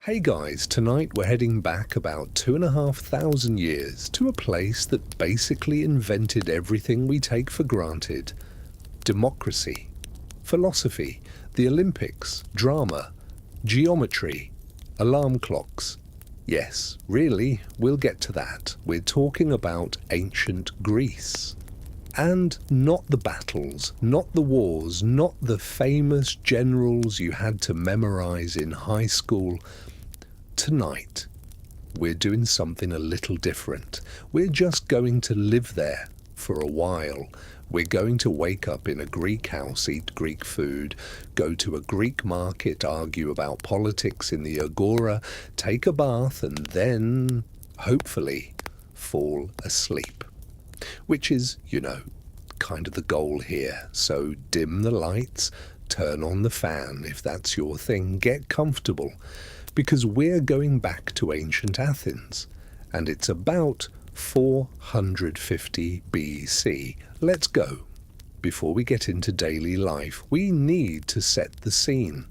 Hey guys, tonight we're heading back about 2,500 years to a place that basically invented everything we take for granted. Democracy, philosophy, the Olympics, drama, geometry, alarm clocks. Yes, really, we'll get to that. We're talking about ancient Greece. And not the battles, not the wars, not the famous generals you had to memorize in high school. Tonight, we're doing something a little different. We're just going to live there for a while. We're going to wake up in a Greek house, eat Greek food, go to a Greek market, argue about politics in the Agora, take a bath, and then, hopefully, fall asleep. Which is, kind of the goal here. So dim the lights, turn on the fan if that's your thing, get comfortable. Because we're going back to ancient Athens, and it's about 450 BC. Let's go. Before we get into daily life, we need to set the scene,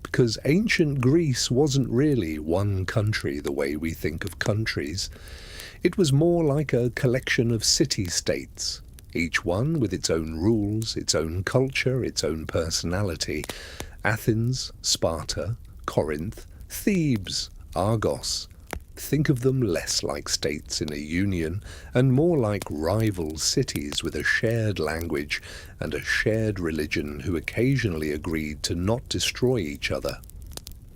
because ancient Greece wasn't really one country the way we think of countries. It was more like a collection of city-states, each one with its own rules, its own culture, its own personality. Athens, Sparta, Corinth, Thebes, Argos. Think of them less like states in a union and more like rival cities with a shared language and a shared religion who occasionally agreed to not destroy each other.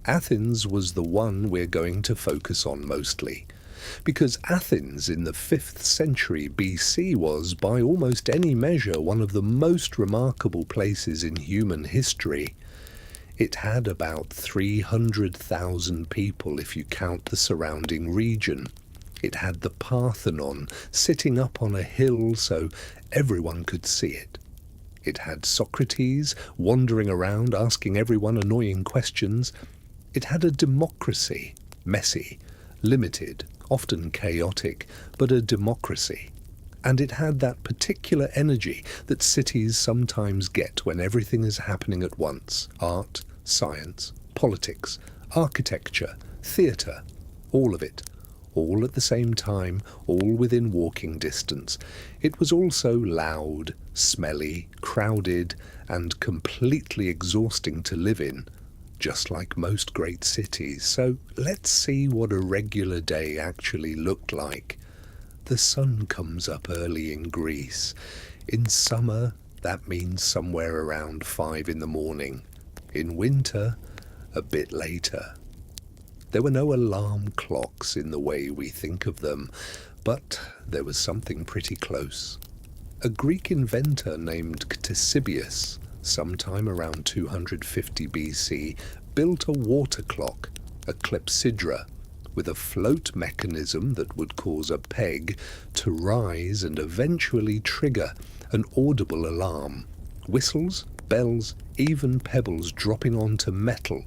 Athens was the one we're going to focus on mostly, because Athens in the 5th century BC was, by almost any measure, one of the most remarkable places in human history. It had about 300,000 people if you count the surrounding region. It had the Parthenon sitting up on a hill so everyone could see it. It had Socrates wandering around asking everyone annoying questions. It had a democracy, messy, limited, often chaotic, but a democracy. And it had that particular energy that cities sometimes get when everything is happening at once. Art, science, politics, architecture, theatre, all of it. All at the same time, all within walking distance. It was also loud, smelly, crowded, and completely exhausting to live in, just like most great cities. So let's see what a regular day actually looked like. The sun comes up early in Greece. In summer, that means somewhere around 5 in the morning. In winter, a bit later. There were no alarm clocks in the way we think of them, but there was something pretty close. A Greek inventor named Ctesibius, sometime around 250 BC, built a water clock, a clepsydra, with a float mechanism that would cause a peg to rise and eventually trigger an audible alarm. Whistles, bells, even pebbles dropping onto metal.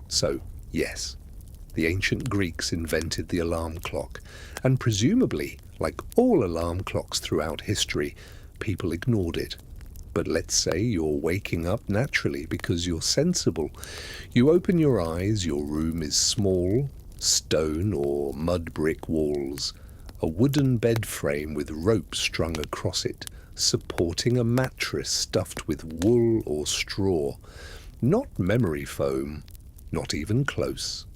So, yes, the ancient Greeks invented the alarm clock, and presumably, like all alarm clocks throughout history, people ignored it. But let's say you're waking up naturally because you're sensible. You open your eyes, your room is small, stone or mud brick walls, a wooden bed frame with rope strung across it, supporting a mattress stuffed with wool or straw. Not memory foam, not even close.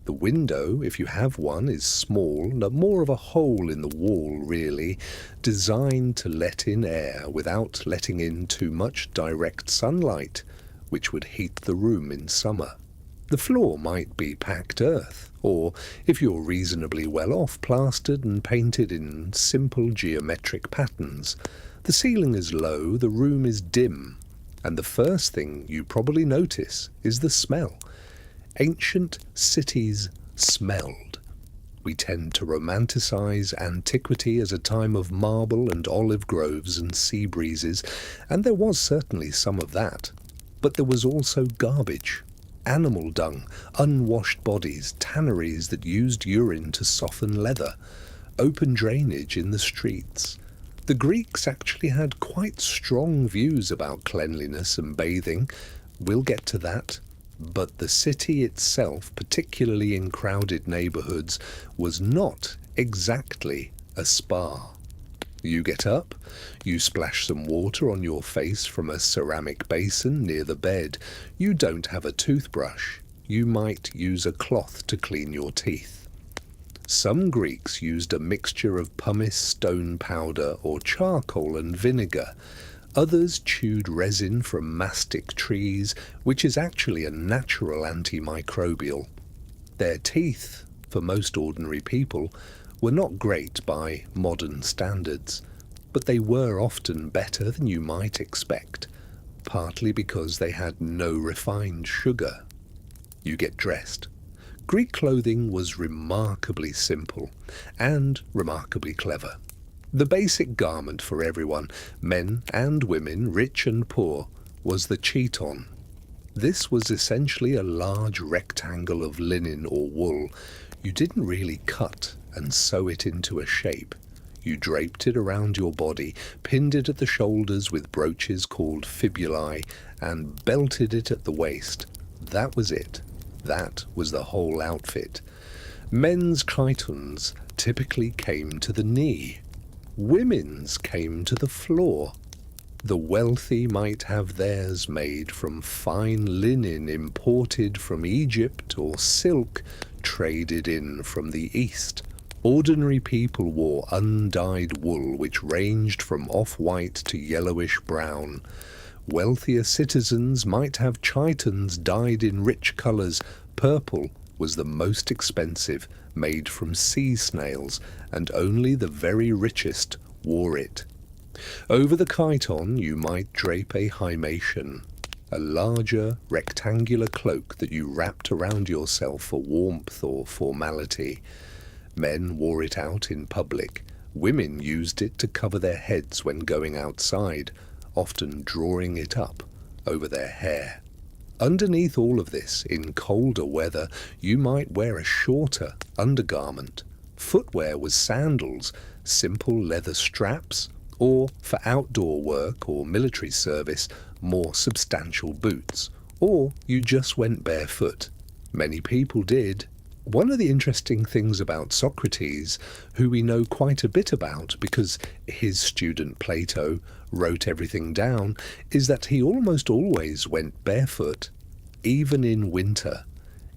The window, if you have one, is small, more of a hole in the wall really, designed to let in air without letting in too much direct sunlight, which would heat the room in summer. The floor might be packed earth, or, if you're reasonably well off, plastered and painted in simple geometric patterns. The ceiling is low, the room is dim, and the first thing you probably notice is the smell. Ancient cities smelled. We tend to romanticize antiquity as a time of marble and olive groves and sea breezes, and there was certainly some of that. But there was also garbage, animal dung, unwashed bodies, tanneries that used urine to soften leather, open drainage in the streets. The Greeks actually had quite strong views about cleanliness and bathing. We'll get to that. But the city itself, particularly in crowded neighbourhoods, was not exactly a spa. You get up, you splash some water on your face from a ceramic basin near the bed. You don't have a toothbrush. You might use a cloth to clean your teeth. Some Greeks used a mixture of pumice, stone powder, or charcoal and vinegar. Others chewed resin from mastic trees, which is actually a natural antimicrobial. Their teeth, for most ordinary people, were not great by modern standards, but they were often better than you might expect, partly because they had no refined sugar. You get dressed. Greek clothing was remarkably simple and remarkably clever. The basic garment for everyone, men and women, rich and poor, was the chiton. This was essentially a large rectangle of linen or wool. You didn't really cut and sew it into a shape. You draped it around your body, pinned it at the shoulders with brooches called fibulae, and belted it at the waist. That was it. That was the whole outfit. Men's chitons typically came to the knee. Women's came to the floor. The wealthy might have theirs made from fine linen imported from Egypt or silk traded in from the East. Ordinary people wore undyed wool which ranged from off-white to yellowish brown. Wealthier citizens might have chitons dyed in rich colours. Purple was the most expensive, made from sea snails, and only the very richest wore it. Over the chiton you might drape a himation, a larger rectangular cloak that you wrapped around yourself for warmth or formality. Men wore it out in public. Women used it to cover their heads when going outside, often drawing it up over their hair. Underneath all of this, in colder weather, you might wear a shorter undergarment. Footwear was sandals, simple leather straps, or for outdoor work or military service, more substantial boots. Or you just went barefoot. Many people did. One of the interesting things about Socrates, who we know quite a bit about because his student Plato wrote everything down, is that he almost always went barefoot, even in winter.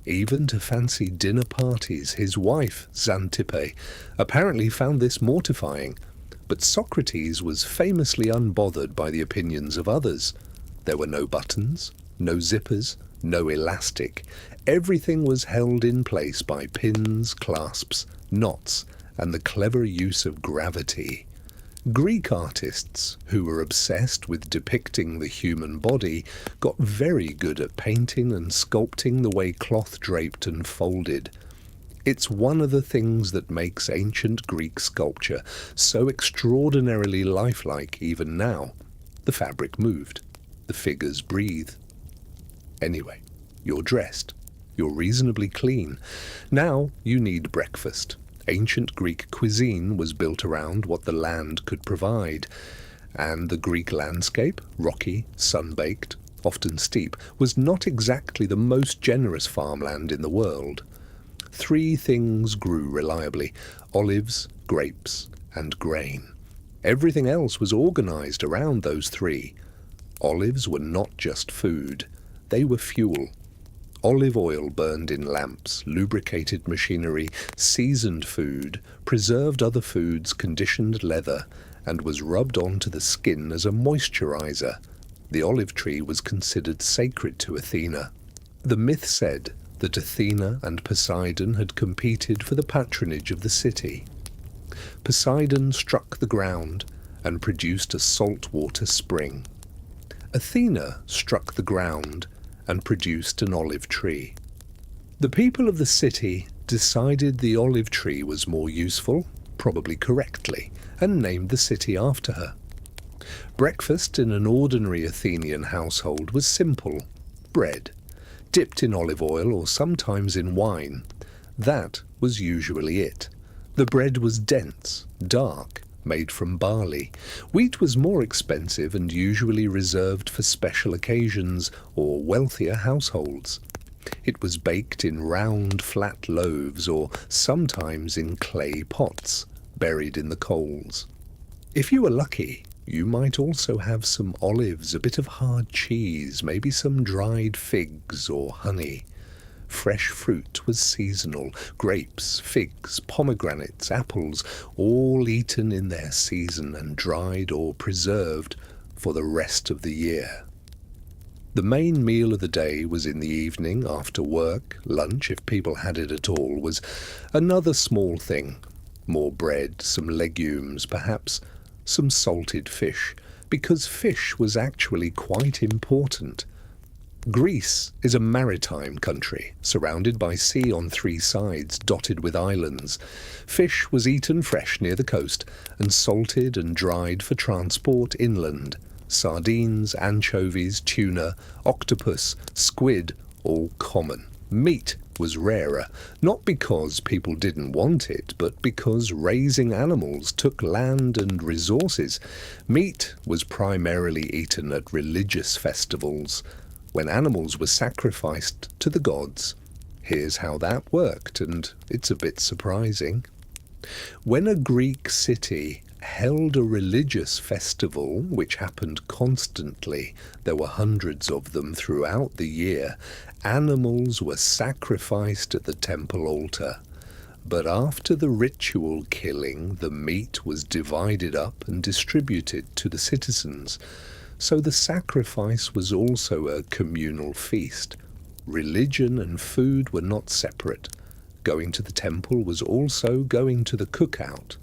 Even to fancy dinner parties, his wife, Xanthippe, apparently found this mortifying. But Socrates was famously unbothered by the opinions of others. There were no buttons, no zippers, no elastic. Everything was held in place by pins, clasps, knots, and the clever use of gravity. Greek artists, who were obsessed with depicting the human body, got very good at painting and sculpting the way cloth draped and folded. It's one of the things that makes ancient Greek sculpture so extraordinarily lifelike even now. The fabric moved. The figures breathe. Anyway, you're dressed. You're reasonably clean. Now you need breakfast. Ancient Greek cuisine was built around what the land could provide, and the Greek landscape, rocky, sun-baked, often steep, was not exactly the most generous farmland in the world. 3 things grew reliably: olives, grapes, and grain. Everything else was organized around those 3. Olives were not just food, they were fuel. Olive oil burned in lamps, lubricated machinery, seasoned food, preserved other foods, conditioned leather, and was rubbed onto the skin as a moisturizer. The olive tree was considered sacred to Athena. The myth said that Athena and Poseidon had competed for the patronage of the city. Poseidon struck the ground and produced a saltwater spring. Athena struck the ground and produced an olive tree. The people of the city decided the olive tree was more useful, probably correctly, and named the city after her. Breakfast in an ordinary Athenian household was simple: bread, dipped in olive oil or sometimes in wine. That was usually it. The bread was dense, dark, made from barley. Wheat was more expensive and usually reserved for special occasions or wealthier households. It was baked in round, flat loaves or sometimes in clay pots, buried in the coals. If you were lucky, you might also have some olives, a bit of hard cheese, maybe some dried figs or honey. Fresh fruit was seasonal: grapes, figs, pomegranates, apples, all eaten in their season and dried or preserved for the rest of the year. The main meal of the day was in the evening after work. Lunch, if people had it at all, was another small thing. More bread, some legumes, perhaps some salted fish, because fish was actually quite important. Greece is a maritime country, surrounded by sea on 3 sides, dotted with islands. Fish was eaten fresh near the coast and salted and dried for transport inland. Sardines, anchovies, tuna, octopus, squid, all common. Meat was rarer, not because people didn't want it, but because raising animals took land and resources. Meat was primarily eaten at religious festivals, when animals were sacrificed to the gods. Here's how that worked, and it's a bit surprising. When a Greek city held a religious festival, which happened constantly, there were hundreds of them throughout the year, animals were sacrificed at the temple altar. But after the ritual killing, the meat was divided up and distributed to the citizens. So the sacrifice was also a communal feast. Religion and food were not separate. Going to the temple was also going to the cookout.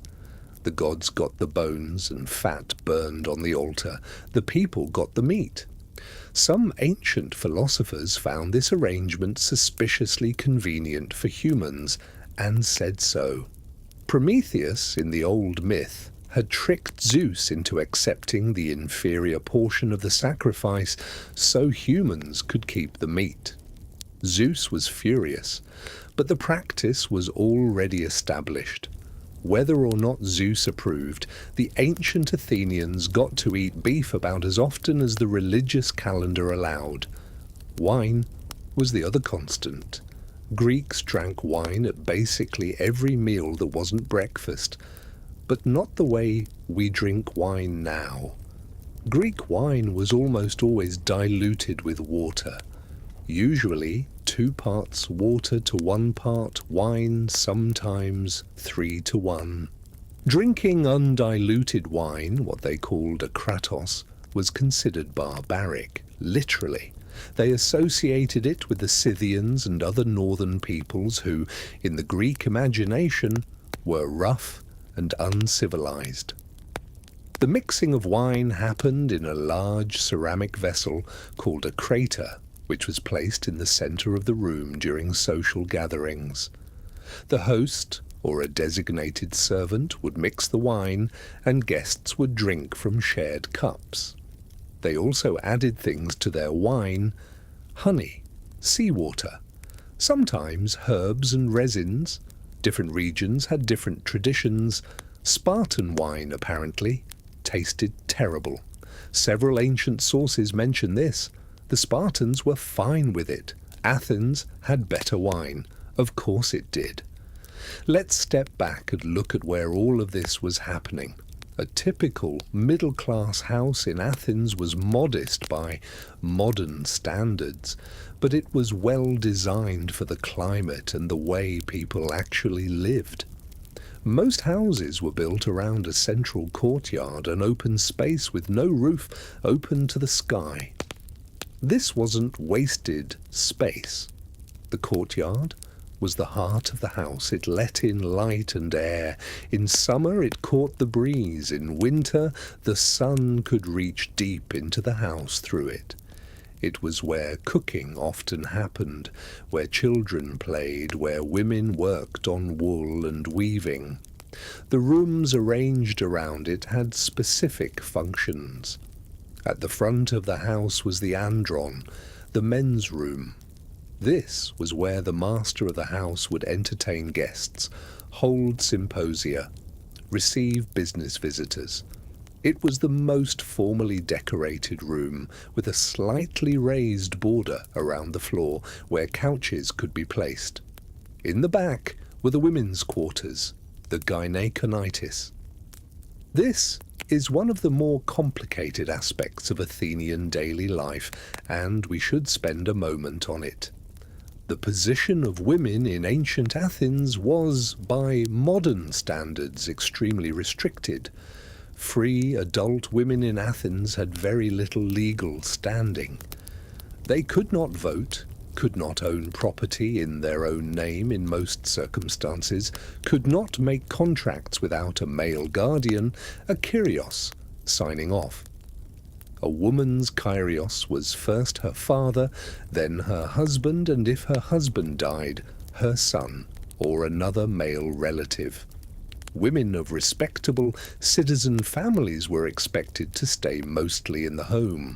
The gods got the bones and fat burned on the altar. The people got the meat. Some ancient philosophers found this arrangement suspiciously convenient for humans, and said so. Prometheus, in the old myth, had tricked Zeus into accepting the inferior portion of the sacrifice so humans could keep the meat. Zeus was furious, but the practice was already established. Whether or not Zeus approved, the ancient Athenians got to eat beef about as often as the religious calendar allowed. Wine was the other constant. Greeks drank wine at basically every meal that wasn't breakfast, but not the way we drink wine now. Greek wine was almost always diluted with water, usually 2 parts water to 1 part wine, sometimes 3 to 1. Drinking undiluted wine, what they called a kratos, was considered barbaric, literally. They associated it with the Scythians and other northern peoples who, in the Greek imagination, were rough and uncivilized. The mixing of wine happened in a large ceramic vessel called a crater, which was placed in the center of the room during social gatherings. The host, or a designated servant, would mix the wine, and guests would drink from shared cups. They also added things to their wine: honey, seawater, sometimes herbs and resins. Different regions had different traditions. Spartan wine, apparently, tasted terrible. Several ancient sources mention this. The Spartans were fine with it. Athens had better wine. Of course it did. Let's step back and look at where all of this was happening. A typical middle-class house in Athens was modest by modern standards, but it was well designed for the climate and the way people actually lived. Most houses were built around a central courtyard, an open space with no roof, open to the sky. This wasn't wasted space. The courtyard was the heart of the house. It let in light and air. In summer it caught the breeze. In winter the sun could reach deep into the house through it. It was where cooking often happened, where children played, where women worked on wool and weaving. The rooms arranged around it had specific functions. At the front of the house was the andron, the men's room. This was where the master of the house would entertain guests, hold symposia, receive business visitors. It was the most formally decorated room, with a slightly raised border around the floor where couches could be placed. In the back were the women's quarters, the gyneconitis. This is one of the more complicated aspects of Athenian daily life, and we should spend a moment on it. The position of women in ancient Athens was, by modern standards, extremely restricted. Free adult women in Athens had very little legal standing. They could not vote, could not own property in their own name in most circumstances, could not make contracts without a male guardian, a kyrios, signing off. A woman's kyrios was first her father, then her husband, and if her husband died, her son or another male relative. Women of respectable citizen families were expected to stay mostly in the home.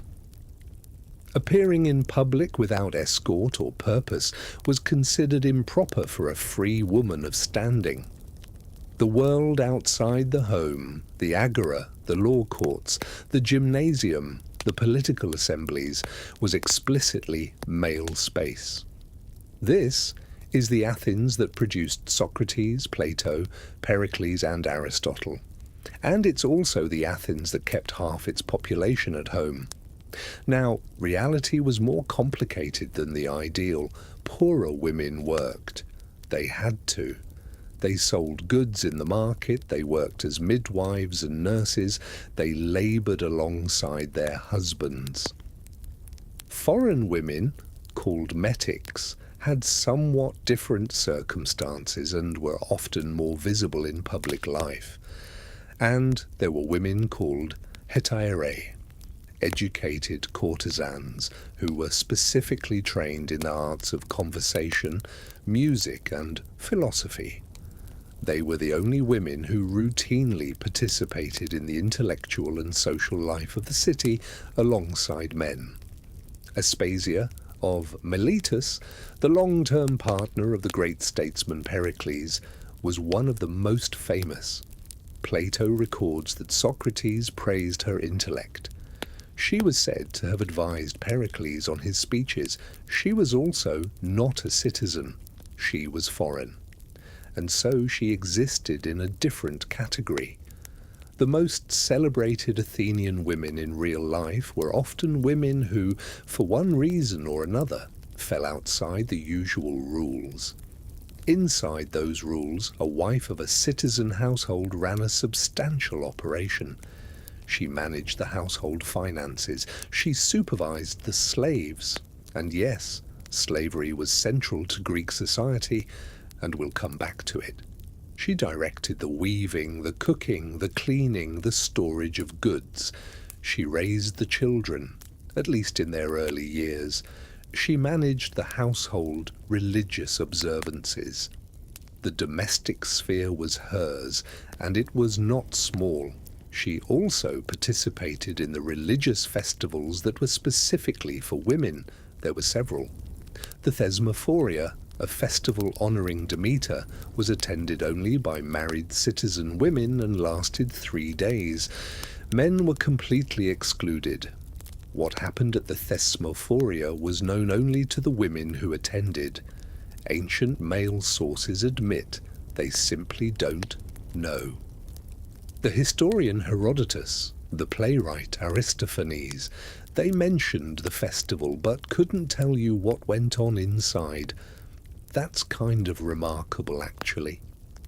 Appearing in public without escort or purpose was considered improper for a free woman of standing. The world outside the home, the Agora, the law courts, the Gymnasium, the political assemblies, was explicitly male space. This is the Athens that produced Socrates, Plato, Pericles and Aristotle. And it's also the Athens that kept half its population at home. Now, reality was more complicated than the ideal. Poorer women worked. They had to. They sold goods in the market, they worked as midwives and nurses, they laboured alongside their husbands. Foreign women, called metics, had somewhat different circumstances and were often more visible in public life. And there were women called hetairae, educated courtesans who were specifically trained in the arts of conversation, music and philosophy. They were the only women who routinely participated in the intellectual and social life of the city alongside men. Aspasia of Miletus, the long-term partner of the great statesman Pericles, was one of the most famous. Plato records that Socrates praised her intellect. She was said to have advised Pericles on his speeches. She was also not a citizen. She was foreign. And so she existed in a different category. The most celebrated Athenian women in real life were often women who, for one reason or another, fell outside the usual rules. Inside those rules, a wife of a citizen household ran a substantial operation. She managed the household finances. She supervised the slaves. And yes, slavery was central to Greek society, and we'll come back to it. She directed the weaving, the cooking, the cleaning, the storage of goods. She raised the children, at least in their early years. She managed the household religious observances. The domestic sphere was hers, and it was not small. She also participated in the religious festivals that were specifically for women. There were several. The Thesmophoria, a festival honouring Demeter, was attended only by married citizen women and lasted 3 days. Men were completely excluded. What happened at the Thesmophoria was known only to the women who attended. Ancient male sources admit they simply don't know. The historian Herodotus, the playwright Aristophanes, they mentioned the festival but couldn't tell you what went on inside. That's kind of remarkable, actually.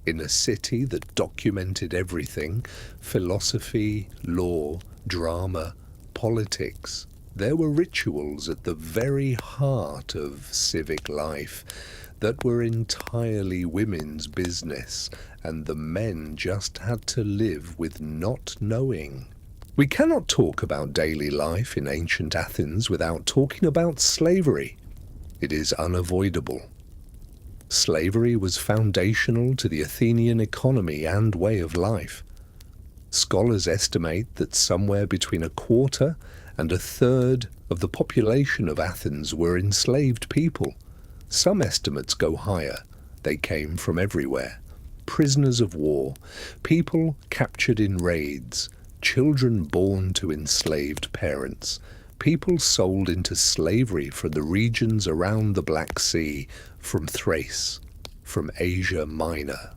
In a city that documented everything, philosophy, law, drama, politics, there were rituals at the very heart of civic life that were entirely women's business, and the men just had to live with not knowing. We cannot talk about daily life in ancient Athens without talking about slavery. It is unavoidable. Slavery was foundational to the Athenian economy and way of life. Scholars estimate that somewhere between 1/4 and 1/3 of the population of Athens were enslaved people. Some estimates go higher. They came from everywhere. Prisoners of war, people captured in raids, children born to enslaved parents, people sold into slavery from the regions around the Black Sea, from Thrace, from Asia Minor.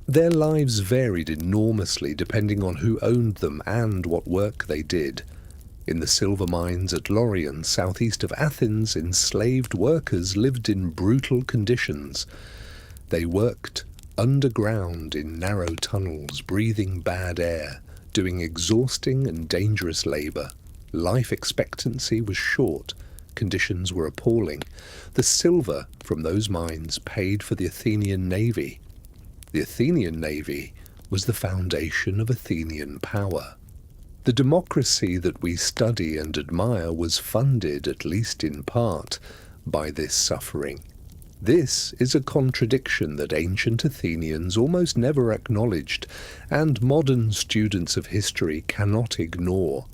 Their lives varied enormously depending on who owned them and what work they did. In the silver mines at Lorient, southeast of Athens, enslaved workers lived in brutal conditions. They worked underground in narrow tunnels, breathing bad air, doing exhausting and dangerous labor. Life expectancy was short. Conditions were appalling. The silver from those mines paid for the Athenian navy. The Athenian navy was the foundation of Athenian power. The democracy that we study and admire was funded, at least in part, by this suffering. This is a contradiction that ancient Athenians almost never acknowledged, and modern students of history cannot ignore.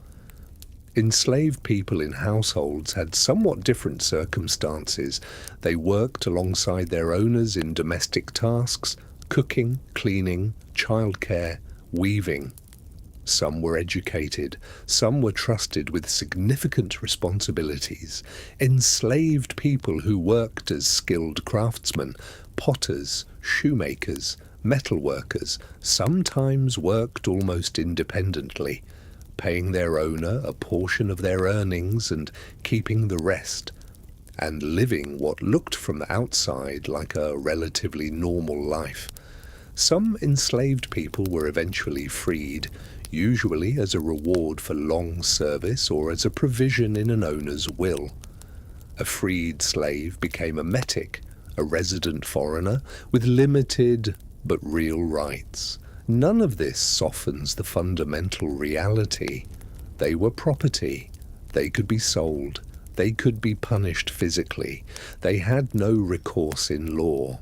Enslaved people in households had somewhat different circumstances. They worked alongside their owners in domestic tasks, cooking, cleaning, childcare, weaving. Some were educated, some were trusted with significant responsibilities. Enslaved people who worked as skilled craftsmen, potters, shoemakers, metalworkers, sometimes worked almost independently, paying their owner a portion of their earnings and keeping the rest, and living what looked from the outside like a relatively normal life. Some enslaved people were eventually freed, usually as a reward for long service or as a provision in an owner's will. A freed slave became a metic, a resident foreigner with limited but real rights. None of this softens the fundamental reality. They were property. They could be sold. They could be punished physically. They had no recourse in law.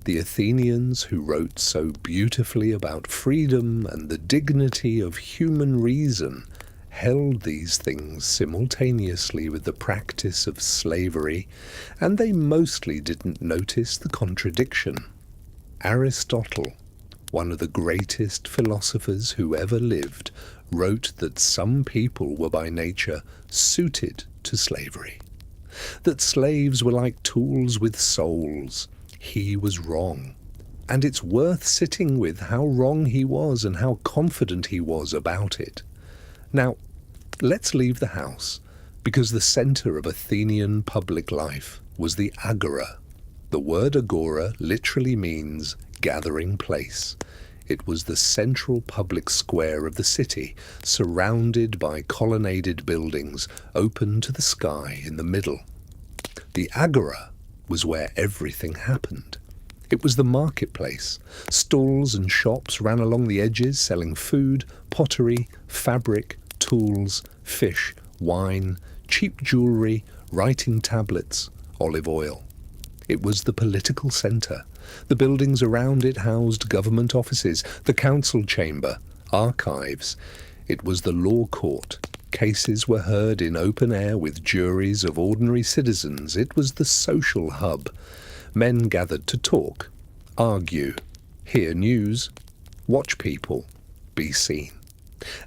The Athenians, who wrote so beautifully about freedom and the dignity of human reason, held these things simultaneously with the practice of slavery, and they mostly didn't notice the contradiction. Aristotle, one of the greatest philosophers who ever lived, wrote that some people were by nature suited to slavery, that slaves were like tools with souls. He was wrong, and it's worth sitting with how wrong he was and how confident he was about it. Now, let's leave the house, because the center of Athenian public life was the Agora. The word Agora literally means gathering place. It was the central public square of the city, surrounded by colonnaded buildings, open to the sky in the middle. The Agora was where everything happened. It was the marketplace. Stalls and shops ran along the edges, selling food, pottery, fabric, tools, fish, wine, cheap jewelry, writing tablets, olive oil. It was the political center. The buildings around it housed government offices, the council chamber, archives. It was the law court. Cases were heard in open air with juries of ordinary citizens. It was the social hub. Men gathered to talk, argue, hear news, watch people, be seen.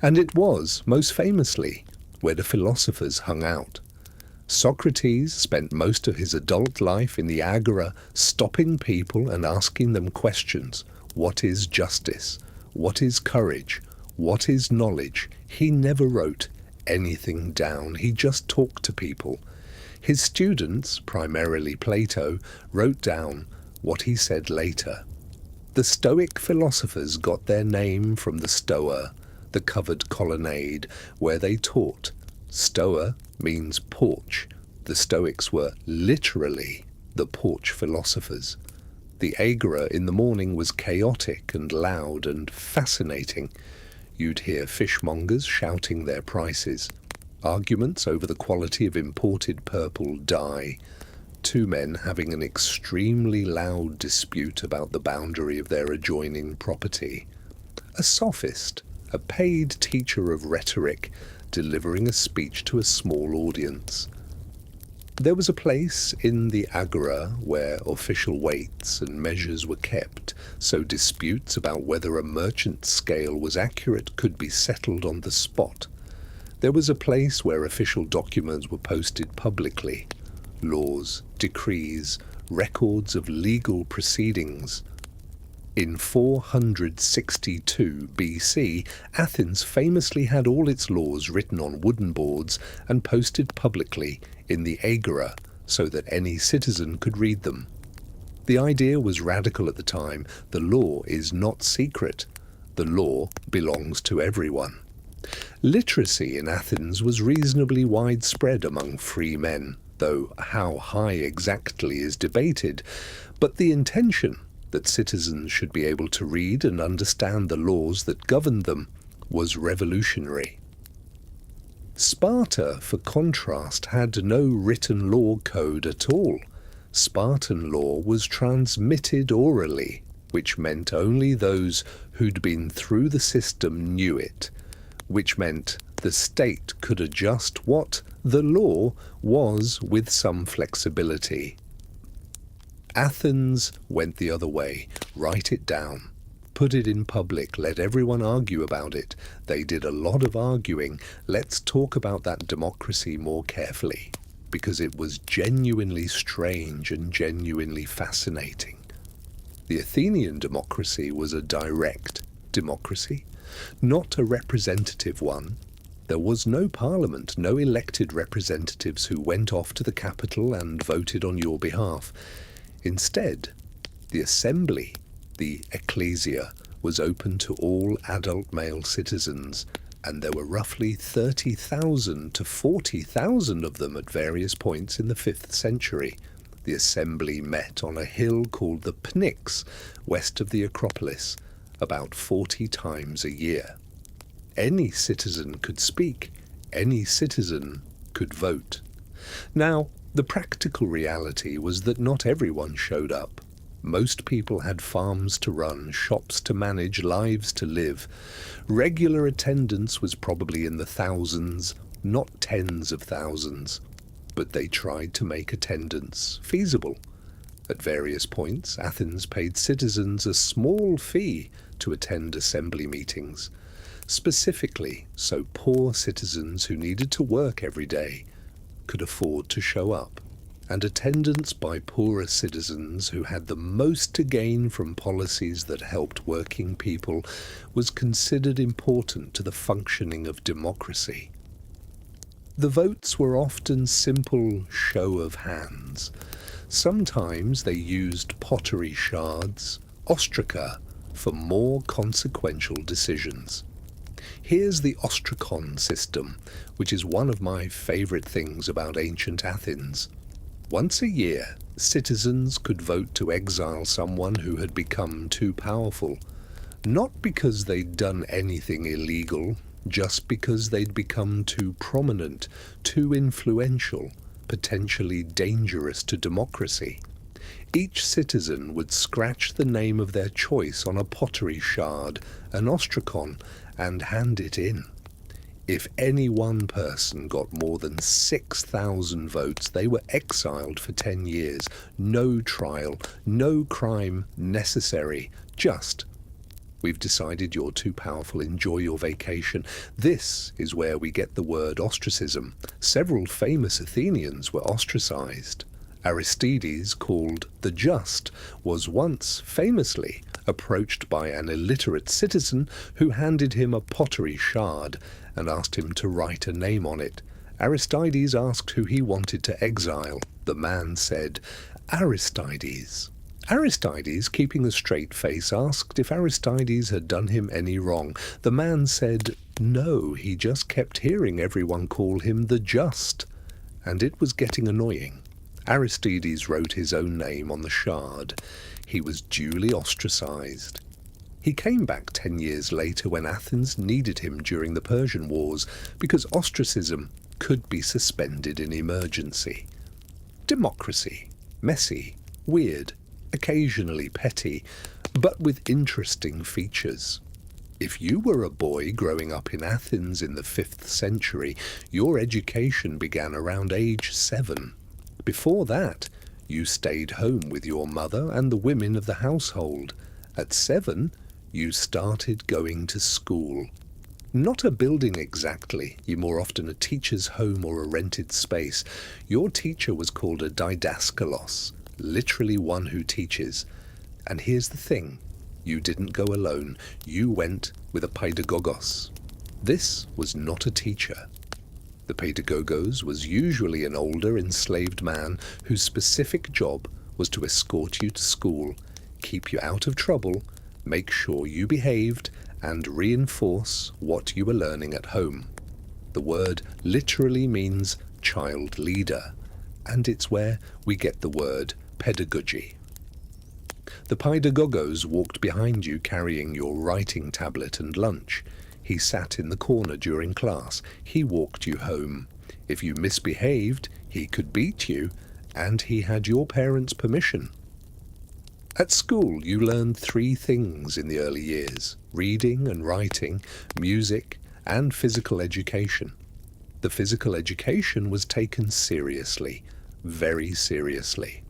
And it was, most famously, where the philosophers hung out. Socrates spent most of his adult life in the Agora, stopping people and asking them questions. What is justice? What is courage? What is knowledge? He never wrote anything down. He just talked to people. His students, primarily Plato, wrote down what he said later. The Stoic philosophers got their name from the Stoa, the covered colonnade, where they taught. Stoa means porch. The Stoics were literally the porch philosophers. The Agora in the morning was chaotic and loud and fascinating. You'd hear fishmongers shouting their prices, arguments over the quality of imported purple dye, two men having an extremely loud dispute about the boundary of their adjoining property, a sophist, a paid teacher of rhetoric, delivering a speech to a small audience. There was a place in the Agora where official weights and measures were kept, so disputes about whether a merchant's scale was accurate could be settled on the spot. There was a place where official documents were posted publicly: laws, decrees, records of legal proceedings. In 462 BC, Athens famously had all its laws written on wooden boards and posted publicly in the Agora so that any citizen could read them. The idea was radical at the time. The law is not secret. The law belongs to everyone. Literacy in Athens was reasonably widespread among free men, though how high exactly is debated, but the intention that citizens should be able to read and understand the laws that governed them was revolutionary. Sparta, for contrast, had no written law code at all. Spartan law was transmitted orally, which meant only those who'd been through the system knew it, which meant the state could adjust what the law was with some flexibility. Athens went the other way. Write it down. Put it in public. Let everyone argue about it. They did a lot of arguing. Let's talk about that democracy more carefully, because it was genuinely strange and genuinely fascinating. The Athenian democracy was a direct democracy, not a representative one. There was no parliament, no elected representatives who went off to the capital and voted on your behalf. Instead, the assembly, the ecclesia, was open to all adult male citizens, and there were roughly 30,000 to 40,000 of them at various points in the 5th century. The assembly met on a hill called the Pnyx, west of the Acropolis, about 40 times a year. Any citizen could speak, any citizen could vote. Now, the practical reality was that not everyone showed up. Most people had farms to run, shops to manage, lives to live. Regular attendance was probably in the thousands, not tens of thousands. But they tried to make attendance feasible. At various points, Athens paid citizens a small fee to attend assembly meetings, specifically so poor citizens who needed to work every day could afford to show up, and attendance by poorer citizens who had the most to gain from policies that helped working people was considered important to the functioning of democracy. The votes were often simple show of hands. Sometimes they used pottery shards, ostraca, for more consequential decisions. Here's the ostracon system, which is one of my favorite things about ancient Athens. Once a year, citizens could vote to exile someone who had become too powerful, not because they'd done anything illegal, just because they'd become too prominent, too influential, potentially dangerous to democracy. Each citizen would scratch the name of their choice on a pottery shard, an ostracon, and hand it in. If any one person got more than 6,000 votes, they were exiled for 10 years. No trial, no crime necessary, just, we've decided you're too powerful, enjoy your vacation. This is where we get the word ostracism. Several famous Athenians were ostracized. Aristides, called the Just, was once famously approached by an illiterate citizen who handed him a pottery shard and asked him to write a name on it. Aristides asked who he wanted to exile. The man said, Aristides. Aristides, keeping a straight face, asked if Aristides had done him any wrong. The man said no, he just kept hearing everyone call him the Just, and it was getting annoying. Aristides wrote his own name on the shard. He was duly ostracized. He came back 10 years later when Athens needed him during the Persian Wars, because ostracism could be suspended in emergency. Democracy. Messy, weird, occasionally petty, but with interesting features. If you were a boy growing up in Athens in the 5th century, your education began around age 7. Before that, you stayed home with your mother and the women of the household. At 7, you started going to school. Not a building exactly, you more often a teacher's home or a rented space. Your teacher was called a didaskalos, literally one who teaches. And here's the thing, you didn't go alone, you went with a pedagogos. This was not a teacher. The pedagogos was usually an older enslaved man whose specific job was to escort you to school, keep you out of trouble, make sure you behaved, and reinforce what you were learning at home. The word literally means child leader, and it's where we get the word pedagogy. The pedagogos walked behind you carrying your writing tablet and lunch. He sat in the corner during class. He walked you home. If you misbehaved, he could beat you, and he had your parents' permission. At school, you learned 3 things in the early years: reading and writing, music, and physical education. The physical education was taken seriously, very seriously.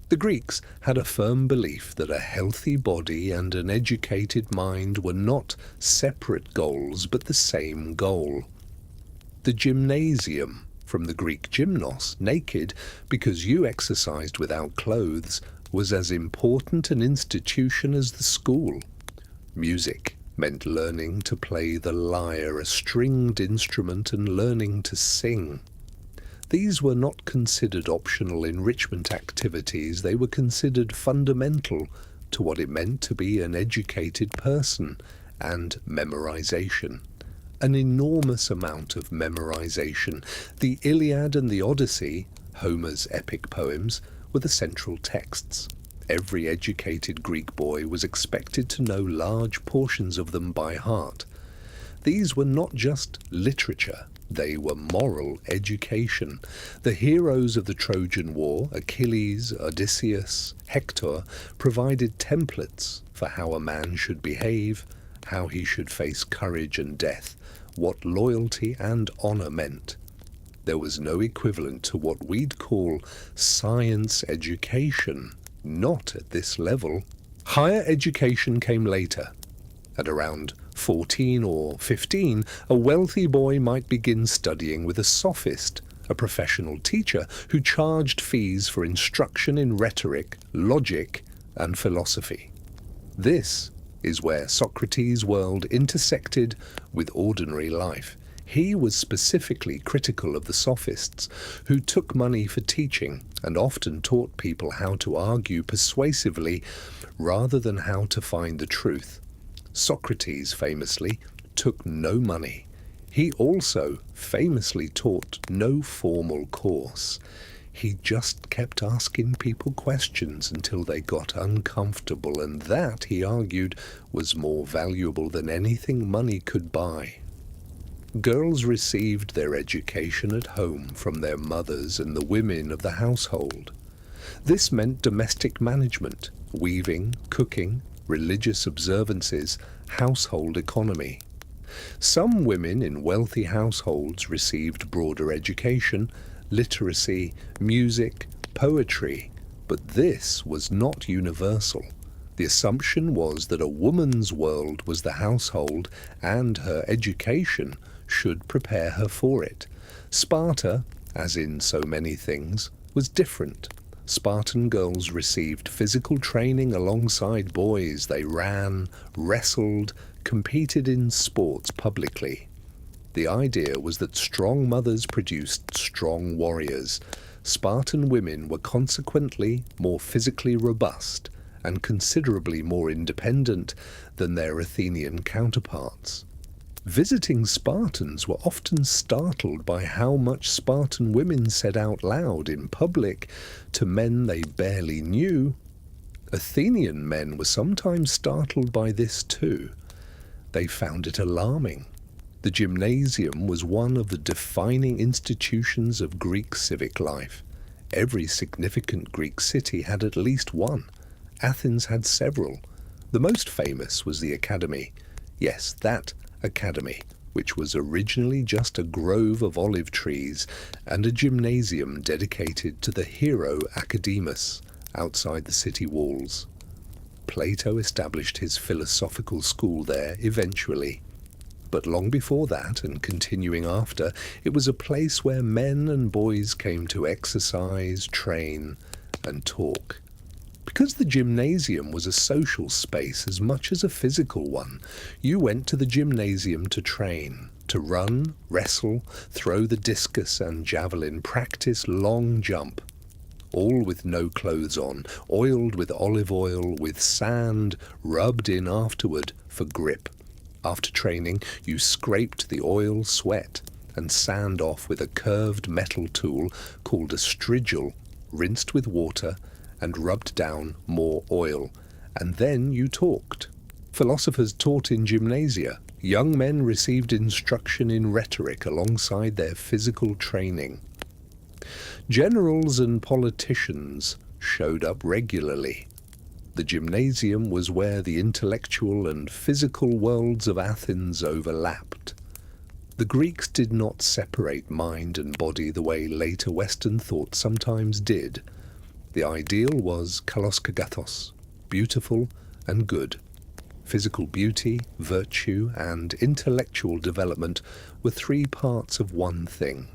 The Greeks had a firm belief that a healthy body and an educated mind were not separate goals, but the same goal. The gymnasium, from the Greek gymnos, naked, because you exercised without clothes, was as important an institution as the school. Music meant learning to play the lyre, a stringed instrument, and learning to sing. These were not considered optional enrichment activities, they were considered fundamental to what it meant to be an educated person, and memorization. An enormous amount of memorization. The Iliad and the Odyssey, Homer's epic poems, were the central texts. Every educated Greek boy was expected to know large portions of them by heart. These were not just literature, they were moral education. The heroes of the Trojan War, Achilles, Odysseus, Hector, provided templates for how a man should behave, how he should face courage and death, what loyalty and honor meant. There was no equivalent to what we'd call science education, not at this level. Higher education came later. At around 14 or 15, a wealthy boy might begin studying with a sophist, a professional teacher who charged fees for instruction in rhetoric, logic, and philosophy. This is where Socrates' world intersected with ordinary life. He was specifically critical of the sophists, who took money for teaching and often taught people how to argue persuasively rather than how to find the truth. Socrates famously took no money. He also famously taught no formal course. He just kept asking people questions until they got uncomfortable, and that, he argued, was more valuable than anything money could buy. Girls received their education at home from their mothers and the women of the household. This meant domestic management, weaving, cooking, religious observances, household economy. Some women in wealthy households received broader education, literacy, music, poetry, but this was not universal. The assumption was that a woman's world was the household, and her education should prepare her for it. Sparta, as in so many things, was different. Spartan girls received physical training alongside boys. They ran, wrestled, competed in sports publicly. The idea was that strong mothers produced strong warriors. Spartan women were consequently more physically robust and considerably more independent than their Athenian counterparts. Visiting Spartans were often startled by how much Spartan women said out loud in public to men they barely knew. Athenian men were sometimes startled by this too. They found it alarming. The gymnasium was one of the defining institutions of Greek civic life. Every significant Greek city had at least one. Athens had several. The most famous was the academy. Yes, that academy, which was originally just a grove of olive trees and a gymnasium dedicated to the hero Academus outside the city walls. Plato established his philosophical school there eventually, but long before that, and continuing after, it was a place where men and boys came to exercise, train, and talk. Because the gymnasium was a social space as much as a physical one, you went to the gymnasium to train, to run, wrestle, throw the discus and javelin, practice long jump. All with no clothes on, oiled with olive oil, with sand, rubbed in afterward for grip. After training, you scraped the oil, sweat, and sand off with a curved metal tool called a strigil, rinsed with water, and rubbed down more oil. And then you talked. Philosophers taught in gymnasia. Young men received instruction in rhetoric alongside their physical training. Generals and politicians showed up regularly. The gymnasium was where the intellectual and physical worlds of Athens overlapped. The Greeks did not separate mind and body the way later Western thought sometimes did. The ideal was kaloskagathos, beautiful and good. Physical beauty, virtue, and intellectual development were three parts of one thing.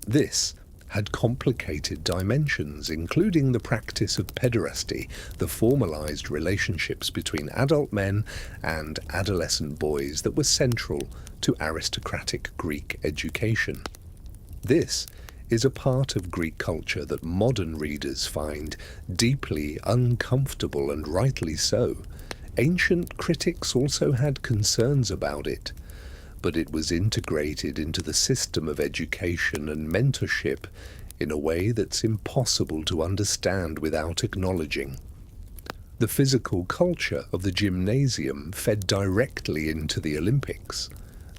This had complicated dimensions, including the practice of pederasty, the formalized relationships between adult men and adolescent boys that were central to aristocratic Greek education. This is a part of Greek culture that modern readers find deeply uncomfortable, and rightly so. Ancient critics also had concerns about it, but it was integrated into the system of education and mentorship in a way that's impossible to understand without acknowledging. The physical culture of the gymnasium fed directly into the Olympics.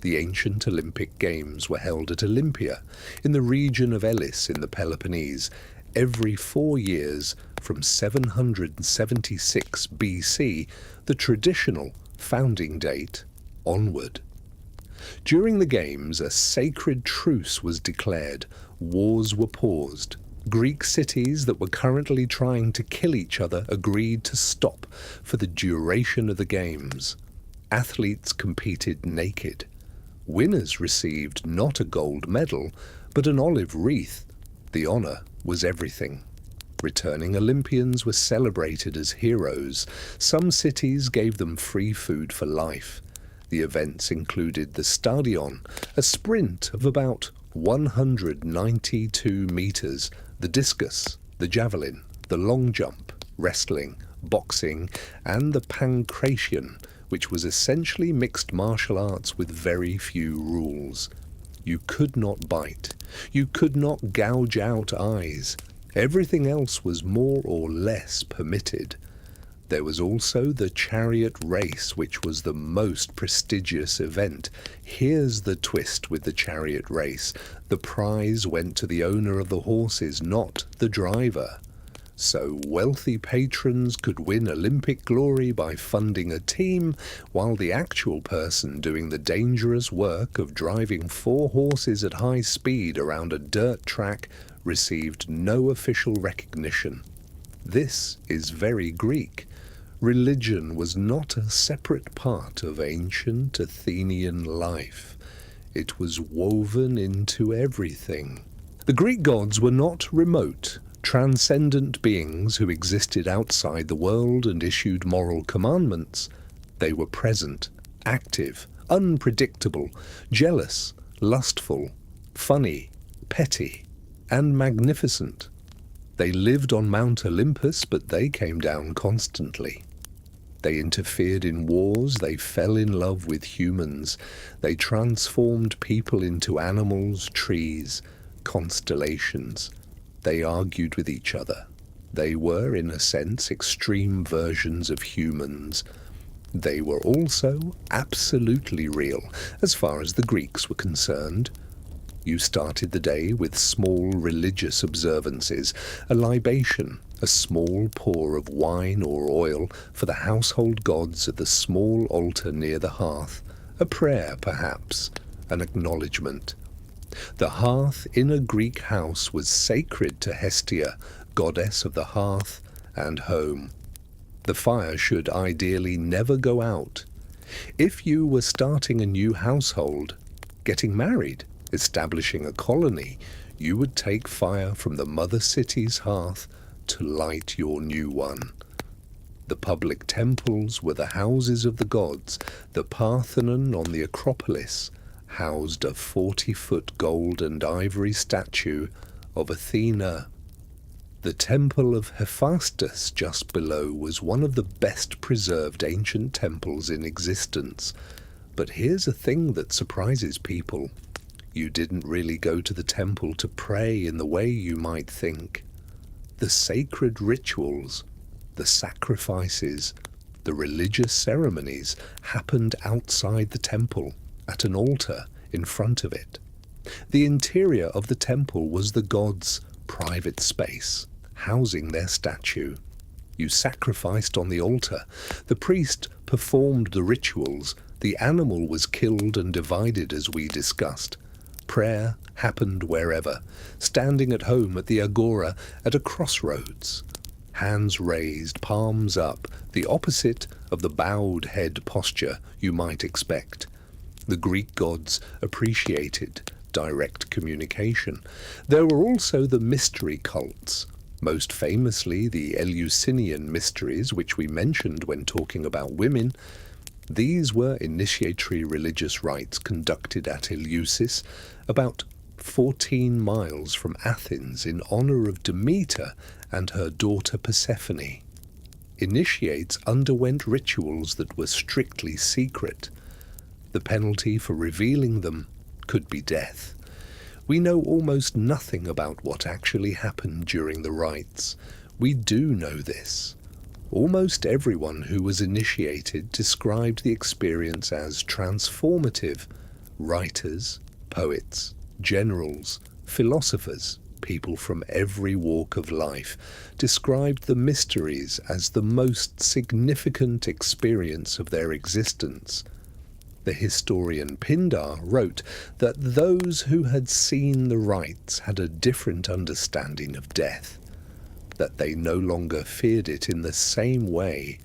The ancient Olympic Games were held at Olympia, in the region of Elis in the Peloponnese, every 4 years from 776 BC, the traditional founding date, onward. During the Games, a sacred truce was declared, wars were paused. Greek cities that were currently trying to kill each other agreed to stop for the duration of the Games. Athletes competed naked. Winners received not a gold medal, but an olive wreath. The honor was everything. Returning Olympians were celebrated as heroes. Some cities gave them free food for life. The events included the stadion, a sprint of about 192 meters, the discus, the javelin, the long jump, wrestling, boxing, and the pankration, which was essentially mixed martial arts with very few rules. You could not bite. You could not gouge out eyes. Everything else was more or less permitted. There was also the chariot race, which was the most prestigious event. Here's the twist with the chariot race. The prize went to the owner of the horses, not the driver. So wealthy patrons could win Olympic glory by funding a team, while the actual person doing the dangerous work of driving 4 horses at high speed around a dirt track received no official recognition. This is very Greek. Religion was not a separate part of ancient Athenian life. It was woven into everything. The Greek gods were not remote, transcendent beings who existed outside the world and issued moral commandments. They were present, active, unpredictable, jealous, lustful, funny, petty, and magnificent. They lived on Mount Olympus, but they came down constantly. They interfered in wars, they fell in love with humans, they transformed people into animals, trees, constellations. They argued with each other. They were, in a sense, extreme versions of humans. They were also absolutely real, as far as the Greeks were concerned. You started the day with small religious observances, a libation, a small pour of wine or oil for the household gods at the small altar near the hearth, a prayer perhaps, an acknowledgement. The hearth in a Greek house was sacred to Hestia, goddess of the hearth and home. The fire should ideally never go out. If you were starting a new household, getting married, establishing a colony, you would take fire from the mother city's hearth to light your new one. The public temples were the houses of the gods. The Parthenon on the Acropolis housed a 40-foot gold and ivory statue of Athena. The temple of Hephaestus just below was one of the best preserved ancient temples in existence. But here's a thing that surprises people. You didn't really go to the temple to pray in the way you might think. The sacred rituals, the sacrifices, the religious ceremonies happened outside the temple, at an altar in front of it. The interior of the temple was the gods' private space, housing their statue. You sacrificed on the altar. The priest performed the rituals. The animal was killed and divided as we discussed. Prayer happened wherever, standing at home at the Agora at a crossroads. Hands raised, palms up, the opposite of the bowed head posture you might expect. The Greek gods appreciated direct communication. There were also the mystery cults, most famously the Eleusinian mysteries, which we mentioned when talking about women. These were initiatory religious rites conducted at Eleusis, about 14 miles from Athens, in honor of Demeter and her daughter Persephone. Initiates underwent rituals that were strictly secret. The penalty for revealing them could be death. We know almost nothing about what actually happened during the rites. We do know this. Almost everyone who was initiated described the experience as transformative. Writers, poets, generals, philosophers, people from every walk of life described the mysteries as the most significant experience of their existence. The historian Pindar wrote that those who had seen the rites had a different understanding of death, that they no longer feared it in the same way.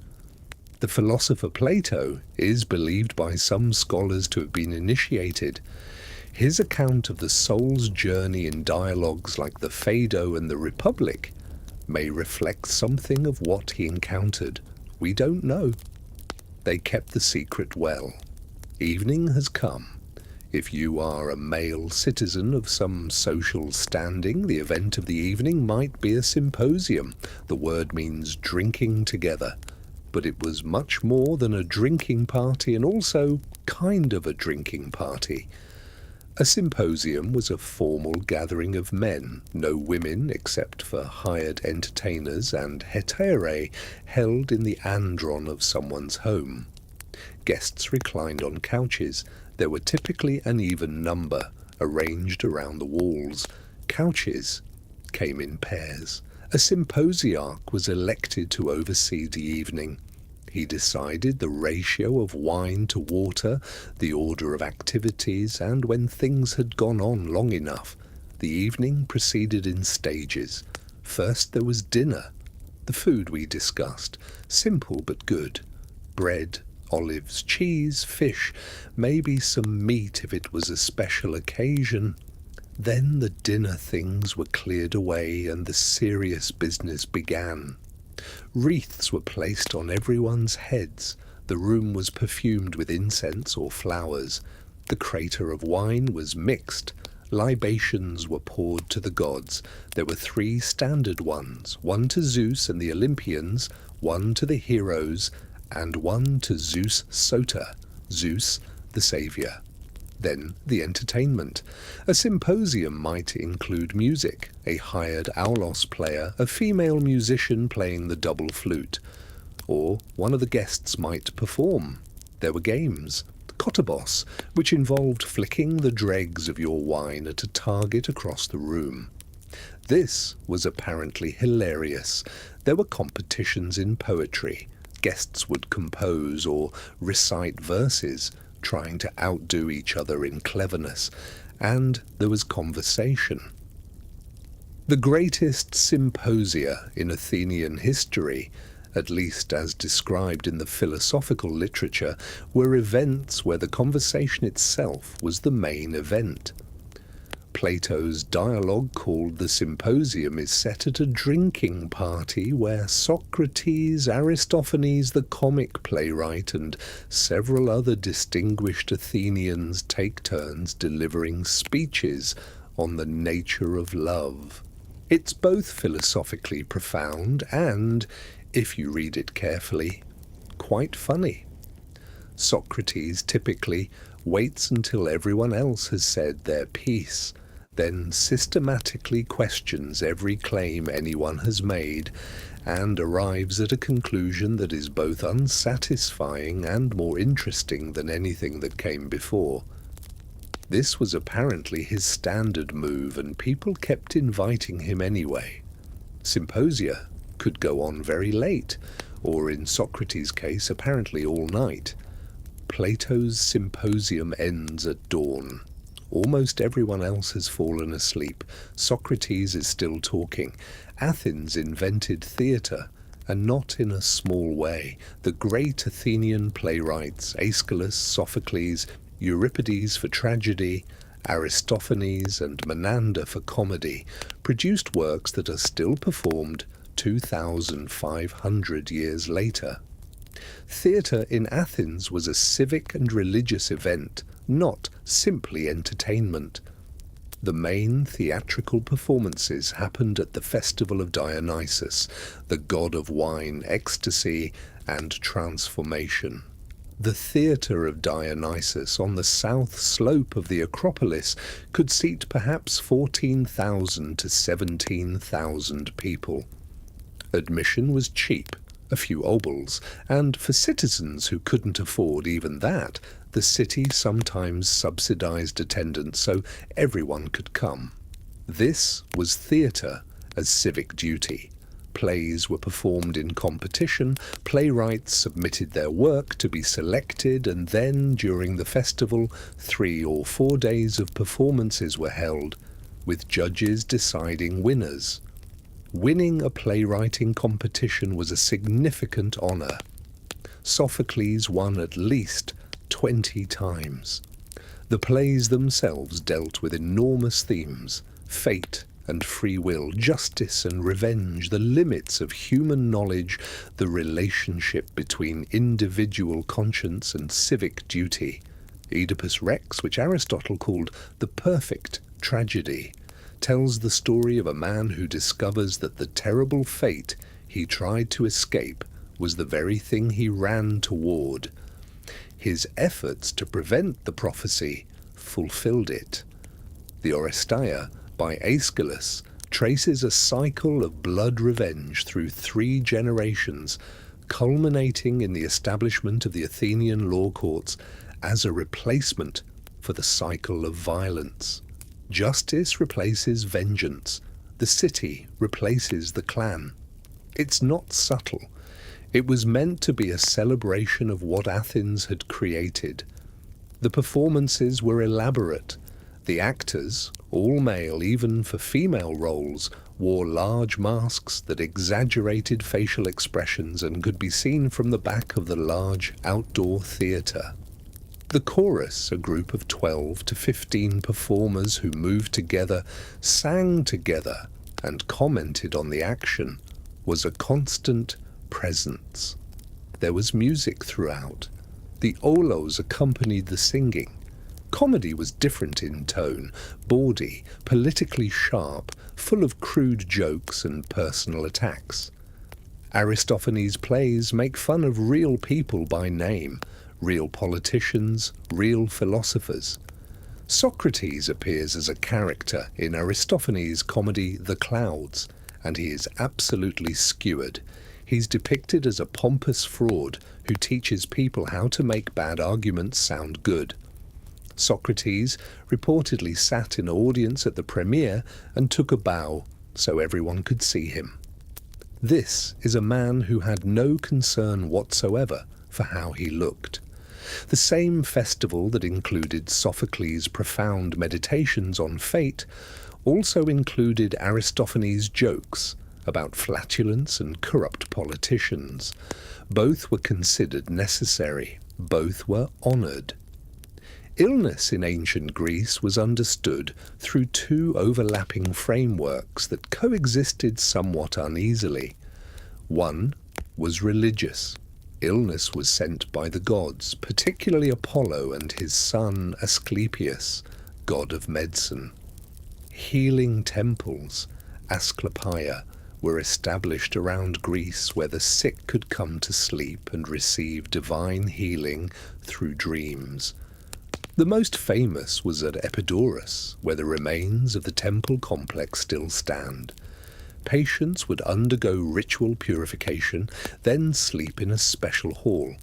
The philosopher Plato is believed by some scholars to have been initiated. His account of the soul's journey in dialogues like the Phaedo and the Republic may reflect something of what he encountered. We don't know. They kept the secret well. Evening has come. If you are a male citizen of some social standing, the event of the evening might be a symposium. The word means drinking together. But it was much more than a drinking party, and also kind of a drinking party. A symposium was a formal gathering of men, no women except for hired entertainers, and hetairai held in the andron of someone's home. Guests reclined on couches. There were typically an even number, arranged around the walls. Couches came in pairs. A symposiarch was elected to oversee the evening. He decided the ratio of wine to water, the order of activities, and when things had gone on long enough, the evening proceeded in stages. First there was dinner. The food we discussed, simple but good. Bread, olives, cheese, fish, maybe some meat if it was a special occasion. Then the dinner things were cleared away and the serious business began. Wreaths were placed on everyone's heads. The room was perfumed with incense or flowers. The crater of wine was mixed. Libations were poured to the gods. There were 3 standard ones, one to Zeus and the Olympians, one to the heroes, and one to Zeus Soter, Zeus the Saviour. Then the entertainment. A symposium might include music, a hired aulos player, a female musician playing the double flute, or one of the guests might perform. There were games, kotobos, which involved flicking the dregs of your wine at a target across the room. This was apparently hilarious. There were competitions in poetry. Guests would compose or recite verses. trying to outdo each other in cleverness, and there was conversation. The greatest symposia in Athenian history, at least as described in the philosophical literature, were events where the conversation itself was the main event. Plato's dialogue called the Symposium is set at a drinking party where Socrates, Aristophanes the comic playwright, and several other distinguished Athenians take turns delivering speeches on the nature of love. It's both philosophically profound and, if you read it carefully, quite funny. Socrates typically waits until everyone else has said their piece, then systematically questions every claim anyone has made, and arrives at a conclusion that is both unsatisfying and more interesting than anything that came before. This was apparently his standard move, and people kept inviting him anyway. Symposia could go on very late, or in Socrates' case, apparently all night. Plato's Symposium ends at dawn. Almost everyone else has fallen asleep. Socrates is still talking. Athens invented theatre, and not in a small way. The great Athenian playwrights, Aeschylus, Sophocles, Euripides for tragedy, Aristophanes and Menander for comedy, produced works that are still performed 2,500 years later. Theatre in Athens was a civic and religious event, not simply entertainment. The main theatrical performances happened at the festival of Dionysus, the god of wine, ecstasy, and transformation. The theatre of Dionysus on the south slope of the Acropolis could seat perhaps 14,000 to 17,000 people. Admission was cheap, a few obols, and for citizens who couldn't afford even that, the city sometimes subsidized attendance so everyone could come. This was theatre as civic duty. Plays were performed in competition, playwrights submitted their work to be selected, and then, during the festival, 3 or 4 days of performances were held, with judges deciding winners. Winning a playwriting competition was a significant honour. Sophocles won at least 20 times. The plays themselves dealt with enormous themes: fate and free will, justice and revenge, the limits of human knowledge, the relationship between individual conscience and civic duty. Oedipus Rex, which Aristotle called the perfect tragedy, tells the story of a man who discovers that the terrible fate he tried to escape was the very thing he ran toward. His efforts to prevent the prophecy fulfilled it. The Oresteia, by Aeschylus, traces a cycle of blood revenge through 3 generations, culminating in the establishment of the Athenian law courts as a replacement for the cycle of violence. Justice replaces vengeance. The city replaces the clan. It's not subtle. It was meant to be a celebration of what Athens had created. The performances were elaborate. The actors, all male even for female roles, wore large masks that exaggerated facial expressions and could be seen from the back of the large outdoor theatre. The chorus, a group of 12 to 15 performers who moved together, sang together, and commented on the action, was a constant presence. There was music throughout. The olos accompanied the singing. Comedy was different in tone, bawdy, politically sharp, full of crude jokes and personal attacks. Aristophanes' plays make fun of real people by name, real politicians, real philosophers. Socrates appears as a character in Aristophanes' comedy The Clouds, and he is absolutely skewered. He's depicted as a pompous fraud who teaches people how to make bad arguments sound good. Socrates reportedly sat in audience at the premiere and took a bow so everyone could see him. This is a man who had no concern whatsoever for how he looked. The same festival that included Sophocles' profound meditations on fate also included Aristophanes' jokes about flatulence and corrupt politicians. Both were considered necessary. Both were honoured. Illness in ancient Greece was understood through two overlapping frameworks that coexisted somewhat uneasily. One was religious. Illness was sent by the gods, particularly Apollo and his son Asclepius, god of medicine. Healing temples, Asclepia, were established around Greece where the sick could come to sleep and receive divine healing through dreams. The most famous was at Epidaurus, where the remains of the temple complex still stand. Patients would undergo ritual purification, then sleep in a special hall.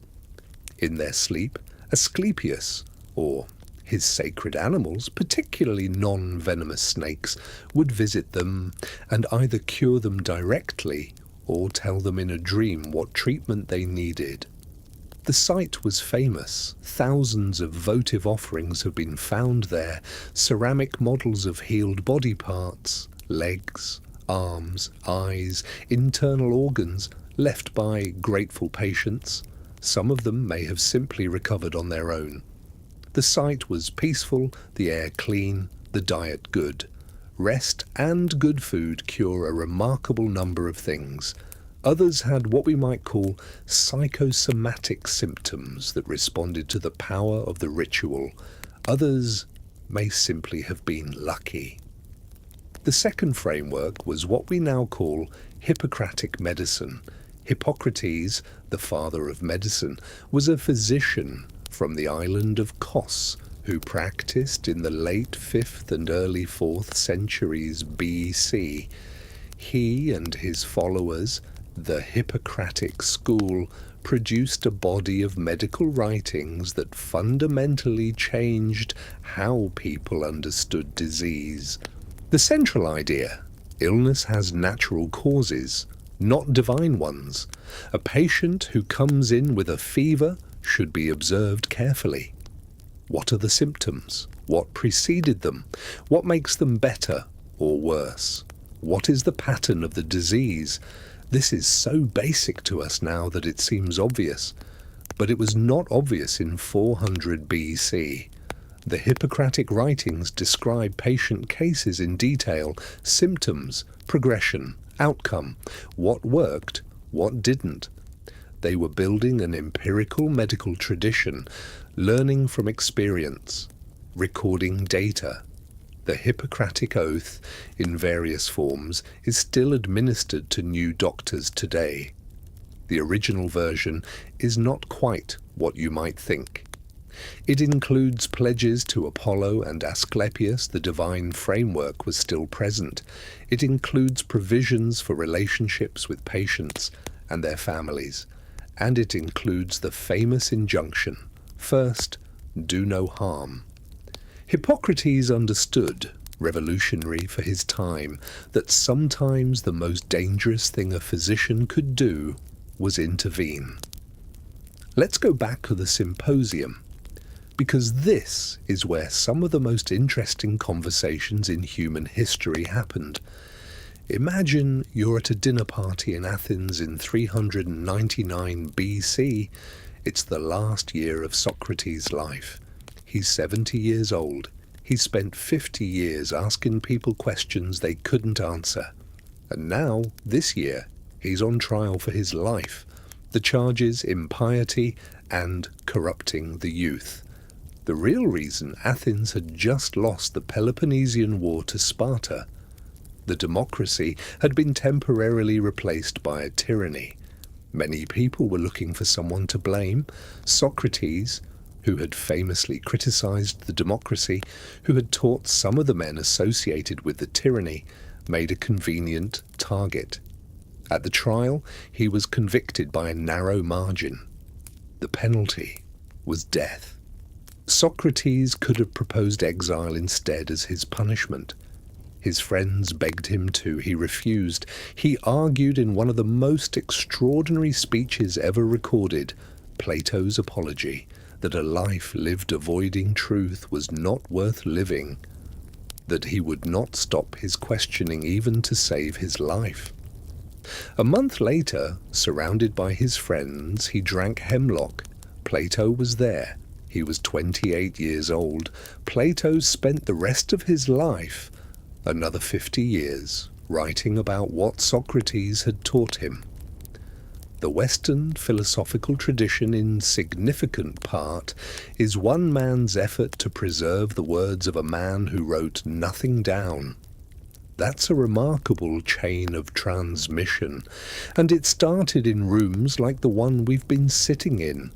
In their sleep, Asclepius, or his sacred animals, particularly non-venomous snakes, would visit them and either cure them directly or tell them in a dream what treatment they needed. The site was famous. Thousands of votive offerings have been found there, ceramic models of healed body parts, legs, arms, eyes, internal organs, left by grateful patients. Some of them may have simply recovered on their own. The site was peaceful, the air clean, the diet good. Rest and good food cure a remarkable number of things. Others had what we might call psychosomatic symptoms that responded to the power of the ritual. Others may simply have been lucky. The second framework was what we now call Hippocratic medicine. Hippocrates, the father of medicine, was a physician from the island of Kos who practiced in the late 5th and early 4th centuries BC. He and his followers, the Hippocratic school, produced a body of medical writings that fundamentally changed how people understood disease. The central idea: illness has natural causes, not divine ones. A patient who comes in with a fever should be observed carefully. What are the symptoms? What preceded them? What makes them better or worse? What is the pattern of the disease? This is so basic to us now that it seems obvious, but it was not obvious in 400 BC. The Hippocratic writings describe patient cases in detail, symptoms, progression, outcome, what worked, what didn't. They were building an empirical medical tradition, learning from experience, recording data. The Hippocratic Oath, in various forms, is still administered to new doctors today. The original version is not quite what you might think. It includes pledges to Apollo and Asclepius. The divine framework was still present. It includes provisions for relationships with patients and their families. And it includes the famous injunction, first, do no harm. Hippocrates understood, revolutionary for his time, that sometimes the most dangerous thing a physician could do was intervene. Let's go back to the Symposium, because this is where some of the most interesting conversations in human history happened. Imagine you're at a dinner party in Athens in 399 BC. It's the last year of Socrates' life. He's 70 years old. He spent 50 years asking people questions they couldn't answer. And now, this year, he's on trial for his life. The charges: impiety and corrupting the youth. The real reason: Athens had just lost the Peloponnesian War to Sparta. The democracy had been temporarily replaced by a tyranny. Many people were looking for someone to blame. Socrates, who had famously criticized the democracy, who had taught some of the men associated with the tyranny, made a convenient target. At the trial, he was convicted by a narrow margin. The penalty was death. Socrates could have proposed exile instead as his punishment. His friends begged him to. He refused. He argued in one of the most extraordinary speeches ever recorded, Plato's Apology, that a life lived avoiding truth was not worth living, that he would not stop his questioning even to save his life. A month later, surrounded by his friends, he drank hemlock. Plato was there. He was 28 years old. Plato spent the rest of his life, another 50 years, writing about what Socrates had taught him. The Western philosophical tradition, in significant part, is one man's effort to preserve the words of a man who wrote nothing down. That's a remarkable chain of transmission, and it started in rooms like the one we've been sitting in.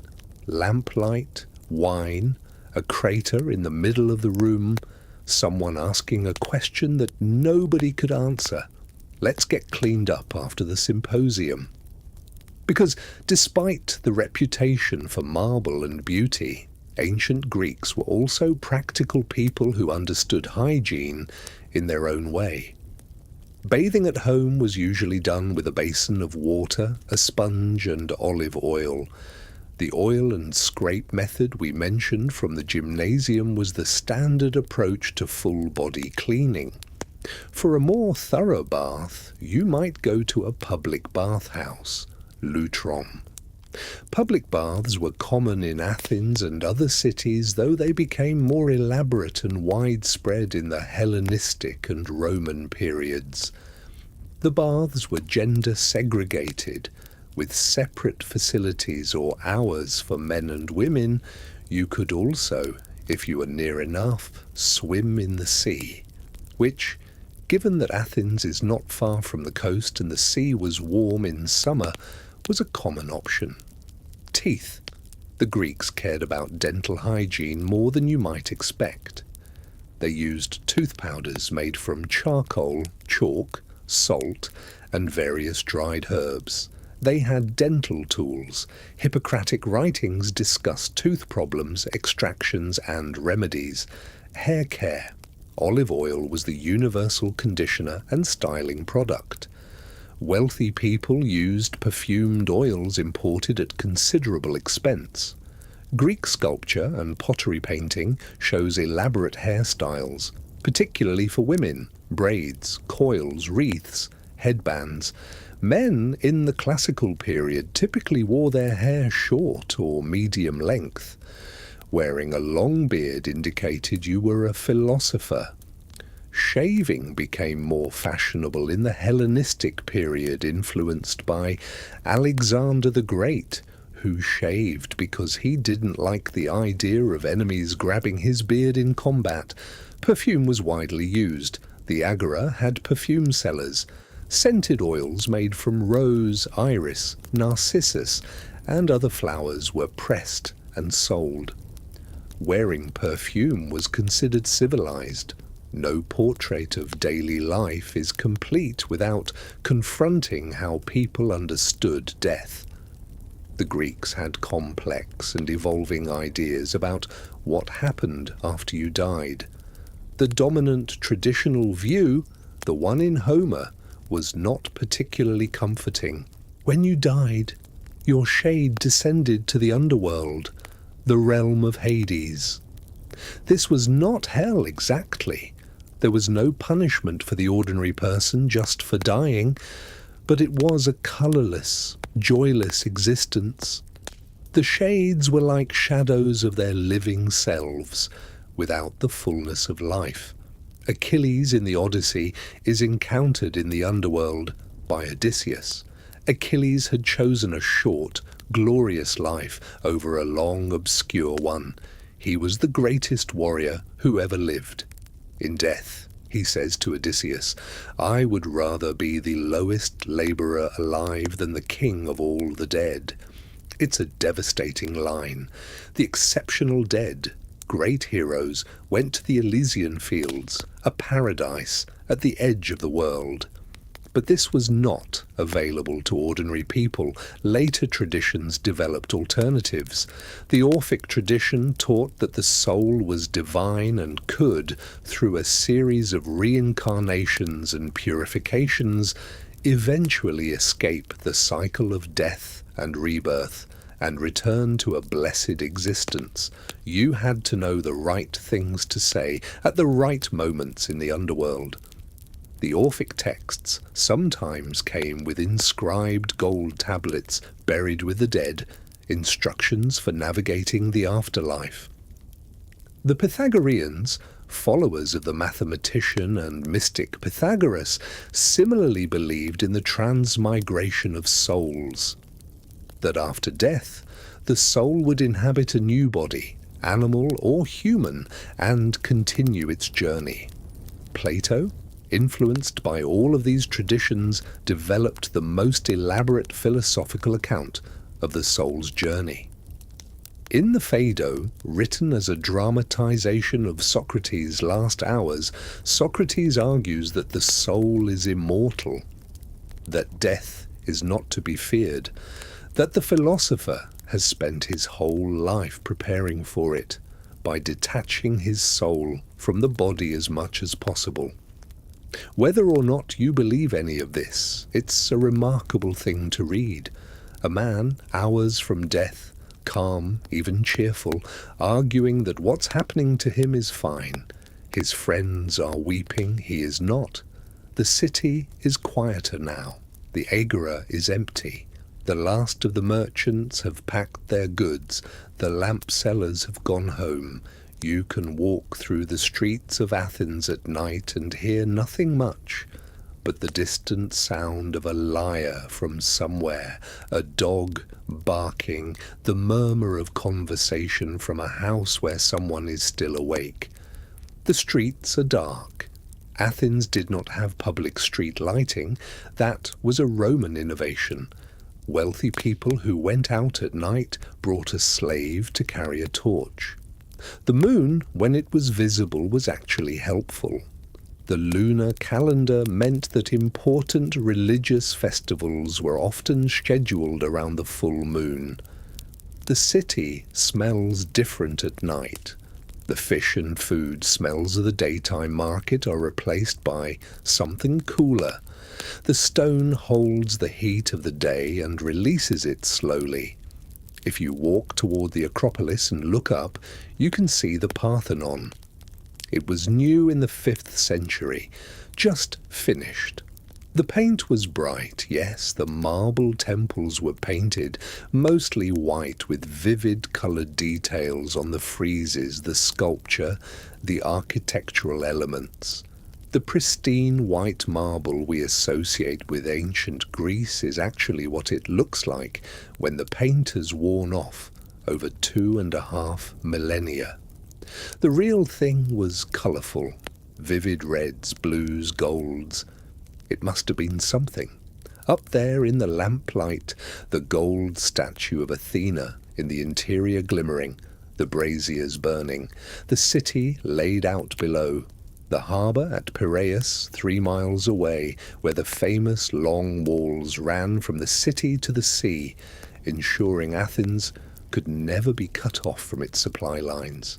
Lamplight, wine, a crater in the middle of the room, someone asking a question that nobody could answer. Let's get cleaned up after the symposium. Because despite the reputation for marble and beauty, ancient Greeks were also practical people who understood hygiene in their own way. Bathing at home was usually done with a basin of water, a sponge, and olive oil. The oil and scrape method we mentioned from the gymnasium was the standard approach to full-body cleaning. For a more thorough bath, you might go to a public bathhouse, lutron. Public baths were common in Athens and other cities, though they became more elaborate and widespread in the Hellenistic and Roman periods. The baths were gender segregated, with separate facilities or hours for men and women. You could also, if you were near enough, swim in the sea, which, given that Athens is not far from the coast and the sea was warm in summer, was a common option. Teeth. The Greeks cared about dental hygiene more than you might expect. They used tooth powders made from charcoal, chalk, salt, and various dried herbs. They had dental tools. Hippocratic writings discussed tooth problems, extractions, and remedies. Hair care. Olive oil was the universal conditioner and styling product. Wealthy people used perfumed oils imported at considerable expense. Greek sculpture and pottery painting shows elaborate hairstyles, particularly for women: braids, coils, wreaths, headbands. Men in the classical period typically wore their hair short or medium length. Wearing a long beard indicated you were a philosopher. Shaving became more fashionable in the Hellenistic period, influenced by Alexander the Great, who shaved because he didn't like the idea of enemies grabbing his beard in combat. Perfume was widely used. The Agora had perfume sellers. Scented oils made from rose, iris, narcissus, and other flowers were pressed and sold. Wearing perfume was considered civilized. No portrait of daily life is complete without confronting how people understood death. The Greeks had complex and evolving ideas about what happened after you died. The dominant traditional view, the one in Homer, was not particularly comforting. When you died, your shade descended to the underworld, the realm of Hades. This was not hell exactly. There was no punishment for the ordinary person just for dying, but it was a colourless, joyless existence. The shades were like shadows of their living selves, without the fullness of life. Achilles in the Odyssey is encountered in the underworld by Odysseus. Achilles had chosen a short, glorious life over a long, obscure one. He was the greatest warrior who ever lived. In death, he says to Odysseus, "I would rather be the lowest labourer alive than the king of all the dead." It's a devastating line. The exceptional dead, great heroes, went to the Elysian fields, a paradise at the edge of the world. But this was not available to ordinary people. Later traditions developed alternatives. The Orphic tradition taught that the soul was divine and could, through a series of reincarnations and purifications, eventually escape the cycle of death and rebirth and return to a blessed existence, you had to know the right things to say at the right moments in the underworld. The Orphic texts sometimes came with inscribed gold tablets buried with the dead, instructions for navigating the afterlife. The Pythagoreans, followers of the mathematician and mystic Pythagoras, similarly believed in the transmigration of souls, that after death, the soul would inhabit a new body, animal or human, and continue its journey. Plato, influenced by all of these traditions, developed the most elaborate philosophical account of the soul's journey. In the Phaedo, written as a dramatization of Socrates' last hours, Socrates argues that the soul is immortal, that death is not to be feared, that the philosopher has spent his whole life preparing for it by detaching his soul from the body as much as possible. Whether or not you believe any of this, it's a remarkable thing to read. A man, hours from death, calm, even cheerful, arguing that what's happening to him is fine. His friends are weeping, he is not. The city is quieter now. The Agora is empty. The last of the merchants have packed their goods. The lamp sellers have gone home. You can walk through the streets of Athens at night and hear nothing much but the distant sound of a lyre from somewhere, a dog barking, the murmur of conversation from a house where someone is still awake. The streets are dark. Athens did not have public street lighting. That was a Roman innovation. Wealthy people who went out at night brought a slave to carry a torch. The moon, when it was visible, was actually helpful. The lunar calendar meant that important religious festivals were often scheduled around the full moon. The city smells different at night. The fish and food smells of the daytime market are replaced by something cooler. The stone holds the heat of the day and releases it slowly. If you walk toward the Acropolis and look up, you can see the Parthenon. It was new in the 5th century, just finished. The paint was bright, yes, the marble temples were painted, mostly white with vivid coloured details on the friezes, the sculpture, the architectural elements. The pristine white marble we associate with ancient Greece is actually what it looks like when the paint has worn off over 2.5 millennia. The real thing was colourful, vivid reds, blues, golds. It must have been something. Up there in the lamplight, the gold statue of Athena in the interior glimmering, the braziers burning, the city laid out below, the harbour at Piraeus 3 miles away, where the famous long walls ran from the city to the sea, ensuring Athens could never be cut off from its supply lines.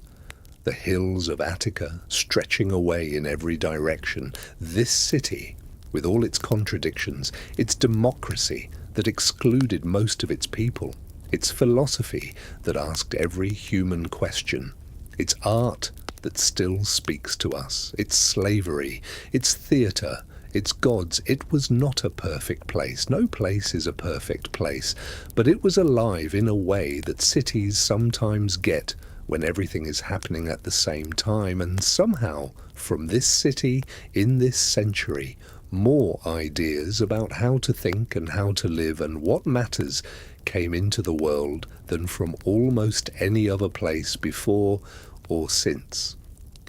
The hills of Attica stretching away in every direction. This city, with all its contradictions, its democracy that excluded most of its people, its philosophy that asked every human question, its art that still speaks to us, its slavery, its theatre, its gods. It was not a perfect place. No place is a perfect place, but it was alive in a way that cities sometimes get when everything is happening at the same time, and somehow, from this city, in this century, more ideas about how to think and how to live and what matters came into the world than from almost any other place before or since.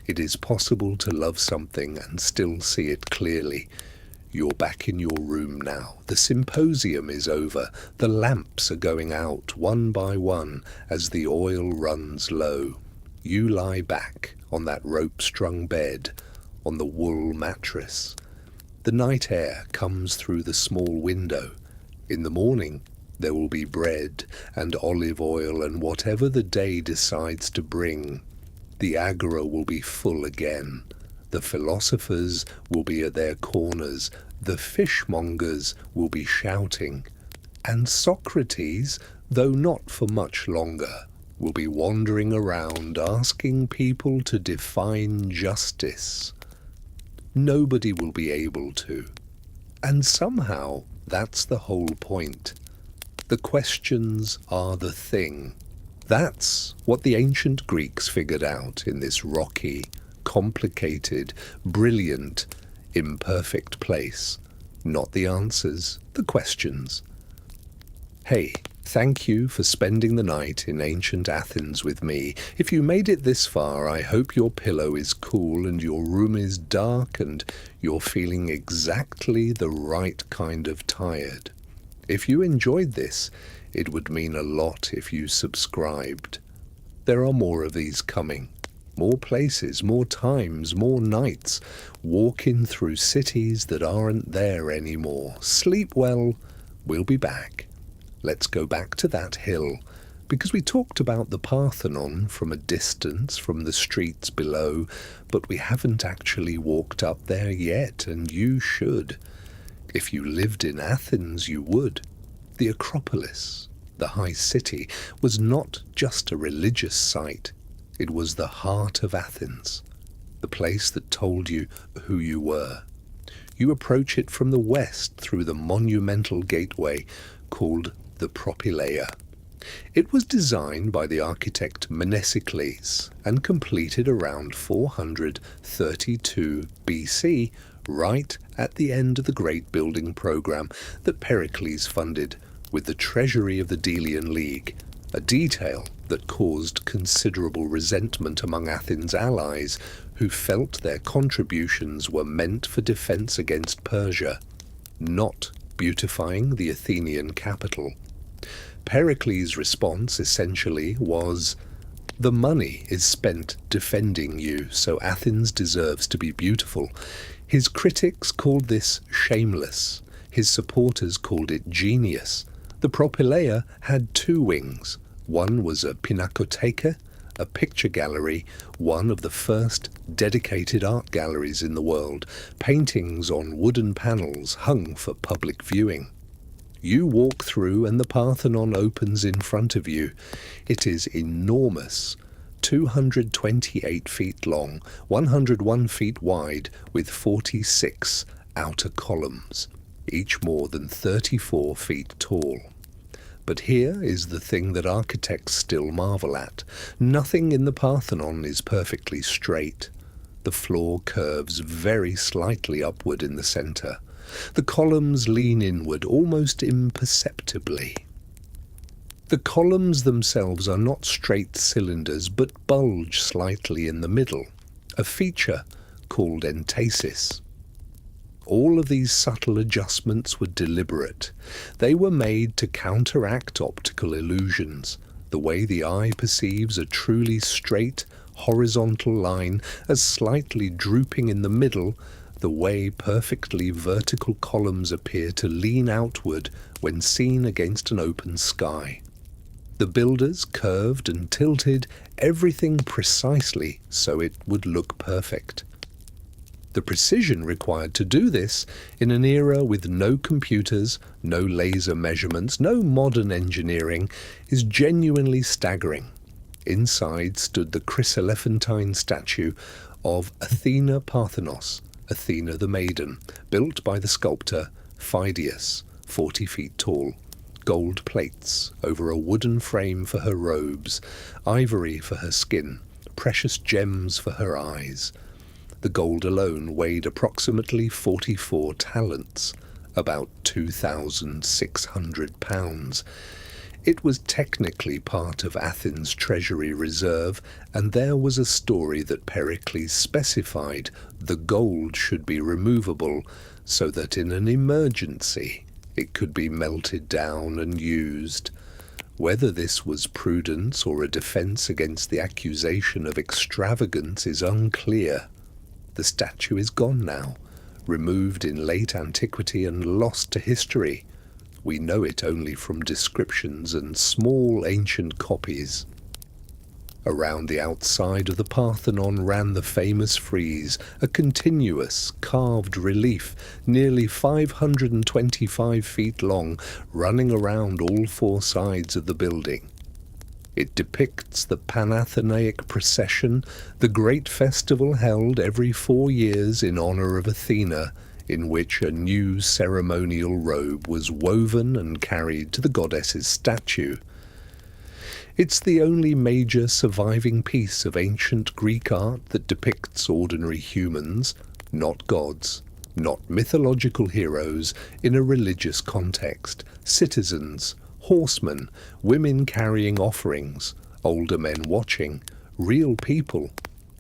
It is possible to love something and still see it clearly. You're back in your room now. The symposium is over. The lamps are going out one by one as the oil runs low. You lie back on that rope-strung bed, on the wool mattress. The night air comes through the small window. In the morning, there will be bread and olive oil and whatever the day decides to bring. The Agora will be full again. The philosophers will be at their corners. The fishmongers will be shouting. And Socrates, though not for much longer, will be wandering around asking people to define justice. Nobody will be able to. And somehow that's the whole point. The questions are the thing. That's what the ancient Greeks figured out in this rocky, complicated, brilliant, imperfect place. Not the answers, the questions. Hey, thank you for spending the night in ancient Athens with me. If you made it this far, I hope your pillow is cool and your room is dark and you're feeling exactly the right kind of tired. If you enjoyed this, it would mean a lot if you subscribed. There are more of these coming. More places, more times, more nights, walking through cities that aren't there anymore. Sleep well, we'll be back. Let's go back to that hill, because we talked about the Parthenon from a distance from the streets below, but we haven't actually walked up there yet, and you should. If you lived in Athens, you would. The Acropolis, the high city, was not just a religious site. It was the heart of Athens, the place that told you who you were. You approach it from the west through the monumental gateway called the Propylaea. It was designed by the architect Mnesicles and completed around 432 BC, right at the end of the great building program that Pericles funded with the treasury of the Delian League, a detail that caused considerable resentment among Athens' allies, who felt their contributions were meant for defense against Persia, not beautifying the Athenian capital. Pericles' response essentially was, "The money is spent defending you, so Athens deserves to be beautiful." His critics called this shameless. His supporters called it genius. The Propylaea had two wings. One was a pinacotheca, a picture gallery, one of the first dedicated art galleries in the world, paintings on wooden panels hung for public viewing. You walk through and the Parthenon opens in front of you. It is enormous, 228 feet long, 101 feet wide, with 46 outer columns, each more than 34 feet tall. But here is the thing that architects still marvel at. Nothing in the Parthenon is perfectly straight. The floor curves very slightly upward in the center. The columns lean inward almost imperceptibly. The columns themselves are not straight cylinders, but bulge slightly in the middle, a feature called entasis. All of these subtle adjustments were deliberate. They were made to counteract optical illusions, the way the eye perceives a truly straight, horizontal line as slightly drooping in the middle, the way perfectly vertical columns appear to lean outward when seen against an open sky. The builders curved and tilted everything precisely so it would look perfect. The precision required to do this in an era with no computers, no laser measurements, no modern engineering, is genuinely staggering. Inside stood the chryselephantine statue of Athena Parthenos, Athena the Maiden, built by the sculptor Phidias, 40 feet tall. Gold plates over a wooden frame for her robes, ivory for her skin, precious gems for her eyes. The gold alone weighed approximately 44 talents, about 2,600 pounds. It was technically part of Athens' treasury reserve, and there was a story that Pericles specified the gold should be removable so that in an emergency it could be melted down and used. Whether this was prudence or a defense against the accusation of extravagance is unclear. The statue is gone now, removed in late antiquity and lost to history. We know it only from descriptions and small ancient copies. Around the outside of the Parthenon ran the famous frieze, a continuous, carved relief, nearly 525 feet long, running around all four sides of the building. It depicts the Panathenaic procession, the great festival held every 4 years in honor of Athena, in which a new ceremonial robe was woven and carried to the goddess's statue. It's the only major surviving piece of ancient Greek art that depicts ordinary humans, not gods, not mythological heroes, in a religious context, citizens, horsemen, women carrying offerings, older men watching, real people,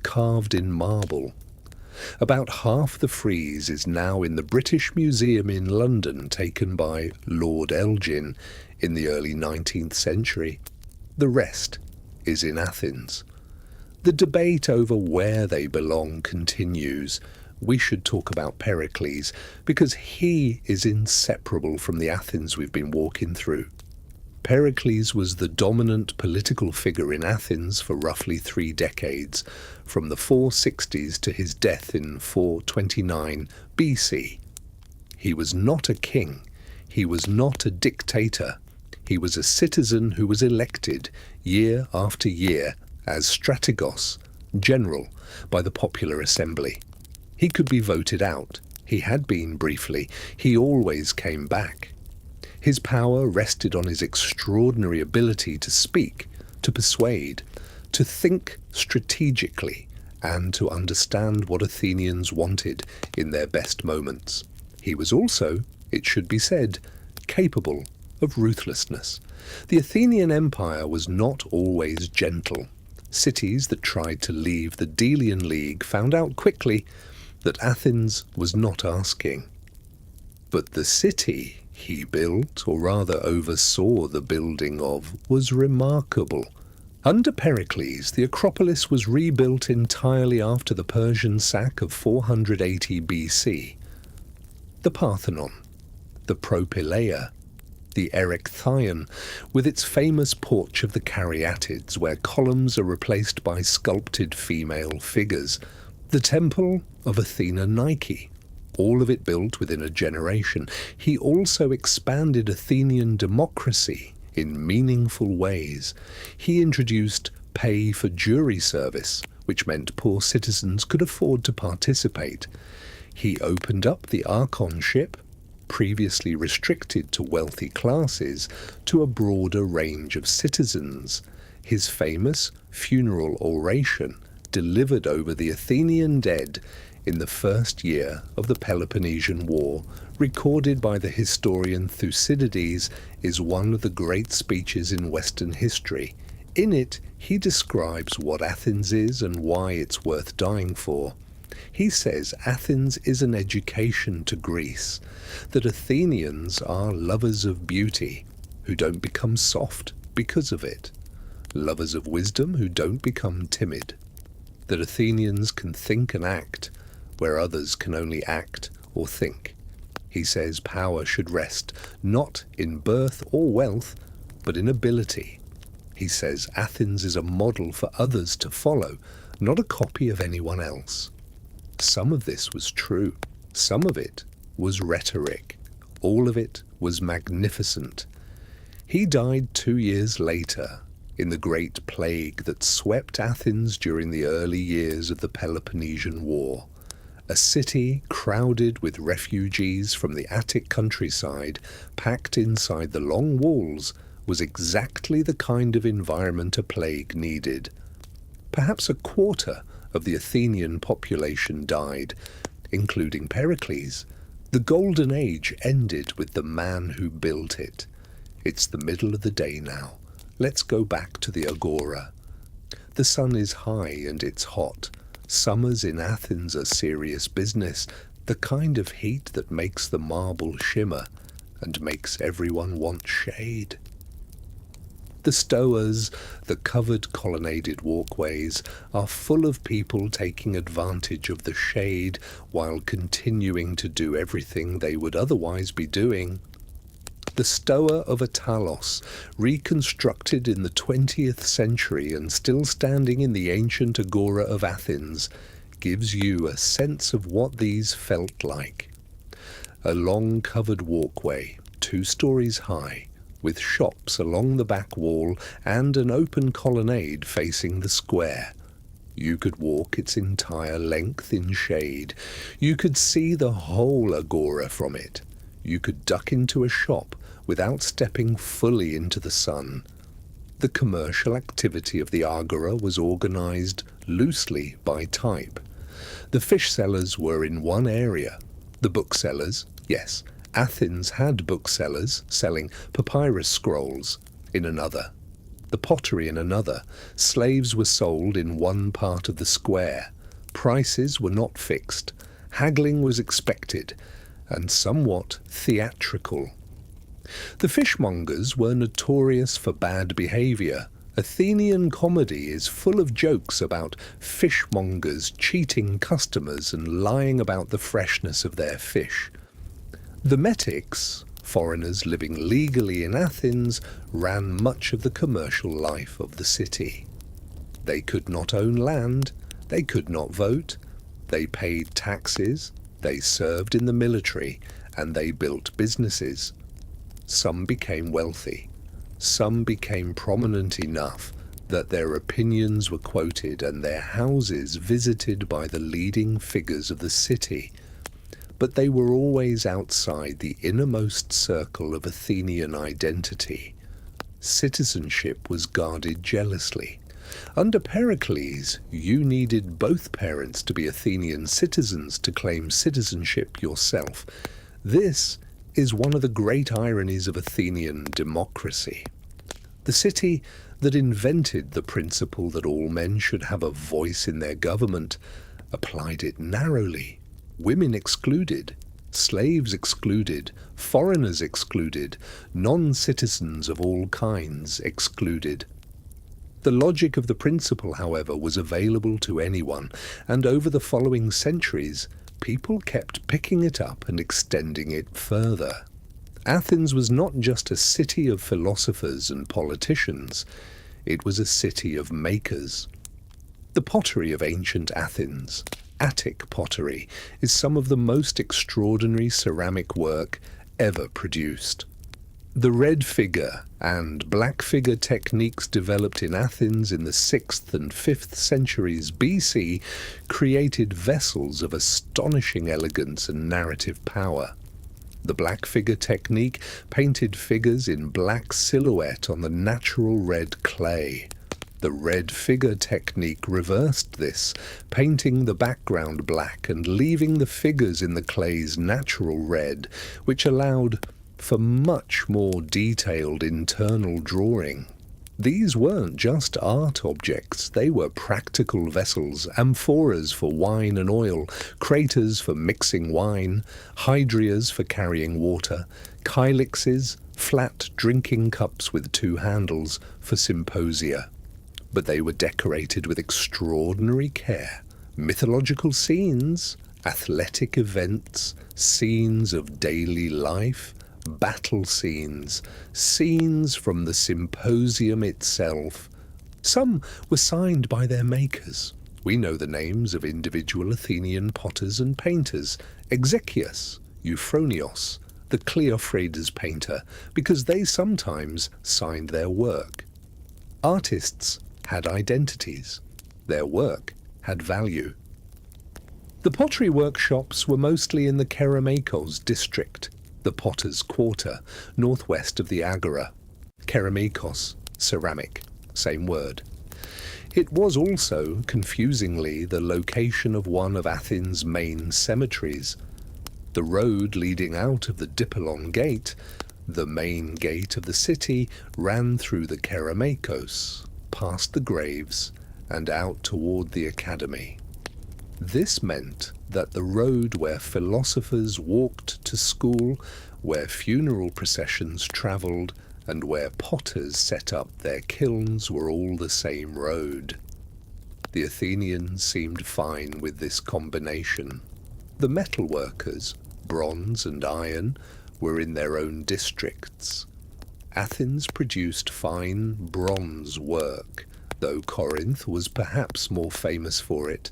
carved in marble. About half the frieze is now in the British Museum in London, taken by Lord Elgin in the early 19th century. The rest is in Athens. The debate over where they belong continues. We should talk about Pericles, because he is inseparable from the Athens we've been walking through. Pericles was the dominant political figure in Athens for roughly 3 decades, from the 460s to his death in 429 BC. He was not a king. He was not a dictator. He was a citizen who was elected year after year as strategos, general, by the popular assembly. He could be voted out. He had been briefly. He always came back. His power rested on his extraordinary ability to speak, to persuade, to think strategically, and to understand what Athenians wanted in their best moments. He was also, it should be said, capable of ruthlessness. The Athenian Empire was not always gentle. Cities that tried to leave the Delian League found out quickly that Athens was not asking. But the city he built, or rather oversaw the building of, was remarkable. Under Pericles, the Acropolis was rebuilt entirely after the Persian sack of 480 BC. The Parthenon, the Propylaea, the Erechtheion, with its famous porch of the Caryatids, where columns are replaced by sculpted female figures, the temple of Athena Nike, all of it built within a generation. He also expanded Athenian democracy in meaningful ways. He introduced pay for jury service, which meant poor citizens could afford to participate. He opened up the archonship, previously restricted to wealthy classes, to a broader range of citizens. His famous funeral oration, delivered over the Athenian dead in the first year of the Peloponnesian War, recorded by the historian Thucydides, is one of the great speeches in Western history. In it, he describes what Athens is and why it's worth dying for. He says Athens is an education to Greece, that Athenians are lovers of beauty, who don't become soft because of it, lovers of wisdom who don't become timid, that Athenians can think and act where others can only act or think. He says power should rest not in birth or wealth, but in ability. He says Athens is a model for others to follow, not a copy of anyone else. Some of this was true. Some of it was rhetoric. All of it was magnificent. He died 2 years later, in the great plague that swept Athens during the early years of the Peloponnesian War. A city crowded with refugees from the Attic countryside, packed inside the long walls, was exactly the kind of environment a plague needed. Perhaps a quarter of the Athenian population died, including Pericles. The Golden Age ended with the man who built it. It's the middle of the day now. Let's go back to the Agora. The sun is high and it's hot. Summers in Athens are serious business, the kind of heat that makes the marble shimmer and makes everyone want shade. The stoas, the covered colonnaded walkways, are full of people taking advantage of the shade while continuing to do everything they would otherwise be doing. The Stoa of Attalos, reconstructed in the 20th century and still standing in the ancient Agora of Athens, gives you a sense of what these felt like. A long covered walkway, 2 stories high, with shops along the back wall and an open colonnade facing the square. You could walk its entire length in shade. You could see the whole Agora from it. You could duck into a shop without stepping fully into the sun. The commercial activity of the Agora was organized loosely by type. The fish sellers were in one area. The booksellers, yes, Athens had booksellers selling papyrus scrolls, in another. The pottery in another. Slaves were sold in one part of the square. Prices were not fixed. Haggling was expected, and somewhat theatrical. The fishmongers were notorious for bad behaviour. Athenian comedy is full of jokes about fishmongers cheating customers and lying about the freshness of their fish. The metics, foreigners living legally in Athens, ran much of the commercial life of the city. They could not own land, they could not vote, they paid taxes, they served in the military, and they built businesses. Some became wealthy. Some became prominent enough that their opinions were quoted and their houses visited by the leading figures of the city. But they were always outside the innermost circle of Athenian identity. Citizenship was guarded jealously. Under Pericles, you needed both parents to be Athenian citizens to claim citizenship yourself. This is one of the great ironies of Athenian democracy. The city that invented the principle that all men should have a voice in their government applied it narrowly. Women excluded, slaves excluded, foreigners excluded, non-citizens of all kinds excluded. The logic of the principle, however, was available to anyone, and over the following centuries, people kept picking it up and extending it further. Athens was not just a city of philosophers and politicians, it was a city of makers. The pottery of ancient Athens, Attic pottery, is some of the most extraordinary ceramic work ever produced. The red figure and black figure techniques developed in Athens in the 6th and 5th centuries BC created vessels of astonishing elegance and narrative power. The black figure technique painted figures in black silhouette on the natural red clay. The red figure technique reversed this, painting the background black and leaving the figures in the clay's natural red, which allowed for much more detailed internal drawing. These weren't just art objects, they were practical vessels, amphoras for wine and oil, craters for mixing wine, hydrias for carrying water, kylixes, flat drinking cups with 2 handles, for symposia. But they were decorated with extraordinary care. Mythological scenes, athletic events, scenes of daily life, battle scenes, scenes from the Symposium itself. Some were signed by their makers. We know the names of individual Athenian potters and painters, Exekias, Euphronios, the Cleophrades painter, because they sometimes signed their work. Artists had identities. Their work had value. The pottery workshops were mostly in the Kerameikos district, the Potter's Quarter, northwest of the Agora. Kerameikos, ceramic, same word. It was also, confusingly, the location of one of Athens' main cemeteries. The road leading out of the Dipylon Gate, the main gate of the city, ran through the Kerameikos, past the graves, and out toward the academy. This meant that the road where philosophers walked to school, where funeral processions travelled, and where potters set up their kilns were all the same road. The Athenians seemed fine with this combination. The metalworkers, bronze and iron, were in their own districts. Athens produced fine bronze work, though Corinth was perhaps more famous for it.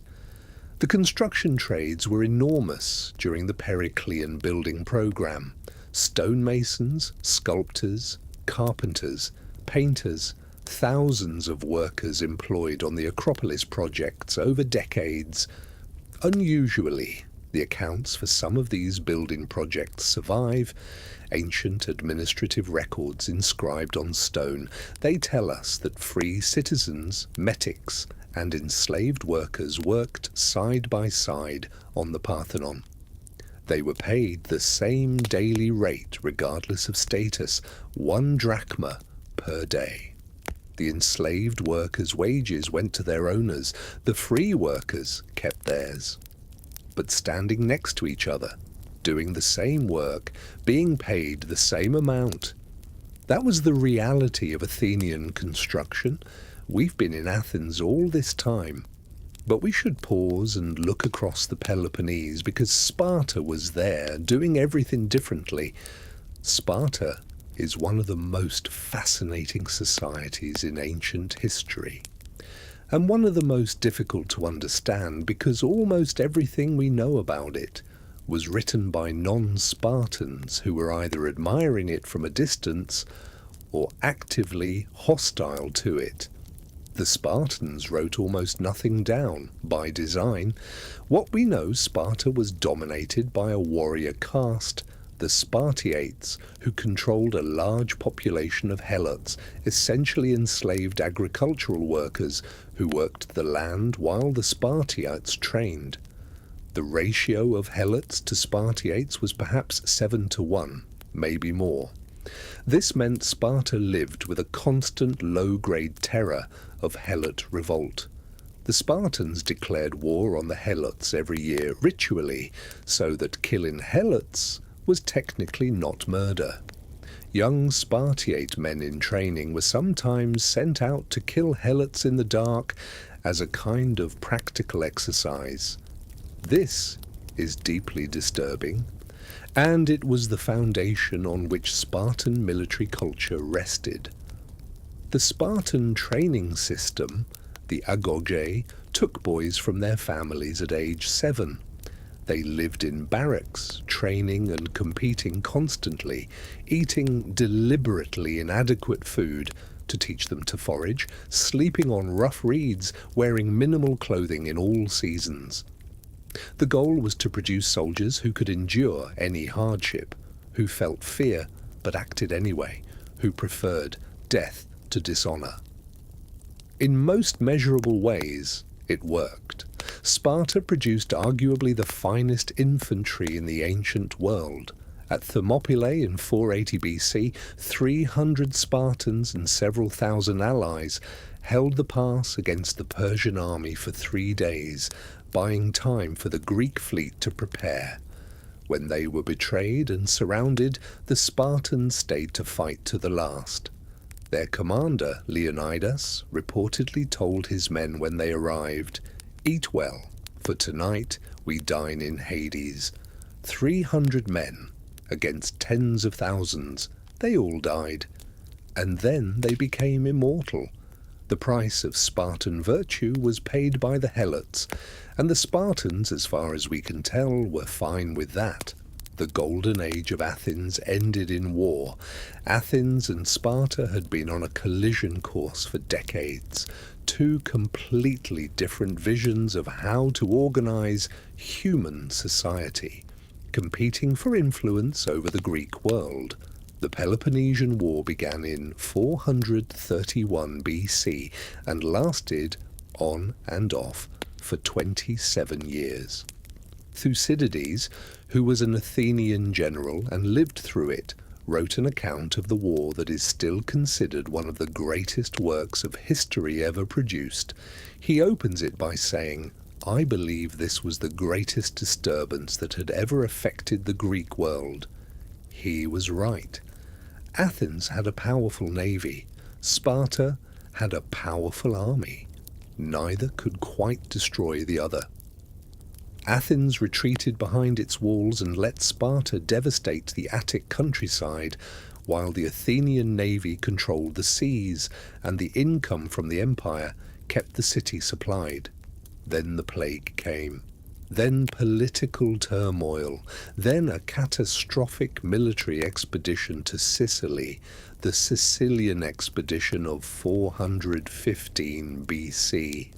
The construction trades were enormous during the Periclean building program. Stonemasons, sculptors, carpenters, painters, thousands of workers employed on the Acropolis projects over decades. Unusually, the accounts for some of these building projects survive. Ancient administrative records inscribed on stone, they tell us that free citizens, metics, and enslaved workers worked side by side on the Parthenon. They were paid the same daily rate regardless of status, 1 drachma per day. The enslaved workers' wages went to their owners, the free workers kept theirs. But standing next to each other, doing the same work, being paid the same amount. That was the reality of Athenian construction. We've been in Athens all this time. But we should pause and look across the Peloponnese, because Sparta was there, doing everything differently. Sparta is one of the most fascinating societies in ancient history, and one of the most difficult to understand, because almost everything we know about it was written by non-Spartans who were either admiring it from a distance or actively hostile to it. The Spartans wrote almost nothing down, by design. What we know, Sparta was dominated by a warrior caste, the Spartiates, who controlled a large population of helots, essentially enslaved agricultural workers who worked the land while the Spartiates trained. The ratio of helots to Spartiates was perhaps 7-1, maybe more. This meant Sparta lived with a constant low-grade terror of helot revolt. The Spartans declared war on the helots every year ritually, so that killing helots was technically not murder. Young Spartiate men in training were sometimes sent out to kill helots in the dark as a kind of practical exercise. This is deeply disturbing, and it was the foundation on which Spartan military culture rested. The Spartan training system, the Agora, took boys from their families at age 7. They lived in barracks, training and competing constantly, eating deliberately inadequate food to teach them to forage, sleeping on rough reeds, wearing minimal clothing in all seasons. The goal was to produce soldiers who could endure any hardship, who felt fear but acted anyway, who preferred death to dishonor. In most measurable ways, it worked. Sparta produced arguably the finest infantry in the ancient world. At Thermopylae in 480 BC, 300 Spartans and several thousand allies held the pass against the Persian army for 3 days, buying time for the Greek fleet to prepare. When they were betrayed and surrounded, the Spartans stayed to fight to the last. Their commander, Leonidas, reportedly told his men when they arrived, "Eat well, for tonight we dine in Hades." 300 men against tens of thousands. They all died. And then they became immortal. The price of Spartan virtue was paid by the helots, and the Spartans, as far as we can tell, were fine with that. The Golden Age of Athens ended in war. Athens and Sparta had been on a collision course for decades. 2 completely different visions of how to organize human society, competing for influence over the Greek world. The Peloponnesian War began in 431 BC and lasted on and off for 27 years. Thucydides, who was an Athenian general and lived through it, wrote an account of the war that is still considered one of the greatest works of history ever produced. He opens it by saying, "I believe this was the greatest disturbance that had ever affected the Greek world." He was right. Athens had a powerful navy. Sparta had a powerful army. Neither could quite destroy the other. Athens retreated behind its walls and let Sparta devastate the Attic countryside, while the Athenian navy controlled the seas, and the income from the empire kept the city supplied. Then the plague came. Then political turmoil. Then a catastrophic military expedition to Sicily, the Sicilian expedition of 415 BC,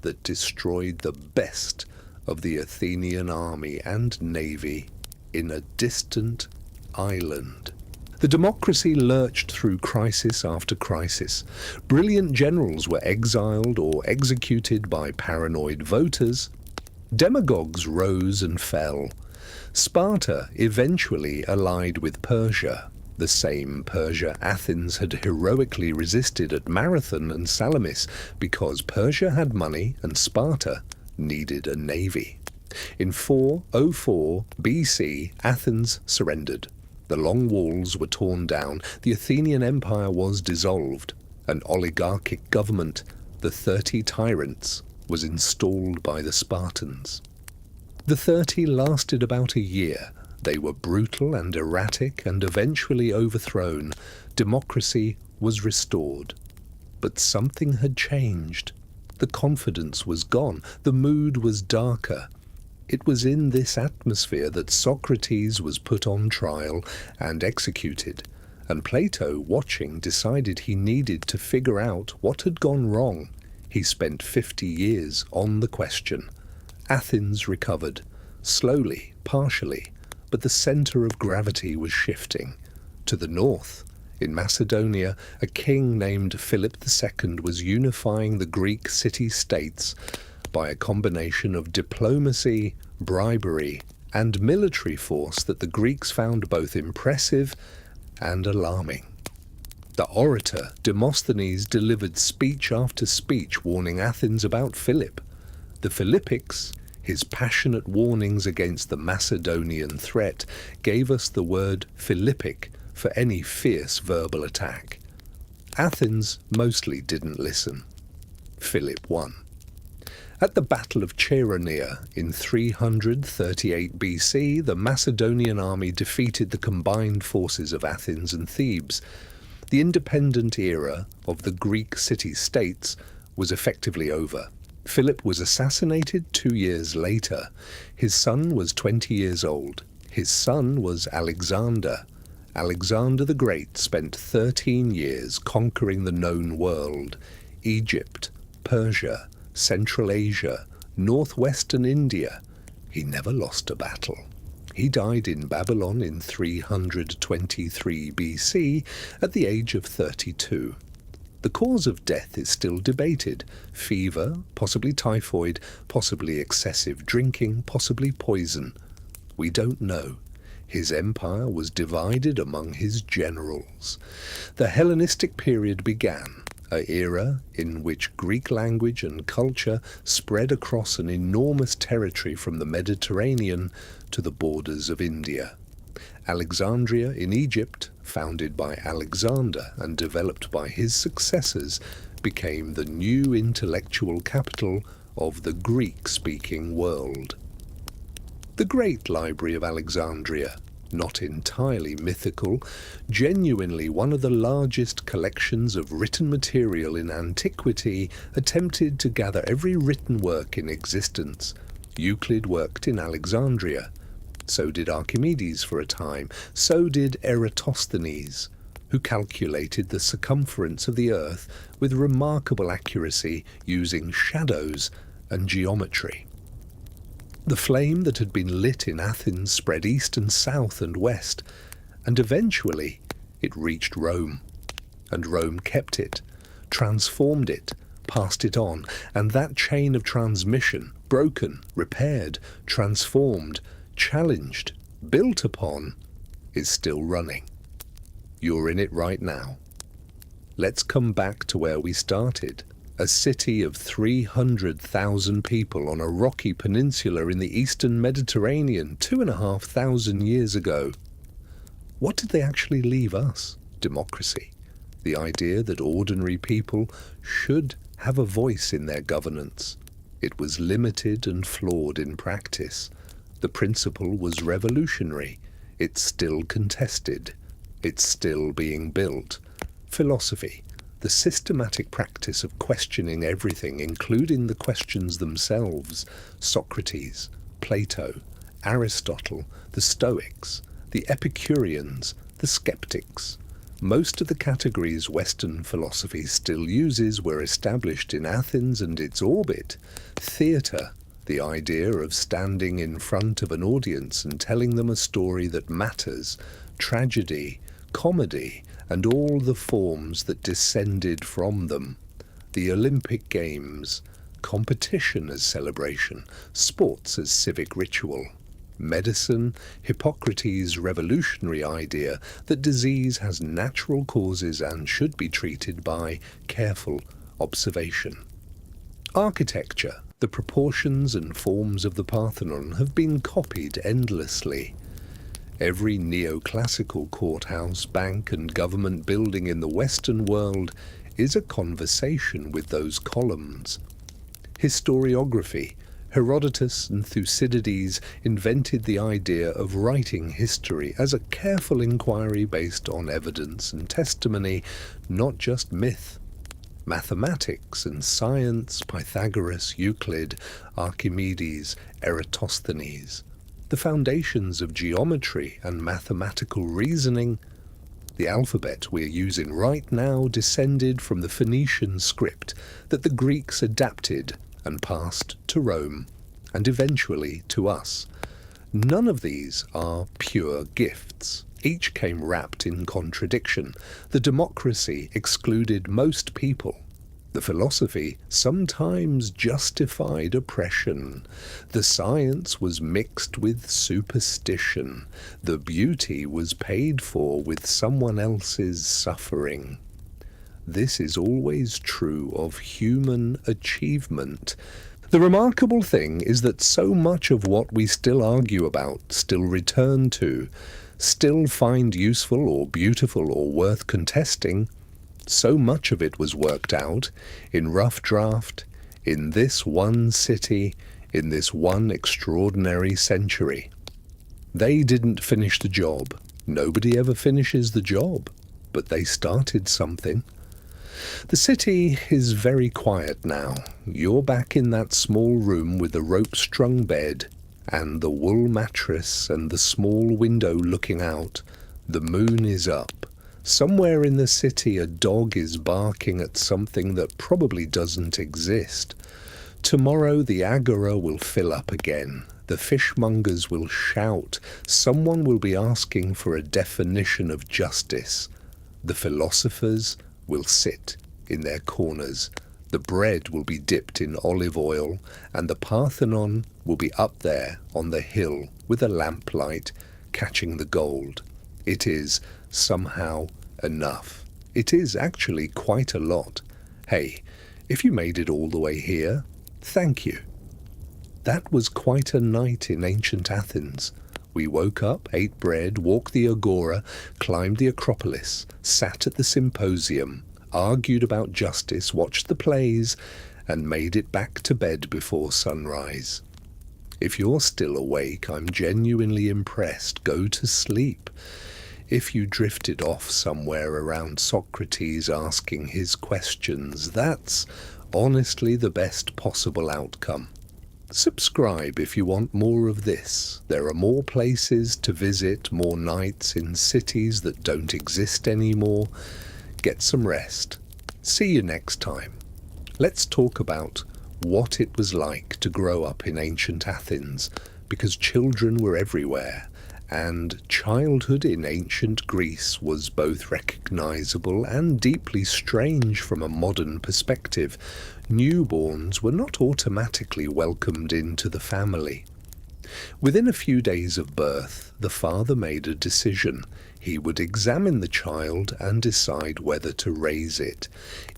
that destroyed the best of the Athenian army and navy in a distant island. The democracy lurched through crisis after crisis. Brilliant generals were exiled or executed by paranoid voters. Demagogues rose and fell. Sparta eventually allied with Persia, the same Persia Athens had heroically resisted at Marathon and Salamis, because Persia had money and Sparta needed a navy. In 404 BC, Athens surrendered. The long walls were torn down, the Athenian Empire was dissolved. An oligarchic government, the 30 Tyrants, was installed by the Spartans. The 30 lasted about a year. They were brutal and erratic and eventually overthrown. Democracy was restored. But something had changed. The confidence was gone. The mood was darker. It was in this atmosphere that Socrates was put on trial and executed, and Plato, watching, decided he needed to figure out what had gone wrong. He spent 50 years on the question. Athens recovered, slowly, partially, but the center of gravity was shifting. To the north, in Macedonia, a king named Philip II was unifying the Greek city-states by a combination of diplomacy, bribery, and military force that the Greeks found both impressive and alarming. The orator Demosthenes delivered speech after speech warning Athens about Philip. The Philippics, his passionate warnings against the Macedonian threat, gave us the word Philippic for any fierce verbal attack. Athens mostly didn't listen. Philip won. At the Battle of Chaeronea in 338 BC, the Macedonian army defeated the combined forces of Athens and Thebes. The independent era of the Greek city-states was effectively over. Philip was assassinated 2 years later. His son was 20 years old. His son was Alexander. Alexander the Great spent 13 years conquering the known world: Egypt, Persia, Central Asia, northwestern India. He never lost a battle. He died in Babylon in 323 BC at the age of 32. The cause of death is still debated. Fever, possibly typhoid, possibly excessive drinking, possibly poison. We don't know. His empire was divided among his generals. The Hellenistic period began, an era in which Greek language and culture spread across an enormous territory from the Mediterranean to the borders of India. Alexandria in Egypt, founded by Alexander and developed by his successors, became the new intellectual capital of the Greek-speaking world. The Great Library of Alexandria, not entirely mythical, genuinely one of the largest collections of written material in antiquity, attempted to gather every written work in existence. Euclid worked in Alexandria. So did Archimedes for a time. So did Eratosthenes, who calculated the circumference of the Earth with remarkable accuracy using shadows and geometry. The flame that had been lit in Athens spread east and south and west, and eventually it reached Rome. And Rome kept it, transformed it, passed it on, and that chain of transmission, broken, repaired, transformed, challenged, built upon, is still running. You're in it right now. Let's come back to where we started. A city of 300,000 people on a rocky peninsula in the eastern Mediterranean 2,500 years ago. What did they actually leave us? Democracy. The idea that ordinary people should have a voice in their governance. It was limited and flawed in practice. The principle was revolutionary. It's still contested. It's still being built. Philosophy, the systematic practice of questioning everything, including the questions themselves. Socrates, Plato, Aristotle, the Stoics, the Epicureans, the skeptics. Most of the categories Western philosophy still uses were established in Athens and its orbit. Theatre, the idea of standing in front of an audience and telling them a story that matters. Tragedy, comedy, and all the forms that descended from them. The Olympic Games, competition as celebration, sports as civic ritual. Medicine, Hippocrates' revolutionary idea that disease has natural causes and should be treated by careful observation. Architecture, the proportions and forms of the Parthenon have been copied endlessly. Every neoclassical courthouse, bank and government building in the Western world is a conversation with those columns. Historiography, Herodotus and Thucydides invented the idea of writing history as a careful inquiry based on evidence and testimony, not just myth. Mathematics and science, Pythagoras, Euclid, Archimedes, Eratosthenes. The foundations of geometry and mathematical reasoning. The alphabet we're using right now descended from the Phoenician script that the Greeks adapted and passed to Rome, and eventually to us. None of these are pure gifts. Each came wrapped in contradiction. The democracy excluded most people. The philosophy sometimes justified oppression. The science was mixed with superstition. The beauty was paid for with someone else's suffering. This is always true of human achievement. The remarkable thing is that so much of what we still argue about, still return to, still find useful or beautiful or worth contesting, so much of it was worked out in rough draft, in this one city, in this one extraordinary century. They didn't finish the job. Nobody ever finishes the job, but they started something. The city is very quiet now. You're back in that small room with the rope-strung bed and the wool mattress and the small window looking out. The moon is up. Somewhere in the city a dog is barking at something that probably doesn't exist. Tomorrow the Agora will fill up again. The fishmongers will shout. Someone will be asking for a definition of justice. The philosophers will sit in their corners. The bread will be dipped in olive oil, and the Parthenon will be up there on the hill with a lamplight catching the gold. It is somehow enough. It is actually quite a lot. Hey, if you made it all the way here, thank you. That was quite a night in ancient Athens. We woke up, ate bread, walked the Agora, climbed the Acropolis, sat at the Symposium, argued about justice, watched the plays, and made it back to bed before sunrise. If you're still awake, I'm genuinely impressed. Go to sleep. If you drifted off somewhere around Socrates asking his questions, that's honestly the best possible outcome. Subscribe if you want more of this. There are more places to visit, more nights in cities that don't exist anymore. Get some rest. See you next time. Let's talk about what it was like to grow up in ancient Athens, because children were everywhere, and childhood in ancient Greece was both recognizable and deeply strange from a modern perspective. Newborns were not automatically welcomed into the family. Within a few days of birth, the father made a decision. He would examine the child and decide whether to raise it.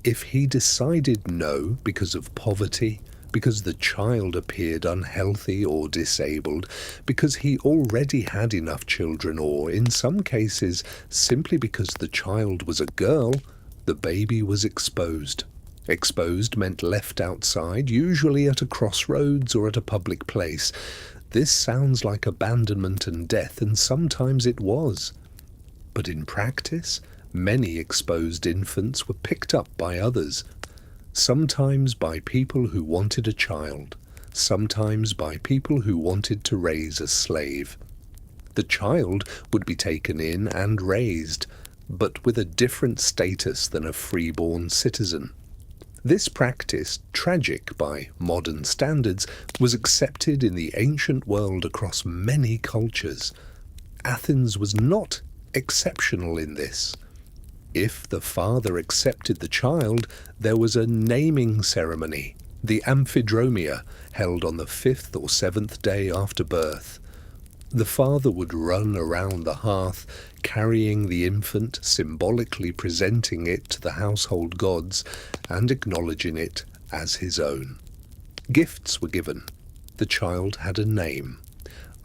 If he decided no because of poverty, because the child appeared unhealthy or disabled, because he already had enough children, or in some cases simply because the child was a girl, the baby was exposed. Exposed meant left outside, usually at a crossroads or at a public place. This sounds like abandonment and death, and sometimes it was. But in practice, many exposed infants were picked up by others, sometimes by people who wanted a child, sometimes by people who wanted to raise a slave. The child would be taken in and raised, but with a different status than a freeborn citizen. This practice, tragic by modern standards, was accepted in the ancient world across many cultures. Athens was not exceptional in this. If the father accepted the child, there was a naming ceremony, the amphidromia, held on the 5th or 7th day after birth. The father would run around the hearth, carrying the infant, symbolically presenting it to the household gods and acknowledging it as his own. Gifts were given. The child had a name.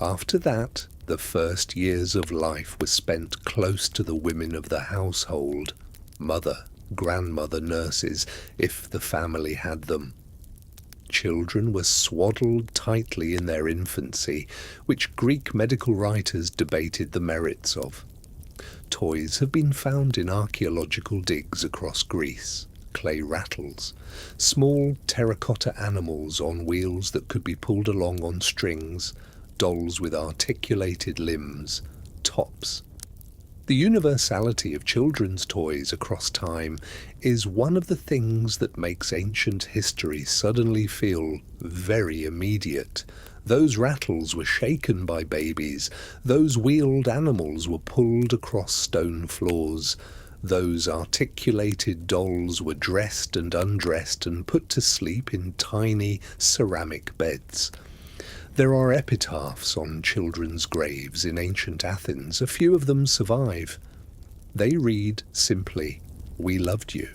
After that, the first years of life were spent close to the women of the household, mother, grandmother, nurses, if the family had them. Children were swaddled tightly in their infancy, which Greek medical writers debated the merits of. Toys have been found in archaeological digs across Greece. Clay rattles, small terracotta animals on wheels that could be pulled along on strings, dolls with articulated limbs, tops. The universality of children's toys across time is one of the things that makes ancient history suddenly feel very immediate. Those rattles were shaken by babies. Those wheeled animals were pulled across stone floors. Those articulated dolls were dressed and undressed and put to sleep in tiny ceramic beds. There are epitaphs on children's graves in ancient Athens. A few of them survive. They read simply, "We loved you.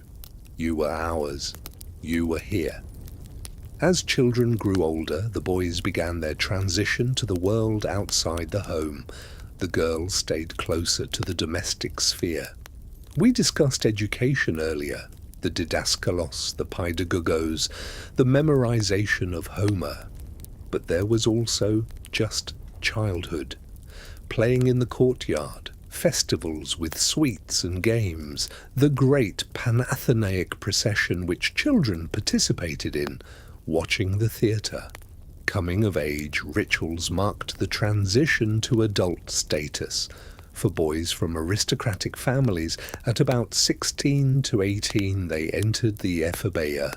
You were ours. You were here." As children grew older, the boys began their transition to the world outside the home. The girls stayed closer to the domestic sphere. We discussed education earlier, the didaskalos, the paidagogos, the memorization of Homer. But there was also just childhood, playing in the courtyard, festivals with sweets and games, the great Panathenaic procession which children participated in, watching the theatre. Coming-of-age rituals marked the transition to adult status. For boys from aristocratic families, at about 16 to 18 they entered the ephebeia,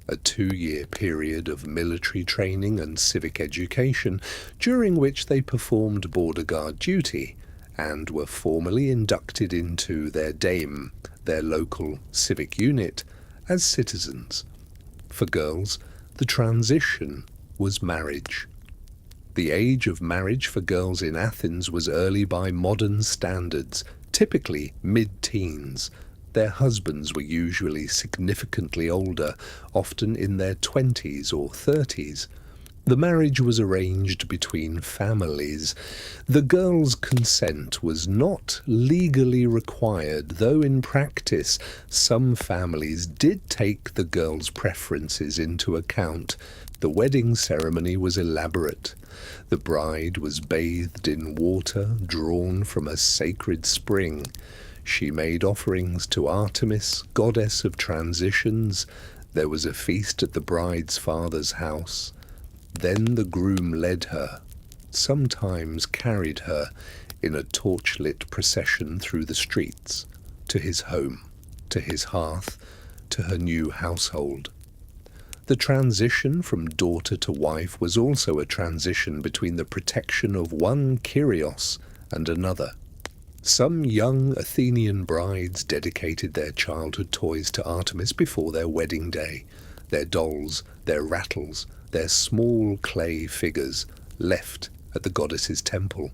a 2-year period of military training and civic education, during which they performed border guard duty and were formally inducted into their deme, their local civic unit, as citizens. For girls, the transition was marriage. The age of marriage for girls in Athens was early by modern standards, typically mid-teens. Their husbands were usually significantly older, often in their 20s or 30s. The marriage was arranged between families. The girl's consent was not legally required, though in practice some families did take the girl's preferences into account. The wedding ceremony was elaborate. The bride was bathed in water drawn from a sacred spring. She made offerings to Artemis, goddess of transitions. There was a feast at the bride's father's house. Then the groom led her, sometimes carried her, in a torchlit procession through the streets, to his home, to his hearth, to her new household. The transition from daughter to wife was also a transition between the protection of one Kyrios and another. Some young Athenian brides dedicated their childhood toys to Artemis before their wedding day. Their dolls, their rattles, their small clay figures left at the goddess's temple.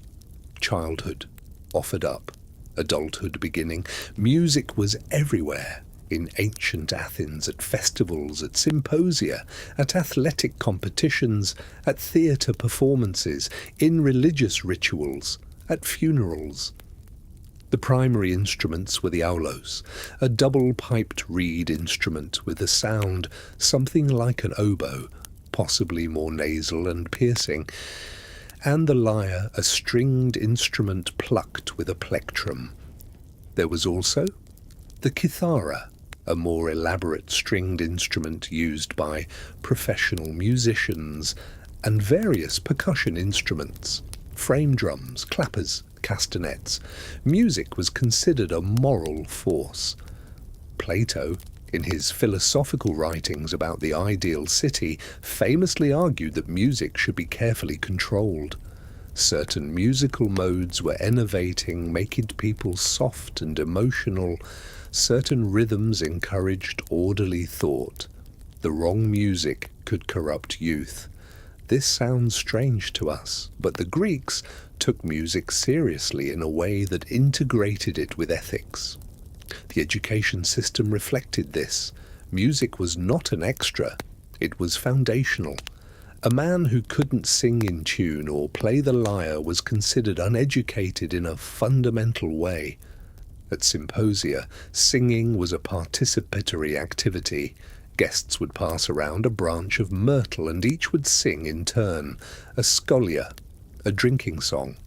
Childhood offered up, adulthood beginning. Music was everywhere. In ancient Athens, at festivals, at symposia, at athletic competitions, at theatre performances, in religious rituals, at funerals. The primary instruments were the aulos, a double-piped reed instrument with a sound something like an oboe, possibly more nasal and piercing, and the lyre, a stringed instrument plucked with a plectrum. There was also the kithara, a more elaborate stringed instrument used by professional musicians, and various percussion instruments, frame drums, clappers, castanets. Music was considered a moral force. Plato, in his philosophical writings about the ideal city, famously argued that music should be carefully controlled. Certain musical modes were enervating, making people soft and emotional. Certain rhythms encouraged orderly thought. The wrong music could corrupt youth. This sounds strange to us, but the Greeks took music seriously in a way that integrated it with ethics. The education system reflected this. Music was not an extra, it was foundational. A man who couldn't sing in tune or play the lyre was considered uneducated in a fundamental way. At symposia, singing was a participatory activity. Guests would pass around a branch of myrtle and each would sing in turn, a scholia, a drinking song.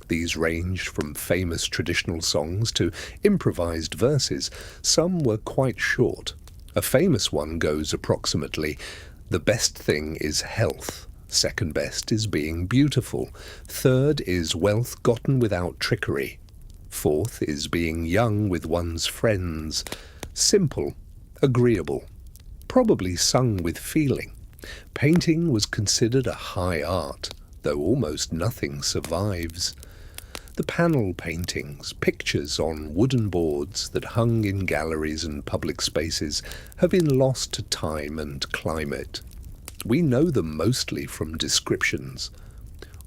These ranged from famous traditional songs to improvised verses. Some were quite short. A famous one goes approximately, "The best thing is health. Second best is being beautiful. Third is wealth gotten without trickery. Fourth is being young with one's friends." Simple, agreeable, probably sung with feeling. Painting was considered a high art, though almost nothing survives. The panel paintings, pictures on wooden boards that hung in galleries and public spaces, have been lost to time and climate. We know them mostly from descriptions.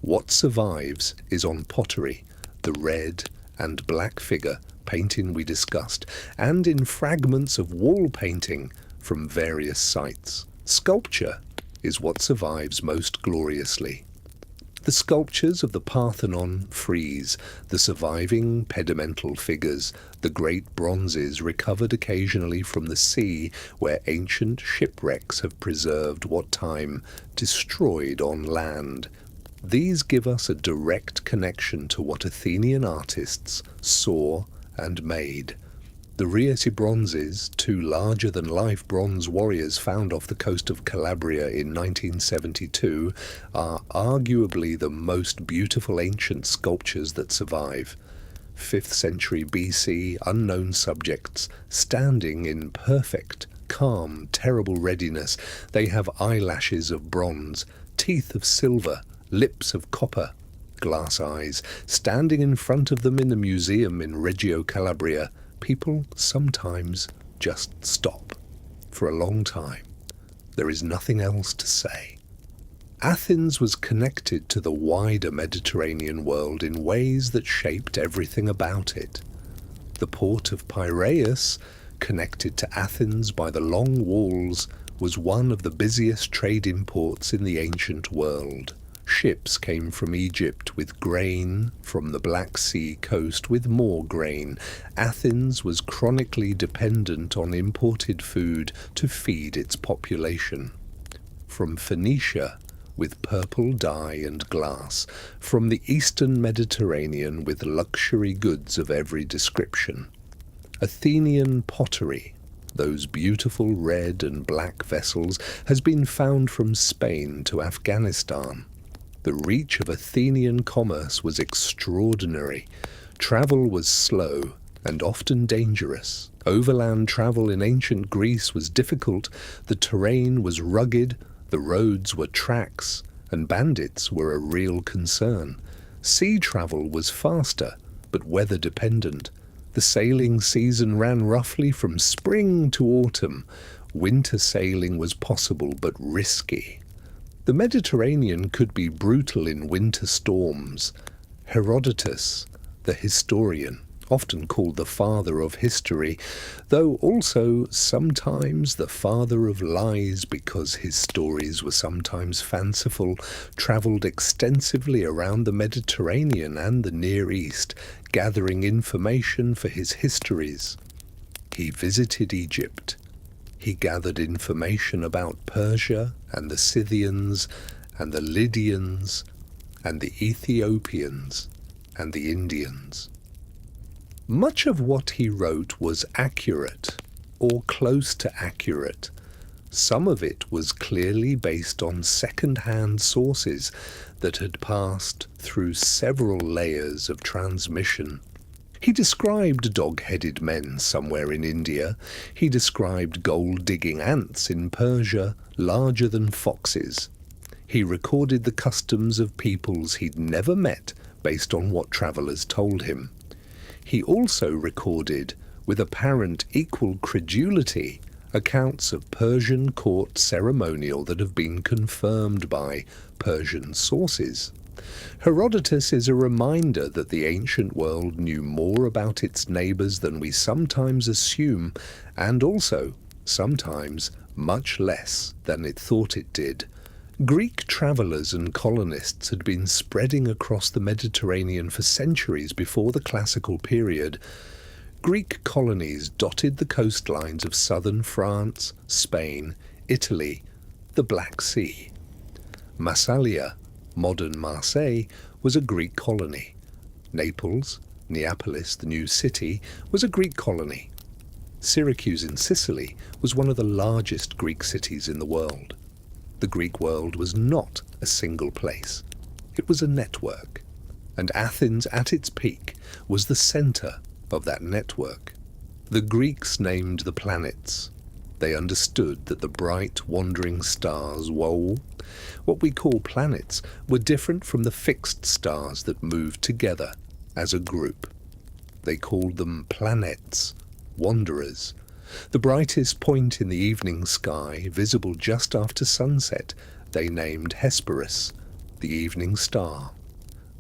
What survives is on pottery, the red and black figure painting we discussed, and in fragments of wall painting from various sites. Sculpture is what survives most gloriously. The sculptures of the Parthenon frieze, the surviving pedimental figures, the great bronzes recovered occasionally from the sea, where ancient shipwrecks have preserved what time destroyed on land. These give us a direct connection to what Athenian artists saw and made. The Rieti bronzes, two larger-than-life bronze warriors found off the coast of Calabria in 1972, are arguably the most beautiful ancient sculptures that survive. 5th century BC, unknown subjects, standing in perfect, calm, terrible readiness. They have eyelashes of bronze, teeth of silver, lips of copper, glass eyes. Standing in front of them in the museum in Reggio Calabria, people sometimes just stop. For a long time, there is nothing else to say. Athens was connected to the wider Mediterranean world in ways that shaped everything about it. The port of Piraeus, connected to Athens by the long walls, was one of the busiest trading ports in the ancient world. Ships came from Egypt with grain, from the Black Sea coast with more grain. Athens was chronically dependent on imported food to feed its population. From Phoenicia, with purple dye and glass. From the eastern Mediterranean, with luxury goods of every description. Athenian pottery, those beautiful red and black vessels, has been found from Spain to Afghanistan. The reach of Athenian commerce was extraordinary. Travel was slow and often dangerous. Overland travel in ancient Greece was difficult, the terrain was rugged, the roads were tracks, and bandits were a real concern. Sea travel was faster, but weather-dependent. The sailing season ran roughly from spring to autumn. Winter sailing was possible, but risky. The Mediterranean could be brutal in winter storms. Herodotus, the historian, often called the father of history, though also sometimes the father of lies because his stories were sometimes fanciful, travelled extensively around the Mediterranean and the Near East, gathering information for his histories. He visited Egypt. He gathered information about Persia and the Scythians and the Lydians and the Ethiopians and the Indians. Much of what he wrote was accurate, or close to accurate. Some of it was clearly based on second-hand sources that had passed through several layers of transmission. He described dog-headed men somewhere in India. He described gold-digging ants in Persia, larger than foxes. He recorded the customs of peoples he'd never met based on what travellers told him. He also recorded, with apparent equal credulity, accounts of Persian court ceremonial that have been confirmed by Persian sources. Herodotus is a reminder that the ancient world knew more about its neighbours than we sometimes assume, and also, sometimes, much less than it thought it did. Greek travellers and colonists had been spreading across the Mediterranean for centuries before the classical period. Greek colonies dotted the coastlines of southern France, Spain, Italy, the Black Sea. Massalia, modern Marseille, was a Greek colony. Naples, Neapolis, the new city, was a Greek colony. Syracuse in Sicily was one of the largest Greek cities in the world. The Greek world was not a single place. It was a network, and Athens at its peak was the centre of that network. The Greeks named the planets. They understood that the bright wandering stars, what we call planets, were different from the fixed stars that moved together as a group. They called them planets, wanderers. The brightest point in the evening sky, visible just after sunset, they named Hesperus, the evening star.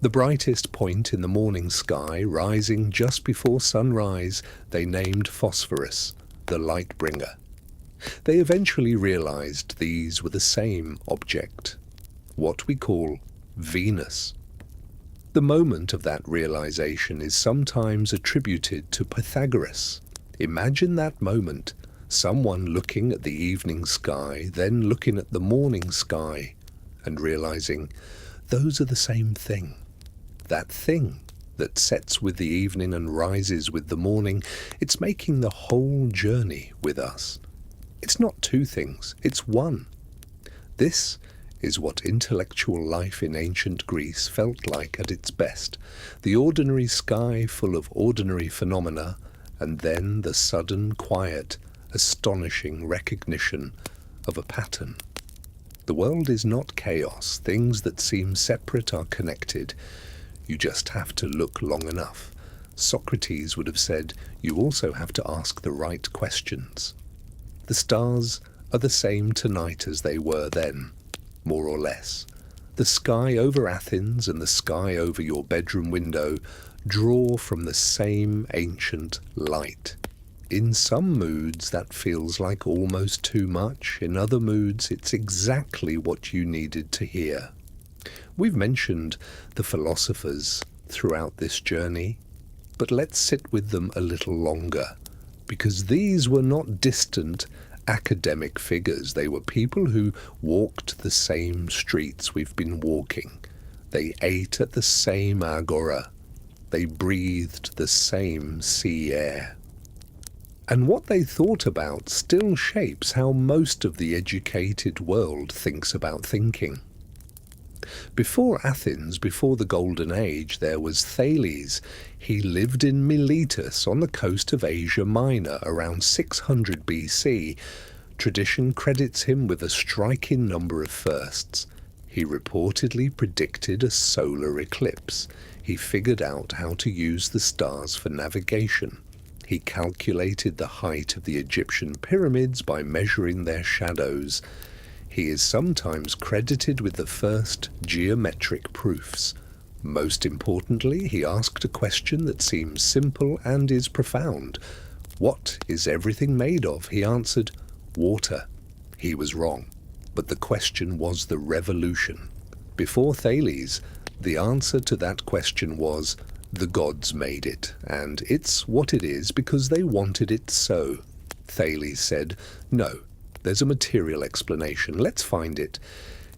The brightest point in the morning sky, rising just before sunrise, they named Phosphorus, the light bringer. They eventually realized these were the same object, what we call Venus. The moment of that realization is sometimes attributed to Pythagoras. Imagine that moment, someone looking at the evening sky, then looking at the morning sky, and realizing those are the same thing. That thing that sets with the evening and rises with the morning, it's making the whole journey with us. It's not two things, it's one. This is what intellectual life in ancient Greece felt like at its best. The ordinary sky full of ordinary phenomena, and then the sudden, quiet, astonishing recognition of a pattern. The world is not chaos. Things that seem separate are connected. You just have to look long enough. Socrates would have said, you also have to ask the right questions. The stars are the same tonight as they were then, more or less. The sky over Athens and the sky over your bedroom window draw from the same ancient light. In some moods that feels like almost too much. In other moods it's exactly what you needed to hear. We've mentioned the philosophers throughout this journey, but let's sit with them a little longer, because these were not distant academic figures. They were people who walked the same streets we've been walking. They ate at the same Agora. They breathed the same sea air. And what they thought about still shapes how most of the educated world thinks about thinking. Before Athens, before the Golden Age, there was Thales. He lived in Miletus on the coast of Asia Minor around 600 BC. Tradition credits him with a striking number of firsts. He reportedly predicted a solar eclipse. He figured out how to use the stars for navigation. He calculated the height of the Egyptian pyramids by measuring their shadows. He is sometimes credited with the first geometric proofs. Most importantly, he asked a question that seems simple and is profound. What is everything made of? He answered, water. He was wrong, but the question was the revolution. Before Thales, the answer to that question was, the gods made it, and it's what it is because they wanted it so. Thales said, no, there's a material explanation, let's find it.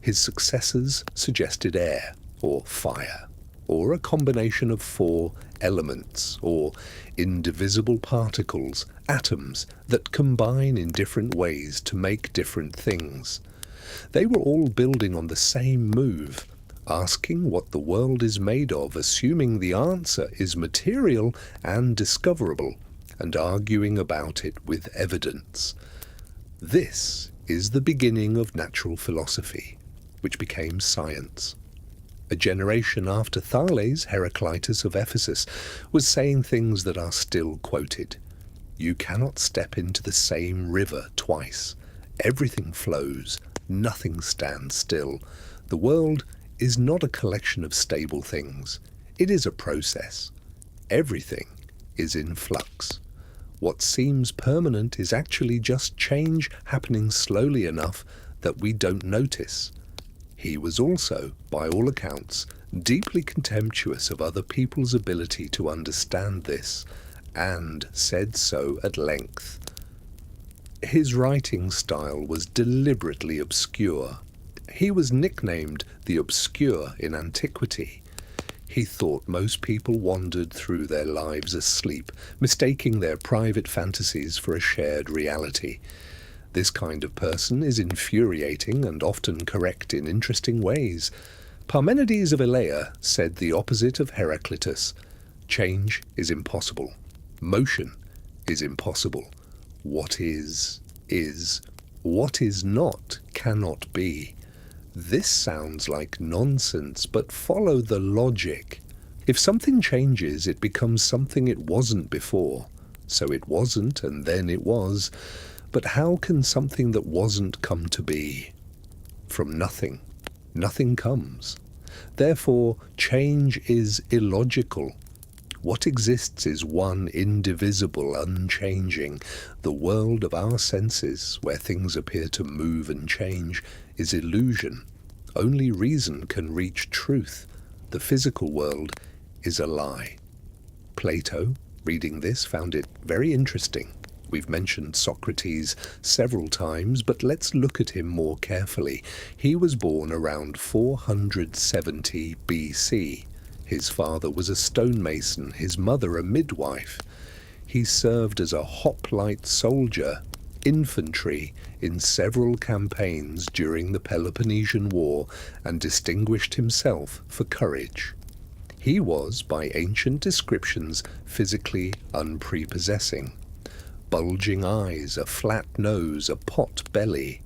His successors suggested air, or fire, or a combination of 4 elements, or indivisible particles, atoms, that combine in different ways to make different things. They were all building on the same move, asking what the world is made of, assuming the answer is material and discoverable, and arguing about it with evidence. This is the beginning of natural philosophy, which became science. A generation after Thales, Heraclitus of Ephesus was saying things that are still quoted. You cannot step into the same river twice. Everything flows. Nothing stands still. The world is not a collection of stable things. It is a process. Everything is in flux. What seems permanent is actually just change happening slowly enough that we don't notice. He was also, by all accounts, deeply contemptuous of other people's ability to understand this, and said so at length. His writing style was deliberately obscure. He was nicknamed the Obscure in antiquity. He thought most people wandered through their lives asleep, mistaking their private fantasies for a shared reality. This kind of person is infuriating and often correct in interesting ways. Parmenides of Elea said the opposite of Heraclitus. Change is impossible. Motion is impossible. What is. What is not cannot be. This sounds like nonsense, but follow the logic. If something changes, it becomes something it wasn't before. So it wasn't, and then it was. But how can something that wasn't come to be? From nothing, nothing comes. Therefore, change is illogical. What exists is one indivisible, unchanging. The world of our senses, where things appear to move and change, is illusion. Only reason can reach truth. The physical world is a lie. Plato, reading this, found it very interesting. We've mentioned Socrates several times, but let's look at him more carefully. He was born around 470 BC. His father was a stonemason, his mother a midwife. He served as a hoplite soldier, infantry, in several campaigns during the Peloponnesian War, and distinguished himself for courage. He was, by ancient descriptions, physically unprepossessing. Bulging eyes, a flat nose, a pot belly.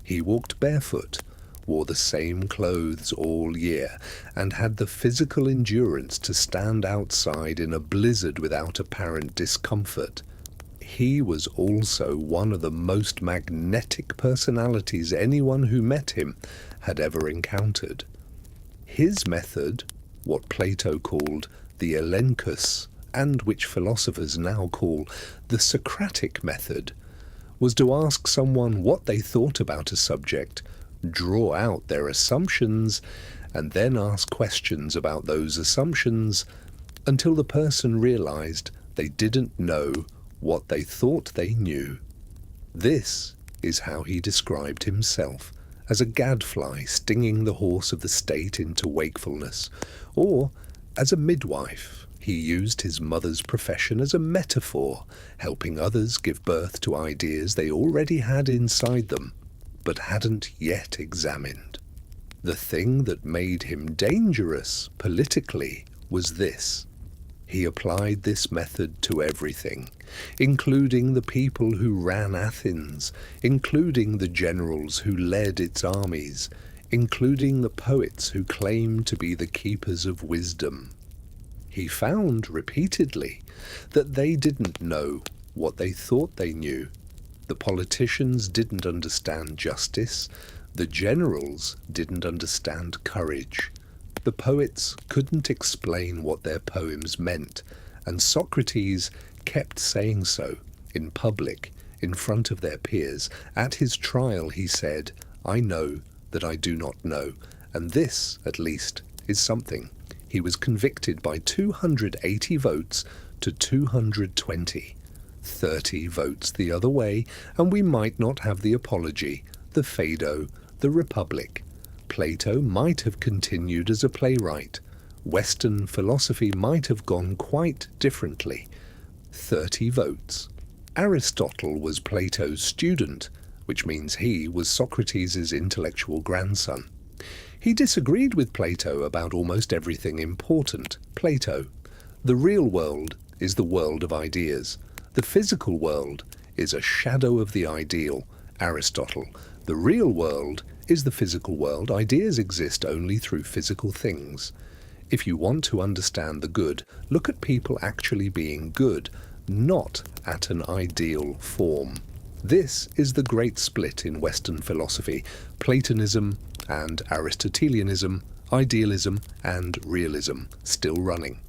He walked barefoot, wore the same clothes all year, and had the physical endurance to stand outside in a blizzard without apparent discomfort. He was also one of the most magnetic personalities anyone who met him had ever encountered. His method, what Plato called the elenchus, and which philosophers now call the Socratic method, was to ask someone what they thought about a subject, draw out their assumptions, and then ask questions about those assumptions until the person realized they didn't know what they thought they knew. This is how he described himself, as a gadfly stinging the horse of the state into wakefulness, or as a midwife. He used his mother's profession as a metaphor, helping others give birth to ideas they already had inside them, but hadn't yet examined. The thing that made him dangerous politically was this. He applied this method to everything, including the people who ran Athens, including the generals who led its armies, including the poets who claimed to be the keepers of wisdom. He found repeatedly that they didn't know what they thought they knew. The politicians didn't understand justice. The generals didn't understand courage. The poets couldn't explain what their poems meant, and Socrates kept saying so, in public, in front of their peers. At his trial he said, "I know that I do not know," and this, at least, is something. He was convicted by 280 votes to 220. 30 votes the other way, and we might not have the apology, the Phaedo, the Republic. Plato might have continued as a playwright. Western philosophy might have gone quite differently. 30 votes. Aristotle was Plato's student, which means he was Socrates' intellectual grandson. He disagreed with Plato about almost everything important. Plato: the real world is the world of ideas. The physical world is a shadow of the ideal. Aristotle: the real world is the physical world. Ideas exist only through physical things. If you want to understand the good, look at people actually being good, not at an ideal form. This is the great split in Western philosophy: Platonism and Aristotelianism, idealism and realism, still running.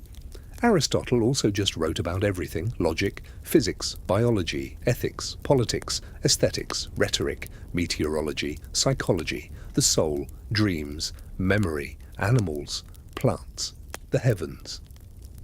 Aristotle also just wrote about everything: logic, physics, biology, ethics, politics, aesthetics, rhetoric, meteorology, psychology, the soul, dreams, memory, animals, plants, the heavens.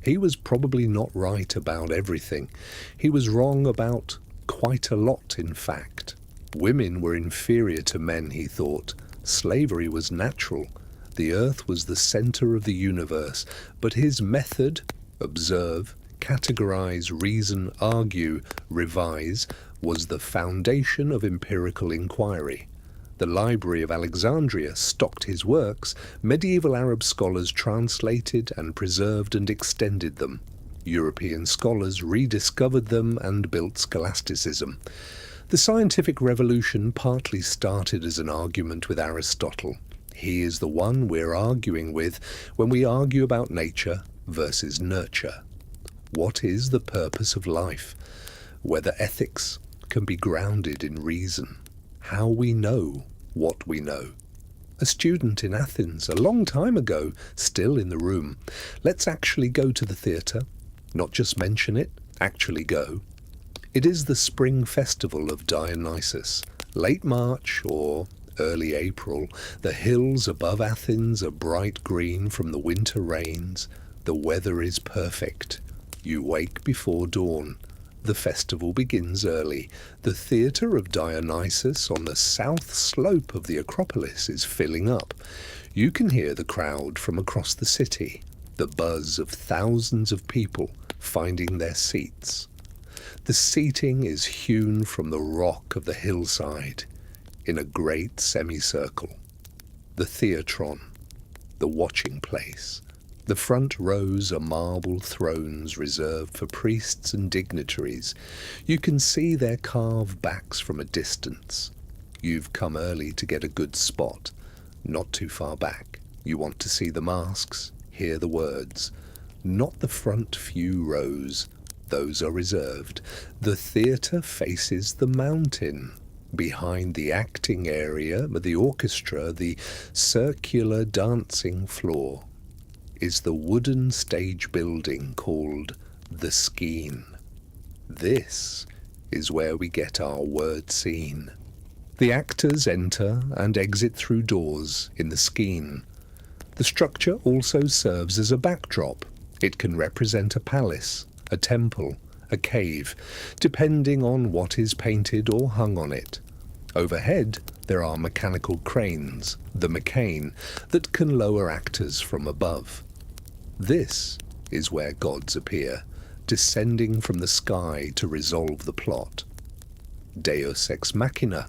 He was probably not right about everything. He was wrong about quite a lot, in fact. Women were inferior to men, he thought. Slavery was natural. The earth was the center of the universe. But his method, observe, categorize, reason, argue, revise, was the foundation of empirical inquiry. The Library of Alexandria stocked his works. Medieval Arab scholars translated and preserved and extended them. European scholars rediscovered them and built scholasticism. The scientific revolution partly started as an argument with Aristotle. He is the one we're arguing with when we argue about nature versus nurture. What is the purpose of life? Whether ethics can be grounded in reason. How we know what we know. A student in Athens a long time ago, still in the room. Let's actually go to the theatre. Not just mention it, actually go. It is the spring festival of Dionysus. Late March or early April, the hills above Athens are bright green from the winter rains. The weather is perfect. You wake before dawn. The festival begins early. The theatre of Dionysus on the south slope of the Acropolis is filling up. You can hear the crowd from across the city, the buzz of thousands of people finding their seats. The seating is hewn from the rock of the hillside in a great semicircle. The theatron, the watching place. The front rows are marble thrones reserved for priests and dignitaries. You can see their carved backs from a distance. You've come early to get a good spot, not too far back. You want to see the masks, hear the words. Not the front few rows. Those are reserved. The theatre faces the mountain. Behind the acting area, the orchestra, the circular dancing floor, is the wooden stage building called the Skene. This is where we get our word scene. The actors enter and exit through doors in the Skene. The structure also serves as a backdrop. It can represent a palace, a temple, a cave, depending on what is painted or hung on it. Overhead, there are mechanical cranes, the mechane, that can lower actors from above. This is where gods appear, descending from the sky to resolve the plot. Deus ex machina,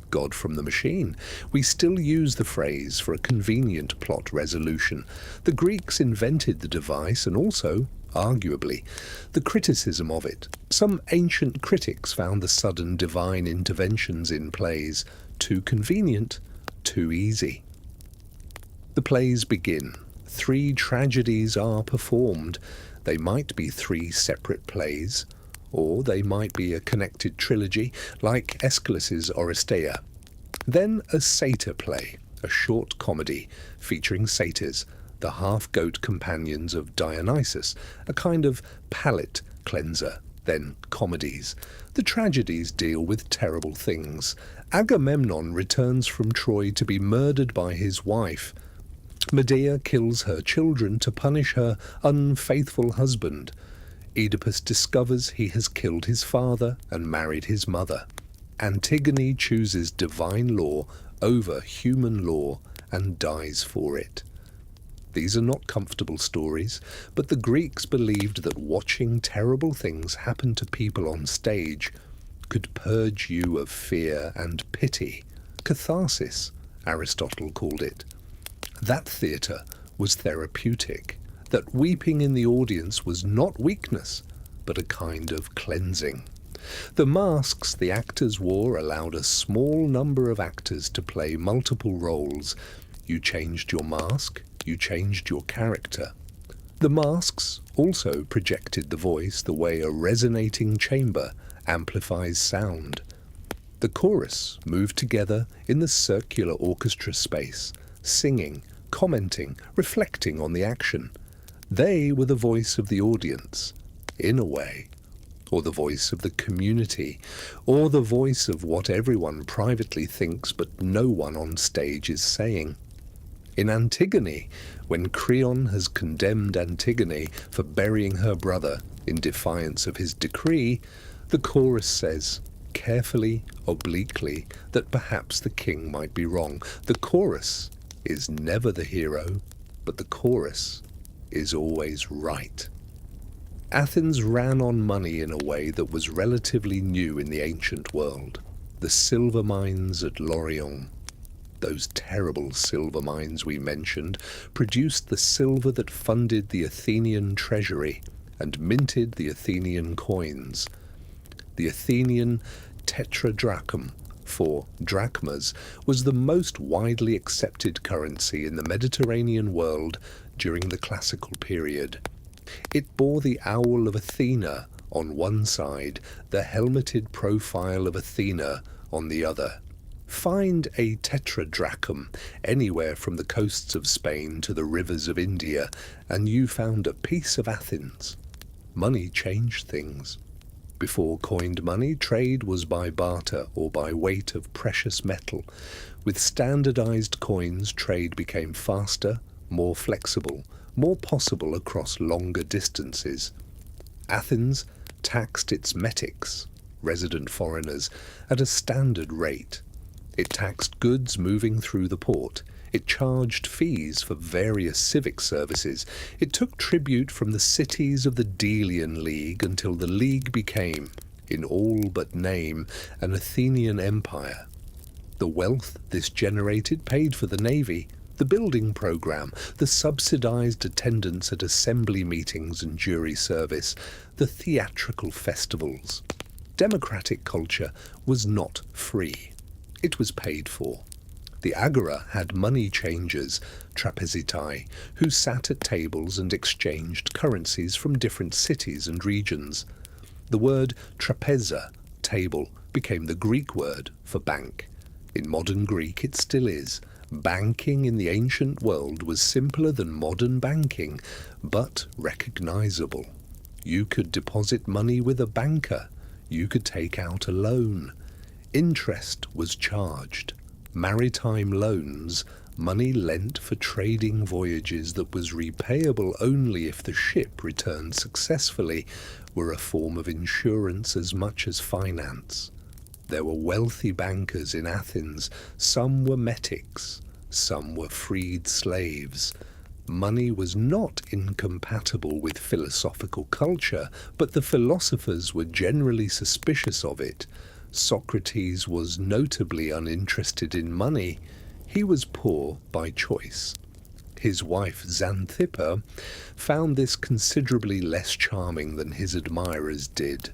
God from the machine. We still use the phrase for a convenient plot resolution. The Greeks invented the device and also, arguably, the criticism of it. Some ancient critics found the sudden divine interventions in plays too convenient, too easy. The plays begin. 3 tragedies are performed. They might be 3 separate plays, or they might be a connected trilogy, like Aeschylus's Oresteia. Then a satyr play. a short comedy featuring satyrs, the half-goat companions of Dionysus, a kind of palate cleanser. Then comedies. The tragedies deal with terrible things. Agamemnon returns from Troy to be murdered by his wife. Medea kills her children to punish her unfaithful husband. Oedipus discovers he has killed his father and married his mother. Antigone chooses divine law over human law and dies for it. These are not comfortable stories, but the Greeks believed that watching terrible things happen to people on stage could purge you of fear and pity. Catharsis, Aristotle called it. That theatre was therapeutic, that weeping in the audience was not weakness, but a kind of cleansing. The masks the actors wore allowed a small number of actors to play multiple roles. You changed your mask, you changed your character. The masks also projected the voice the way a resonating chamber amplifies sound. The chorus moved together in the circular orchestra space, singing, commenting, reflecting on the action. They were the voice of the audience, in a way, or the voice of the community, or the voice of what everyone privately thinks but no one on stage is saying. In Antigone, when Creon has condemned Antigone for burying her brother in defiance of his decree, the chorus says, carefully, obliquely, that perhaps the king might be wrong. The chorus is never the hero, but the chorus is always right. Athens ran on money in a way that was relatively new in the ancient world. The silver mines at Lorient, those terrible silver mines we mentioned, produced the silver that funded the Athenian treasury and minted the Athenian coins. The Athenian tetradrachm, for drachmas, was the most widely accepted currency in the Mediterranean world during the classical period. It bore the owl of Athena on one side, the helmeted profile of Athena on the other. Find a tetradrachm anywhere from the coasts of Spain to the rivers of India, and you found a piece of Athens. Money changed things. Before coined money, trade was by barter or by weight of precious metal. With standardized coins, trade became faster, more flexible, more possible across longer distances. Athens taxed its metics, resident foreigners, at a standard rate. It taxed goods moving through the port. It charged fees for various civic services. It took tribute from the cities of the Delian League until the League became, in all but name, an Athenian empire. The wealth this generated paid for the navy, the building program, the subsidized attendance at assembly meetings and jury service, the theatrical festivals. Democratic culture was not free. It was paid for. The Agora had money changers, trapezitai, who sat at tables and exchanged currencies from different cities and regions. The word trapeza, table, became the Greek word for bank. In modern Greek it still is. Banking in the ancient world was simpler than modern banking, but recognizable. You could deposit money with a banker. You could take out a loan. Interest was charged. Maritime loans, money lent for trading voyages that was repayable only if the ship returned successfully, were a form of insurance as much as finance. There were wealthy bankers in Athens. Some were metics, some were freed slaves. Money was not incompatible with philosophical culture, but the philosophers were generally suspicious of it. Socrates was notably uninterested in money. He was poor by choice. His wife Xanthippa found this considerably less charming than his admirers did.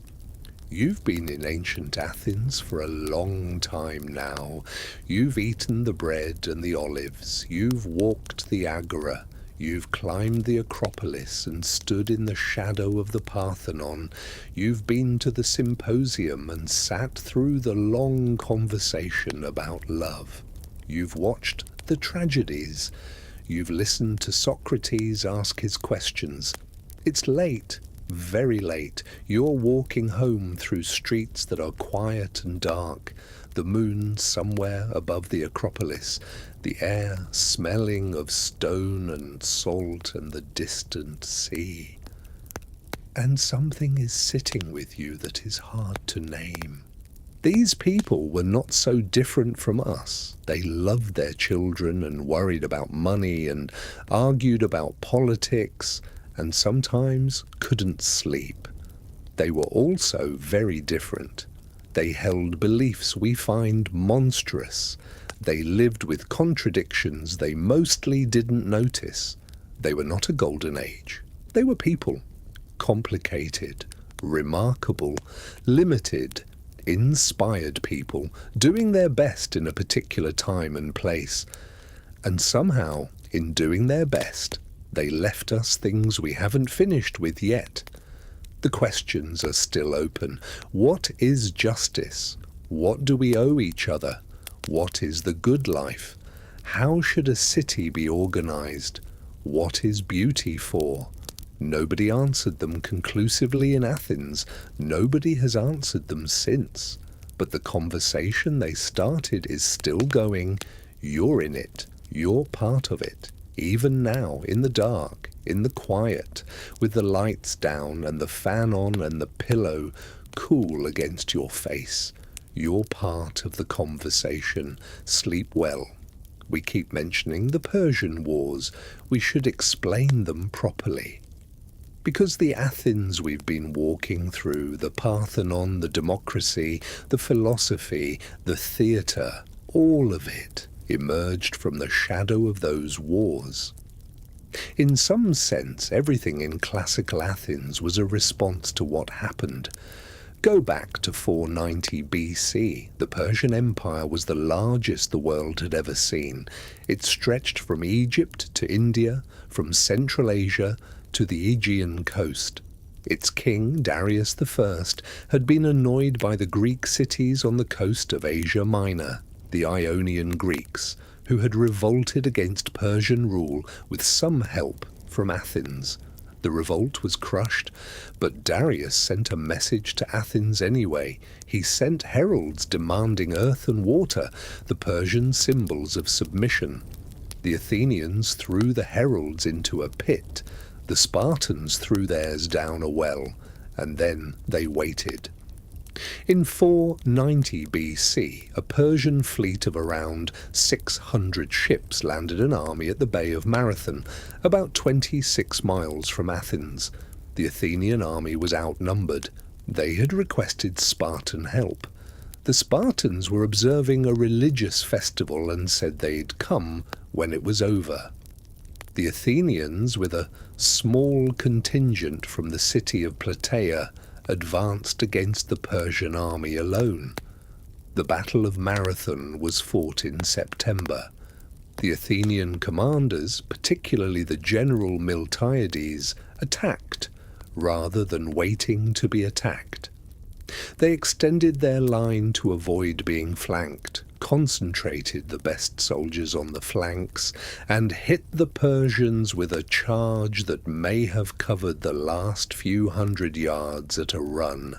You've been in ancient Athens for a long time now. You've eaten the bread and the olives. You've walked the Agora. You've climbed the Acropolis and stood in the shadow of the Parthenon. You've been to the Symposium and sat through the long conversation about love. You've watched the tragedies. You've listened to Socrates ask his questions. It's late, very late. You're walking home through streets that are quiet and dark, the moon somewhere above the Acropolis, the air smelling of stone and salt and the distant sea. And something is sitting with you that is hard to name. These people were not so different from us. They loved their children and worried about money and argued about politics and sometimes couldn't sleep. They were also very different. They held beliefs we find monstrous. They lived with contradictions they mostly didn't notice. They were not a golden age. They were people. Complicated, remarkable, limited, inspired people, doing their best in a particular time and place. And somehow, in doing their best, they left us things we haven't finished with yet. The questions are still open. What is justice? What do we owe each other? What is the good life? How should a city be organized? What is beauty for? Nobody answered them conclusively in Athens. Nobody has answered them since. But the conversation they started is still going. You're in it. You're part of it. Even now, in the dark, in the quiet, with the lights down and the fan on and the pillow cool against your face. You're part of the conversation. Sleep well. We keep mentioning the Persian Wars. We should explain them properly. Because the Athens we've been walking through, the Parthenon, the democracy, the philosophy, the theatre, all of it emerged from the shadow of those wars. In some sense, everything in classical Athens was a response to what happened. Go back to 490 BC. The Persian Empire was the largest the world had ever seen. It stretched from Egypt to India, from Central Asia to the Aegean coast. Its king, Darius I, had been annoyed by the Greek cities on the coast of Asia Minor, the Ionian Greeks, who had revolted against Persian rule with some help from Athens. The revolt was crushed, but Darius sent a message to Athens anyway. He sent heralds demanding earth and water, the Persian symbols of submission. The Athenians threw the heralds into a pit. The Spartans threw theirs down a well, and then they waited. In 490 BC, a Persian fleet of around 600 ships landed an army at the Bay of Marathon, about 26 miles from Athens. The Athenian army was outnumbered. They had requested Spartan help. The Spartans were observing a religious festival and said they'd come when it was over. The Athenians, with a small contingent from the city of Plataea, advanced against the Persian army alone. The Battle of Marathon was fought in September. The Athenian commanders, particularly the general Miltiades, attacked, rather than waiting to be attacked. They extended their line to avoid being flanked, concentrated the best soldiers on the flanks, and hit the Persians with a charge that may have covered the last few hundred yards at a run.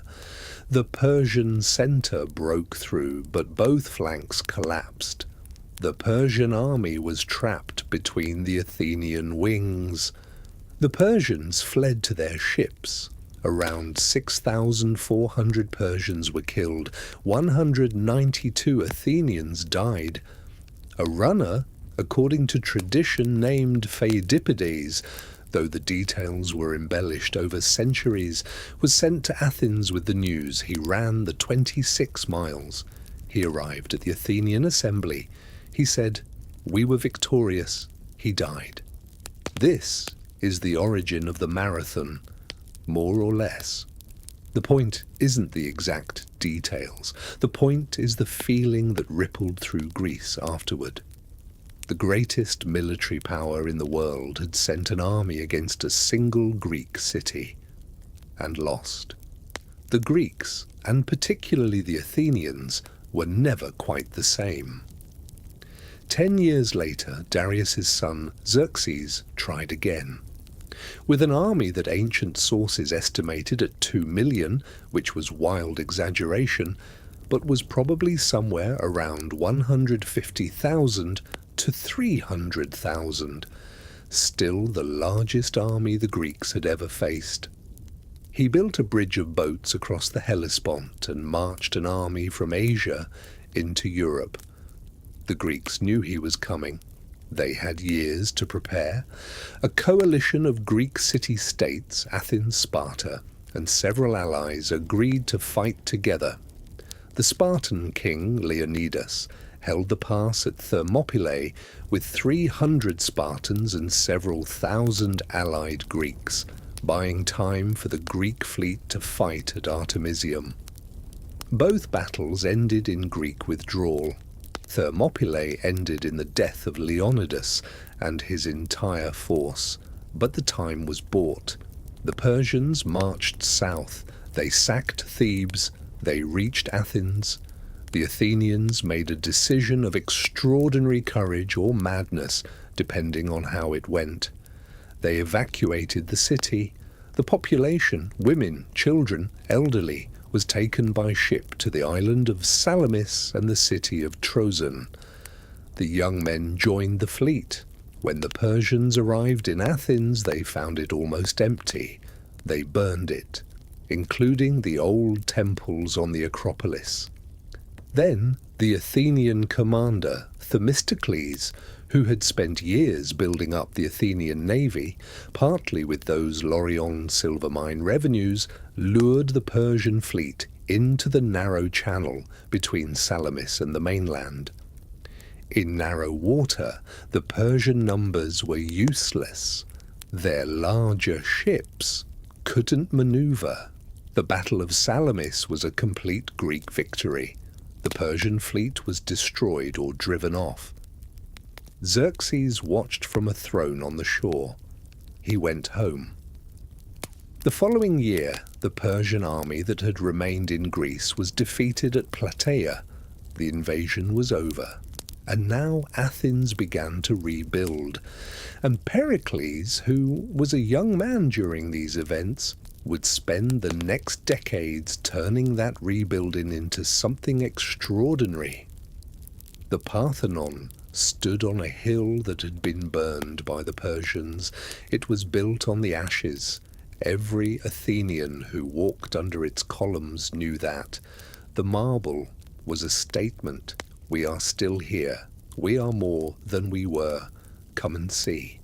The Persian centre broke through, but both flanks collapsed. The Persian army was trapped between the Athenian wings. The Persians fled to their ships. Around 6,400 Persians were killed. 192 Athenians died. A runner, according to tradition, named Pheidippides, though the details were embellished over centuries, was sent to Athens with the news. He ran the 26 miles. He arrived at the Athenian assembly. He said, "We were victorious." He died. This is the origin of the marathon. More or less. The point isn't the exact details. The point is the feeling that rippled through Greece afterward. The greatest military power in the world had sent an army against a single Greek city, and lost. The Greeks, and particularly the Athenians, were never quite the same. 10 years later, Darius's son Xerxes tried again. With an army that ancient sources estimated at 2 million, which was wild exaggeration, but was probably somewhere around 150,000 to 300,000, still the largest army the Greeks had ever faced. He built a bridge of boats across the Hellespont and marched an army from Asia into Europe. The Greeks knew he was coming. They had years to prepare. A coalition of Greek city-states, Athens, Sparta, and several allies agreed to fight together. The Spartan king, Leonidas, held the pass at Thermopylae with 300 Spartans and several thousand allied Greeks, buying time for the Greek fleet to fight at Artemisium. Both battles ended in Greek withdrawal. Thermopylae ended in the death of Leonidas and his entire force, but the time was bought. The Persians marched south. They sacked Thebes. They reached Athens. The Athenians made a decision of extraordinary courage or madness, depending on how it went. They evacuated the city. The population, women, children, elderly, was taken by ship to the island of Salamis and the city of Troezen. The young men joined the fleet. When the Persians arrived in Athens, they found it almost empty. They burned it, including the old temples on the Acropolis. Then the Athenian commander, Themistocles, who had spent years building up the Athenian navy, partly with those Lorient silver mine revenues, lured the Persian fleet into the narrow channel between Salamis and the mainland. In narrow water, the Persian numbers were useless. Their larger ships couldn't maneuver. The Battle of Salamis was a complete Greek victory. The Persian fleet was destroyed or driven off. Xerxes watched from a throne on the shore. He went home. The following year, the Persian army that had remained in Greece was defeated at Plataea. The invasion was over, and now Athens began to rebuild. And Pericles, who was a young man during these events, would spend the next decades turning that rebuilding into something extraordinary. The Parthenon stood on a hill that had been burned by the Persians. It was built on the ashes. Every Athenian who walked under its columns knew that. The marble was a statement. We are still here. We are more than we were. Come and see.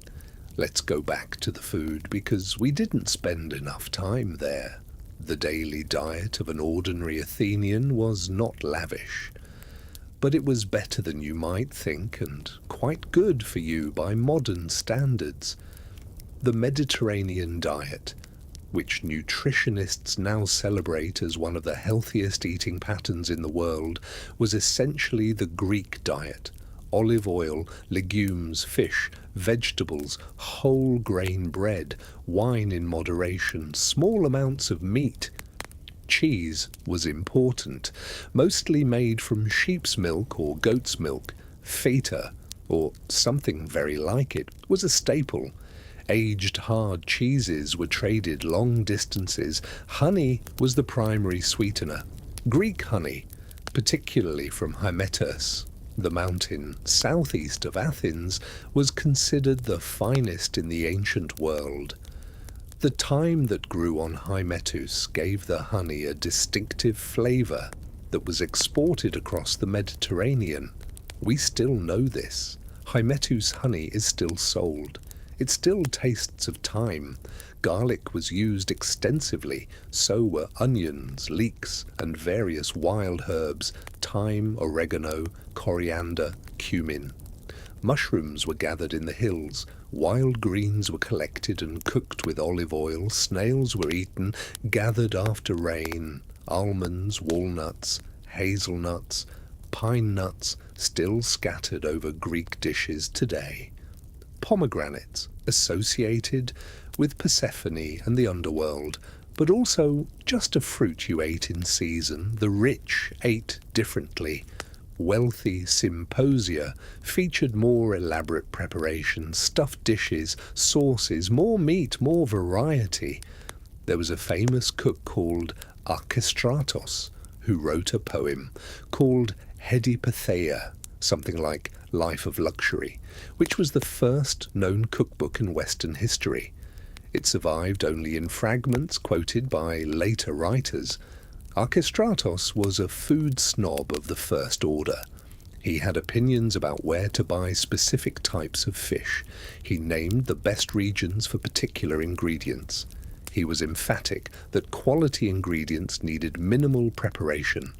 Let's go back to the food, because we didn't spend enough time there. The daily diet of an ordinary Athenian was not lavish, but it was better than you might think, and quite good for you by modern standards. The Mediterranean diet, which nutritionists now celebrate as one of the healthiest eating patterns in the world, was essentially the Greek diet. Olive oil, legumes, fish, vegetables, whole grain bread, wine in moderation, small amounts of meat. Cheese was important, mostly made from sheep's milk or goat's milk. Feta, or something very like it, was a staple. Aged hard cheeses were traded long distances. Honey was the primary sweetener. Greek honey, particularly from Hymettus, the mountain southeast of Athens, was considered the finest in the ancient world. The thyme that grew on Hymettus gave the honey a distinctive flavour that was exported across the Mediterranean. We still know this. Hymettus honey is still sold. It still tastes of thyme. Garlic was used extensively, so were onions, leeks, and various wild herbs, thyme, oregano, coriander, cumin. Mushrooms were gathered in the hills. Wild greens were collected and cooked with olive oil. Snails were eaten, gathered after rain. Almonds, walnuts, hazelnuts, pine nuts, still scattered over Greek dishes today. Pomegranates, associated with Persephone and the underworld, but also just a fruit you ate in season. The rich ate differently. wealthy symposia featured more elaborate preparations, stuffed dishes, sauces, more meat, more variety. There was a famous cook called Archestratos who wrote a poem called Hedipatheia, something like Life of Luxury, which was the first known cookbook in Western history. It survived only in fragments quoted by later writers. Archestratos was a food snob of the first order. He had opinions about where to buy specific types of fish. He named the best regions for particular ingredients. He was emphatic that quality ingredients needed minimal preparation.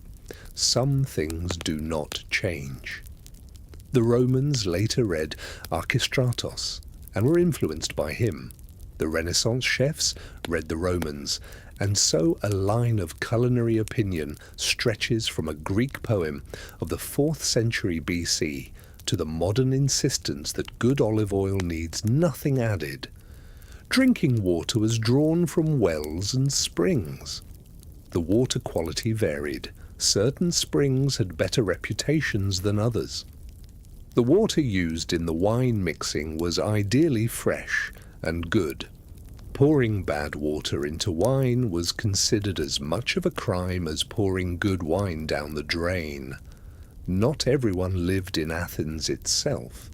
Some things do not change. The Romans later read Archestratos and were influenced by him. The Renaissance chefs read the Romans, and so a line of culinary opinion stretches from a Greek poem of the 4th century BC to the modern insistence that good olive oil needs nothing added. Drinking water was drawn from wells and springs. The water quality varied. Certain springs had better reputations than others. The water used in the wine mixing was ideally fresh and good. Pouring bad water into wine was considered as much of a crime as pouring good wine down the drain. Not everyone lived in Athens itself.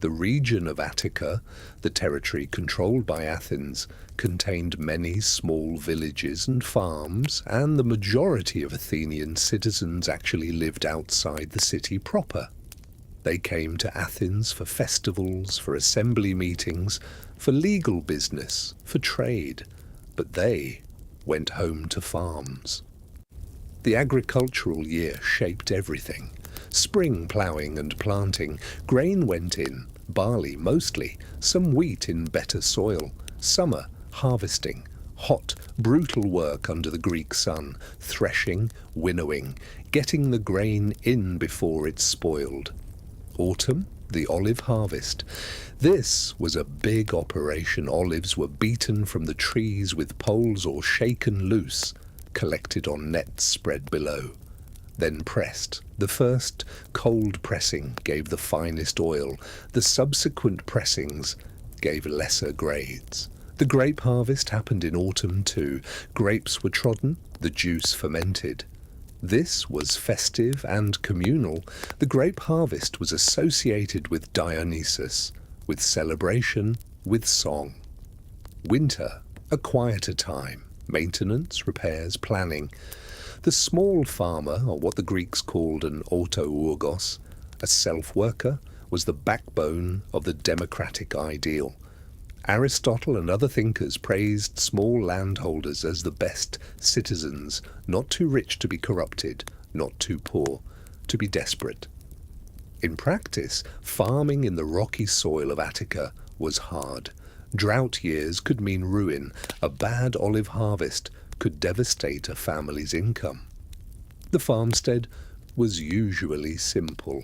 The region of Attica, the territory controlled by Athens, contained many small villages and farms, and the majority of Athenian citizens actually lived outside the city proper. They came to Athens for festivals, for assembly meetings, for legal business, for trade, but they went home to farms. The agricultural year shaped everything. Spring ploughing and planting, grain went in, barley mostly, some wheat in better soil, summer harvesting, hot, brutal work under the Greek sun, threshing, winnowing, getting the grain in before it's spoiled. Autumn, the olive harvest. This was a big operation. Olives were beaten from the trees with poles or shaken loose, collected on nets spread below. Then pressed. The first cold pressing gave the finest oil. The subsequent pressings gave lesser grades. The grape harvest happened in autumn too. Grapes were trodden, the juice fermented. This was festive and communal. The grape harvest was associated with Dionysus, with celebration, with song. Winter, a quieter time. Maintenance, repairs, planning. The small farmer, or what the Greeks called an autourgos, a self-worker, was the backbone of the democratic ideal. Aristotle and other thinkers praised small landholders as the best citizens, not too rich to be corrupted, not too poor to be desperate. In practice, farming in the rocky soil of Attica was hard. Drought years could mean ruin. A bad olive harvest could devastate a family's income. The farmstead was usually simple.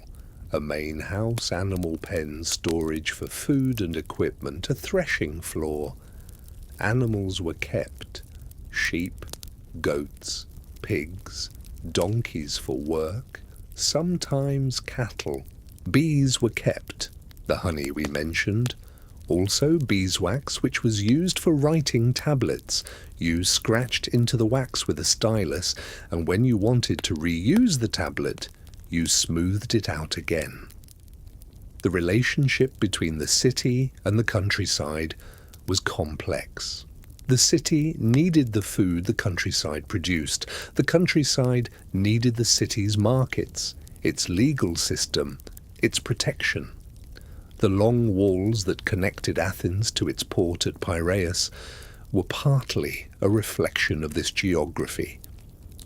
A main house, animal pen, storage for food and equipment, a threshing floor. Animals were kept. Sheep, goats, pigs, donkeys for work, sometimes cattle. Bees were kept, the honey we mentioned. Also beeswax, which was used for writing tablets. You scratched into the wax with a stylus, and when you wanted to reuse the tablet, you smoothed it out again. The relationship between the city and the countryside was complex. The city needed the food the countryside produced. The countryside needed the city's markets, its legal system, its protection. The long walls that connected Athens to its port at Piraeus were partly a reflection of this geography.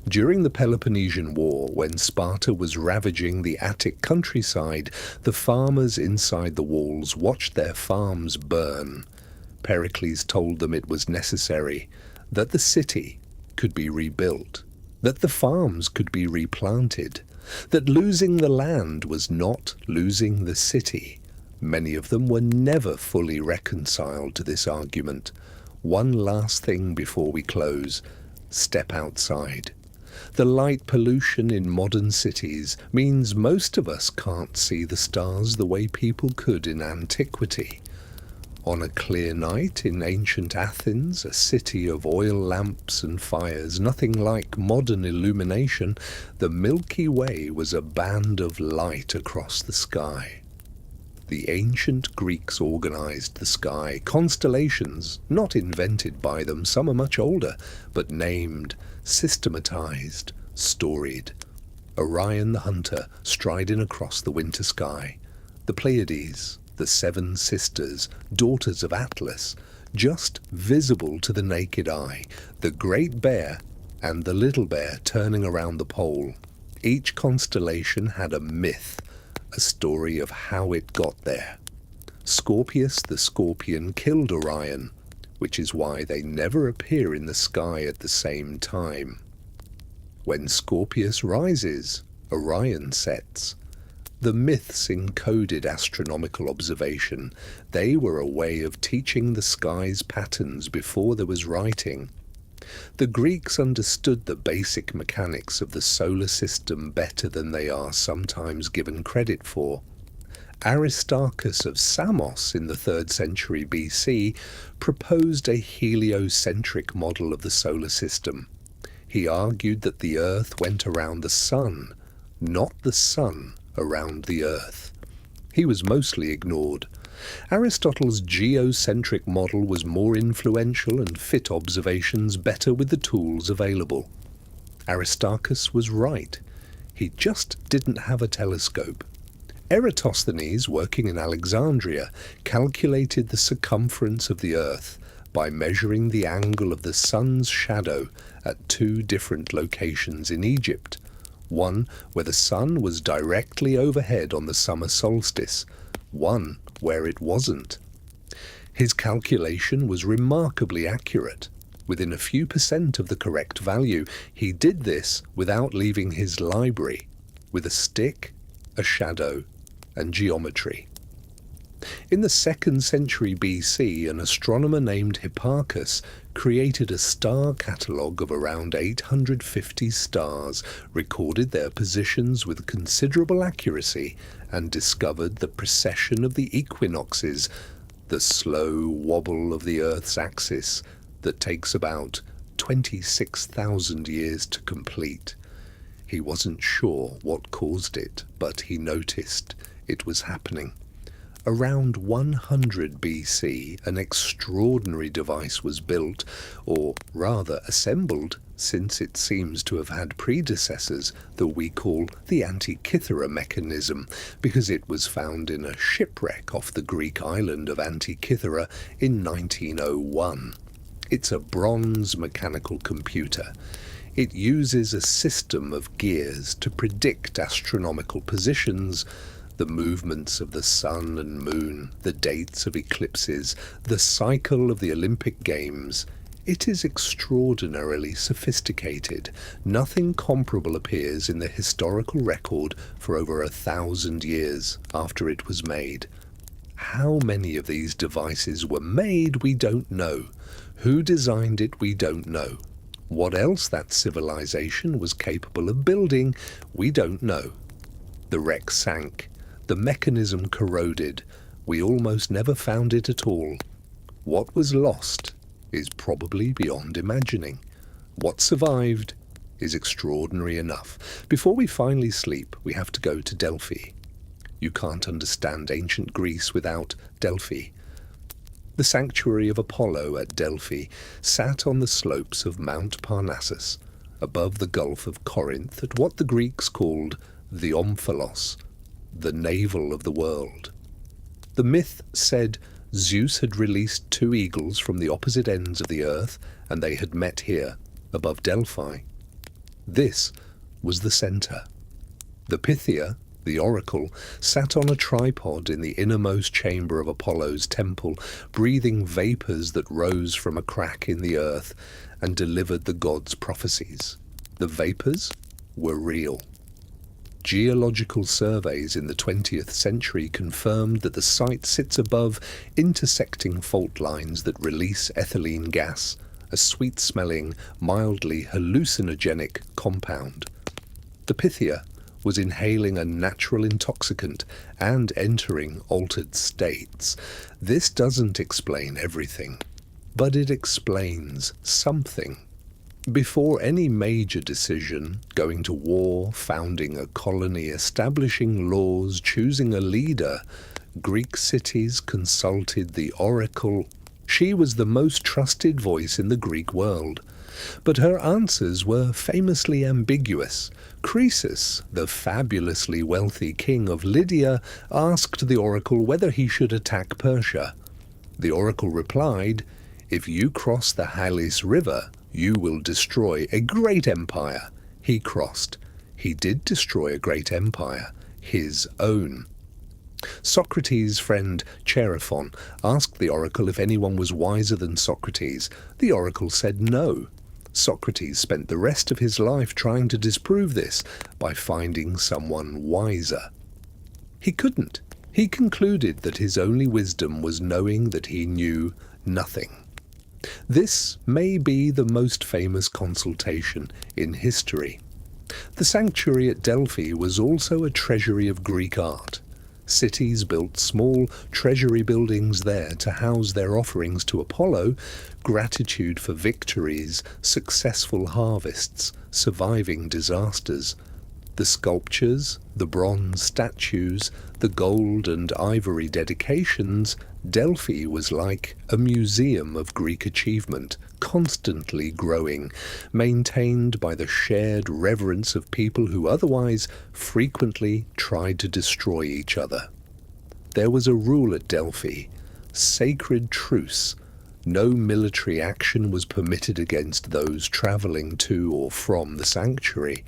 During the Peloponnesian War, when Sparta was ravaging the Attic countryside, the farmers inside the walls watched their farms burn. Pericles told them it was necessary, that the city could be rebuilt, that the farms could be replanted, that losing the land was not losing the city. Many of them were never fully reconciled to this argument. One last thing before we close. Step outside. The light pollution in modern cities means most of us can't see the stars the way people could in antiquity. On a clear night in ancient Athens, a city of oil lamps and fires, nothing like modern illumination, the Milky Way was a band of light across the sky. The ancient Greeks organized the sky. Constellations, not invented by them, some are much older, but named, systematized, storied. Orion the hunter striding across the winter sky. The Pleiades, the seven sisters, daughters of Atlas, just visible to the naked eye. The Great Bear and the Little Bear turning around the pole. Each constellation had a myth, a story of how it got there. Scorpius the Scorpion killed Orion, which is why they never appear in the sky at the same time. When Scorpius rises, Orion sets. The myths encoded astronomical observation. They were a way of teaching the sky's patterns before there was writing. The Greeks understood the basic mechanics of the solar system better than they are sometimes given credit for. Aristarchus of Samos in the 3rd century BC proposed a heliocentric model of the solar system. He argued that the Earth went around the Sun, not the Sun around the Earth. He was mostly ignored. Aristotle's geocentric model was more influential and fit observations better with the tools available. Aristarchus was right. He just didn't have a telescope. Eratosthenes, working in Alexandria, calculated the circumference of the Earth by measuring the angle of the sun's shadow at 2 different locations in Egypt. One where the sun was directly overhead on the summer solstice, one where it wasn't. His calculation was remarkably accurate, within a few % of the correct value. He did this without leaving his library, with a stick, a shadow, and geometry. In the 2nd century BC, an astronomer named Hipparchus created a star catalogue of around 850 stars, recorded their positions with considerable accuracy, and discovered the precession of the equinoxes, the slow wobble of the Earth's axis that takes about 26,000 years to complete. He wasn't sure what caused it, but he noticed it was happening. Around 100 BC, an extraordinary device was built, or rather assembled, since it seems to have had predecessors, that we call the Antikythera mechanism, because it was found in a shipwreck off the Greek island of Antikythera in 1901. It's a bronze mechanical computer. It uses a system of gears to predict astronomical positions, the movements of the sun and moon, the dates of eclipses, the cycle of the Olympic Games. It is extraordinarily sophisticated. Nothing comparable appears in the historical record for over 1,000 years after it was made. How many of these devices were made, we don't know. Who designed it, we don't know. What else that civilization was capable of building, we don't know. The wreck sank. The mechanism corroded. We almost never found it at all. What was lost is probably beyond imagining. What survived is extraordinary enough. Before we finally sleep, we have to go to Delphi. You can't understand ancient Greece without Delphi. The sanctuary of Apollo at Delphi sat on the slopes of Mount Parnassus, above the Gulf of Corinth, at what the Greeks called the Omphalos, the navel of the world. The myth said Zeus had released 2 eagles from the opposite ends of the earth, and they had met here, above Delphi. This was the centre. The Pythia, the oracle, sat on a tripod in the innermost chamber of Apollo's temple, breathing vapours that rose from a crack in the earth and delivered the god's prophecies. The vapours were real. Geological surveys in the 20th century confirmed that the site sits above intersecting fault lines that release ethylene gas, a sweet-smelling, mildly hallucinogenic compound. The Pythia was inhaling a natural intoxicant and entering altered states. This doesn't explain everything, but it explains something. Before any major decision, going to war, founding a colony, establishing laws, choosing a leader, Greek cities consulted the oracle. She was the most trusted voice in the Greek world. But her answers were famously ambiguous. Croesus, the fabulously wealthy king of Lydia, asked the oracle whether he should attack Persia. The oracle replied, "If you cross the Halys River, you will destroy a great empire." He crossed. He did destroy a great empire, his own. Socrates' friend Chaerephon asked the oracle if anyone was wiser than Socrates. The oracle said no. Socrates spent the rest of his life trying to disprove this by finding someone wiser. He couldn't. He concluded that his only wisdom was knowing that he knew nothing. This may be the most famous consultation in history. The sanctuary at Delphi was also a treasury of Greek art. Cities built small treasury buildings there to house their offerings to Apollo, gratitude for victories, successful harvests, surviving disasters. The sculptures, the bronze statues, the gold and ivory dedications, Delphi was like a museum of Greek achievement, constantly growing, maintained by the shared reverence of people who otherwise frequently tried to destroy each other. There was a rule at Delphi, sacred truce. No military action was permitted against those travelling to or from the sanctuary.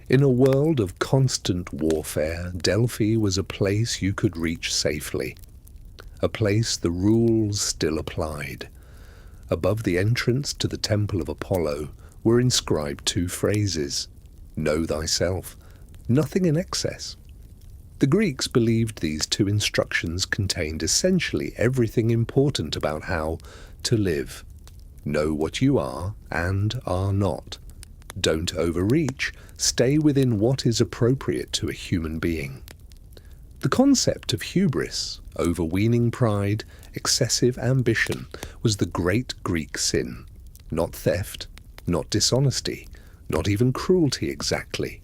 In a world of constant warfare, Delphi was a place you could reach safely, a place the rules still applied. Above the entrance to the temple of Apollo were inscribed two phrases: "Know thyself," nothing in excess. The Greeks believed these two instructions contained essentially everything important about how to live. Know what you are and are not. Don't overreach. Stay within what is appropriate to a human being. The concept of hubris, overweening pride, excessive ambition, was the great Greek sin. Not theft, not dishonesty, not even cruelty exactly.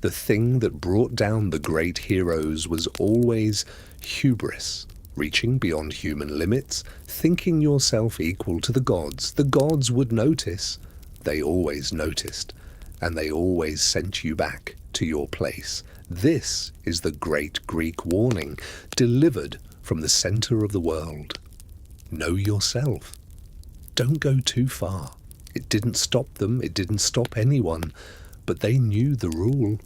The thing that brought down the great heroes was always hubris, reaching beyond human limits, thinking yourself equal to the gods. The gods would notice. They always noticed, and they always sent you back to your place. This is the great Greek warning, delivered from the center of the world. Know yourself. Don't go too far. It didn't stop them, it didn't stop anyone, but they knew the rule.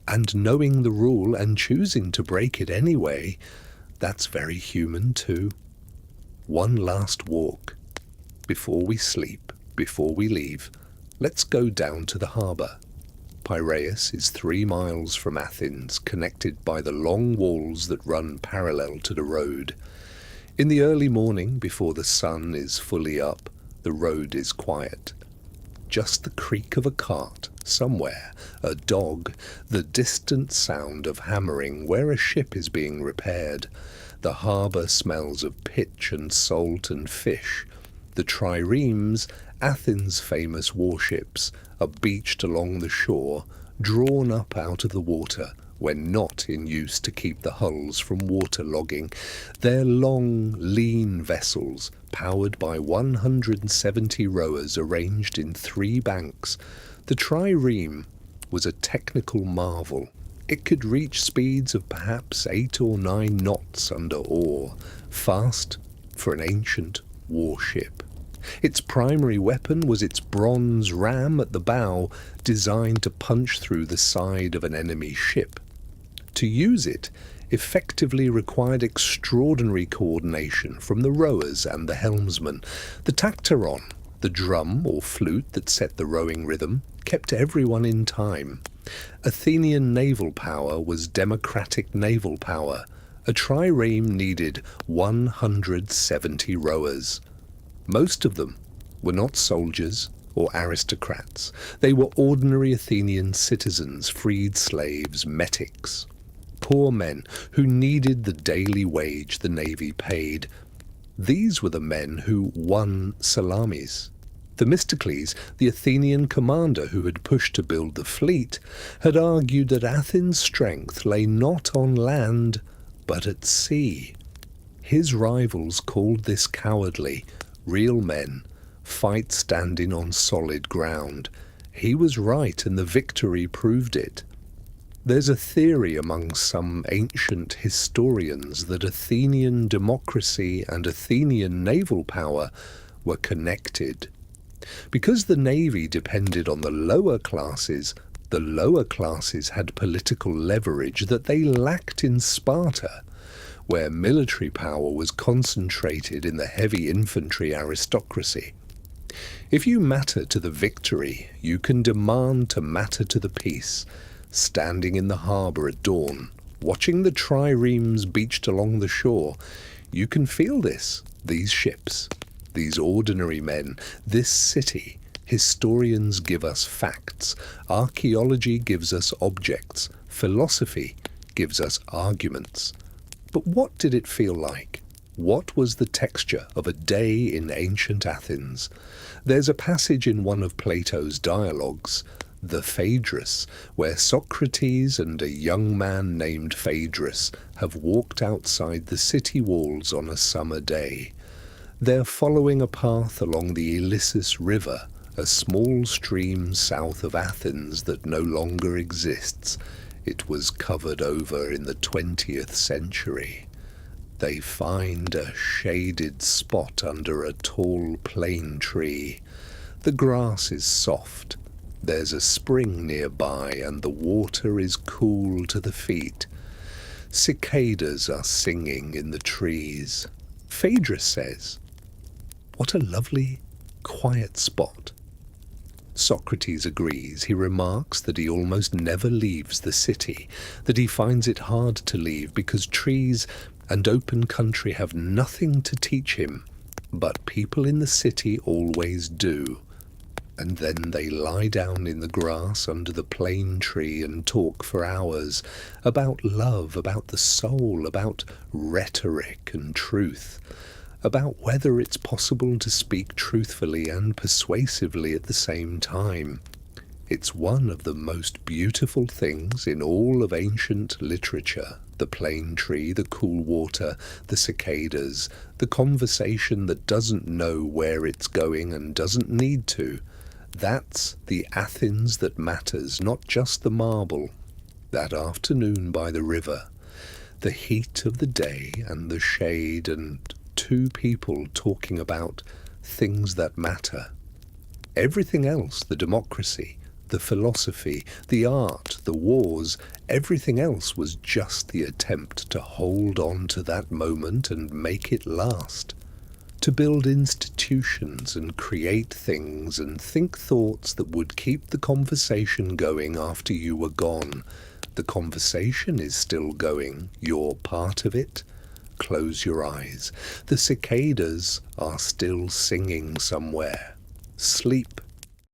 And knowing the rule and choosing to break it anyway, that's very human too. One last walk. Before we sleep, before we leave, let's go down to the harbour. Piraeus is 3 miles from Athens, connected by the long walls that run parallel to the road. In the early morning, before the sun is fully up, the road is quiet. Just the creak of a cart somewhere, a dog, the distant sound of hammering where a ship is being repaired. The harbour smells of pitch and salt and fish. The triremes, Athens' famous warships, are beached along the shore, drawn up out of the water when not in use to keep the hulls from waterlogging. They're long, lean vessels, powered by 170 rowers arranged in 3 banks. The trireme was a technical marvel. It could reach speeds of perhaps 8 or 9 knots under oar, fast for an ancient warship. Its primary weapon was its bronze ram at the bow, designed to punch through the side of an enemy ship. To use it effectively required extraordinary coordination from the rowers and the helmsman. The taktaron, the drum or flute that set the rowing rhythm, kept everyone in time. Athenian naval power was democratic naval power. A trireme needed 170 rowers. Most of them were not soldiers or aristocrats. They were ordinary Athenian citizens, freed slaves, metics, poor men who needed the daily wage the navy paid. These were the men who won Salamis. Themistocles, the Athenian commander who had pushed to build the fleet, had argued that Athens' strength lay not on land, but at sea. His rivals called this cowardly. Real men fight standing on solid ground. He was right, and the victory proved it. There's a theory among some ancient historians that Athenian democracy and Athenian naval power were connected. Because the navy depended on the lower classes had political leverage that they lacked in Sparta, where military power was concentrated in the heavy infantry aristocracy. If you matter to the victory, you can demand to matter to the peace. Standing in the harbour at dawn, watching the triremes beached along the shore, you can feel this. These ships, these ordinary men, this city. Historians give us facts. Archaeology gives us objects. Philosophy gives us arguments. But what did it feel like? What was the texture of a day in ancient Athens? There's a passage in one of Plato's dialogues, the Phaedrus, where Socrates and a young man named Phaedrus have walked outside the city walls on a summer day. They're following a path along the Ilissus River, a small stream south of Athens that no longer exists. It was covered over in the 20th century. They find a shaded spot under a tall plane tree. The grass is soft. There's a spring nearby, and the water is cool to the feet. Cicadas are singing in the trees. Phaedrus says, "What a lovely, quiet spot." Socrates agrees. He remarks that he almost never leaves the city, that he finds it hard to leave because trees and open country have nothing to teach him, but people in the city always do. And then they lie down in the grass under the plane tree and talk for hours about love, about the soul, about rhetoric and truth, about whether it's possible to speak truthfully and persuasively at the same time. It's one of the most beautiful things in all of ancient literature. The plane tree, the cool water, the cicadas, the conversation that doesn't know where it's going and doesn't need to. That's the Athens that matters, not just the marble. That afternoon by the river, the heat of the day and the shade, and two people talking about things that matter. Everything else, the democracy, the philosophy, the art, the wars, everything else was just the attempt to hold on to that moment and make it last. To build institutions and create things and think thoughts that would keep the conversation going after you were gone. The conversation is still going. You're part of it. Close your eyes. The cicadas are still singing somewhere. Sleep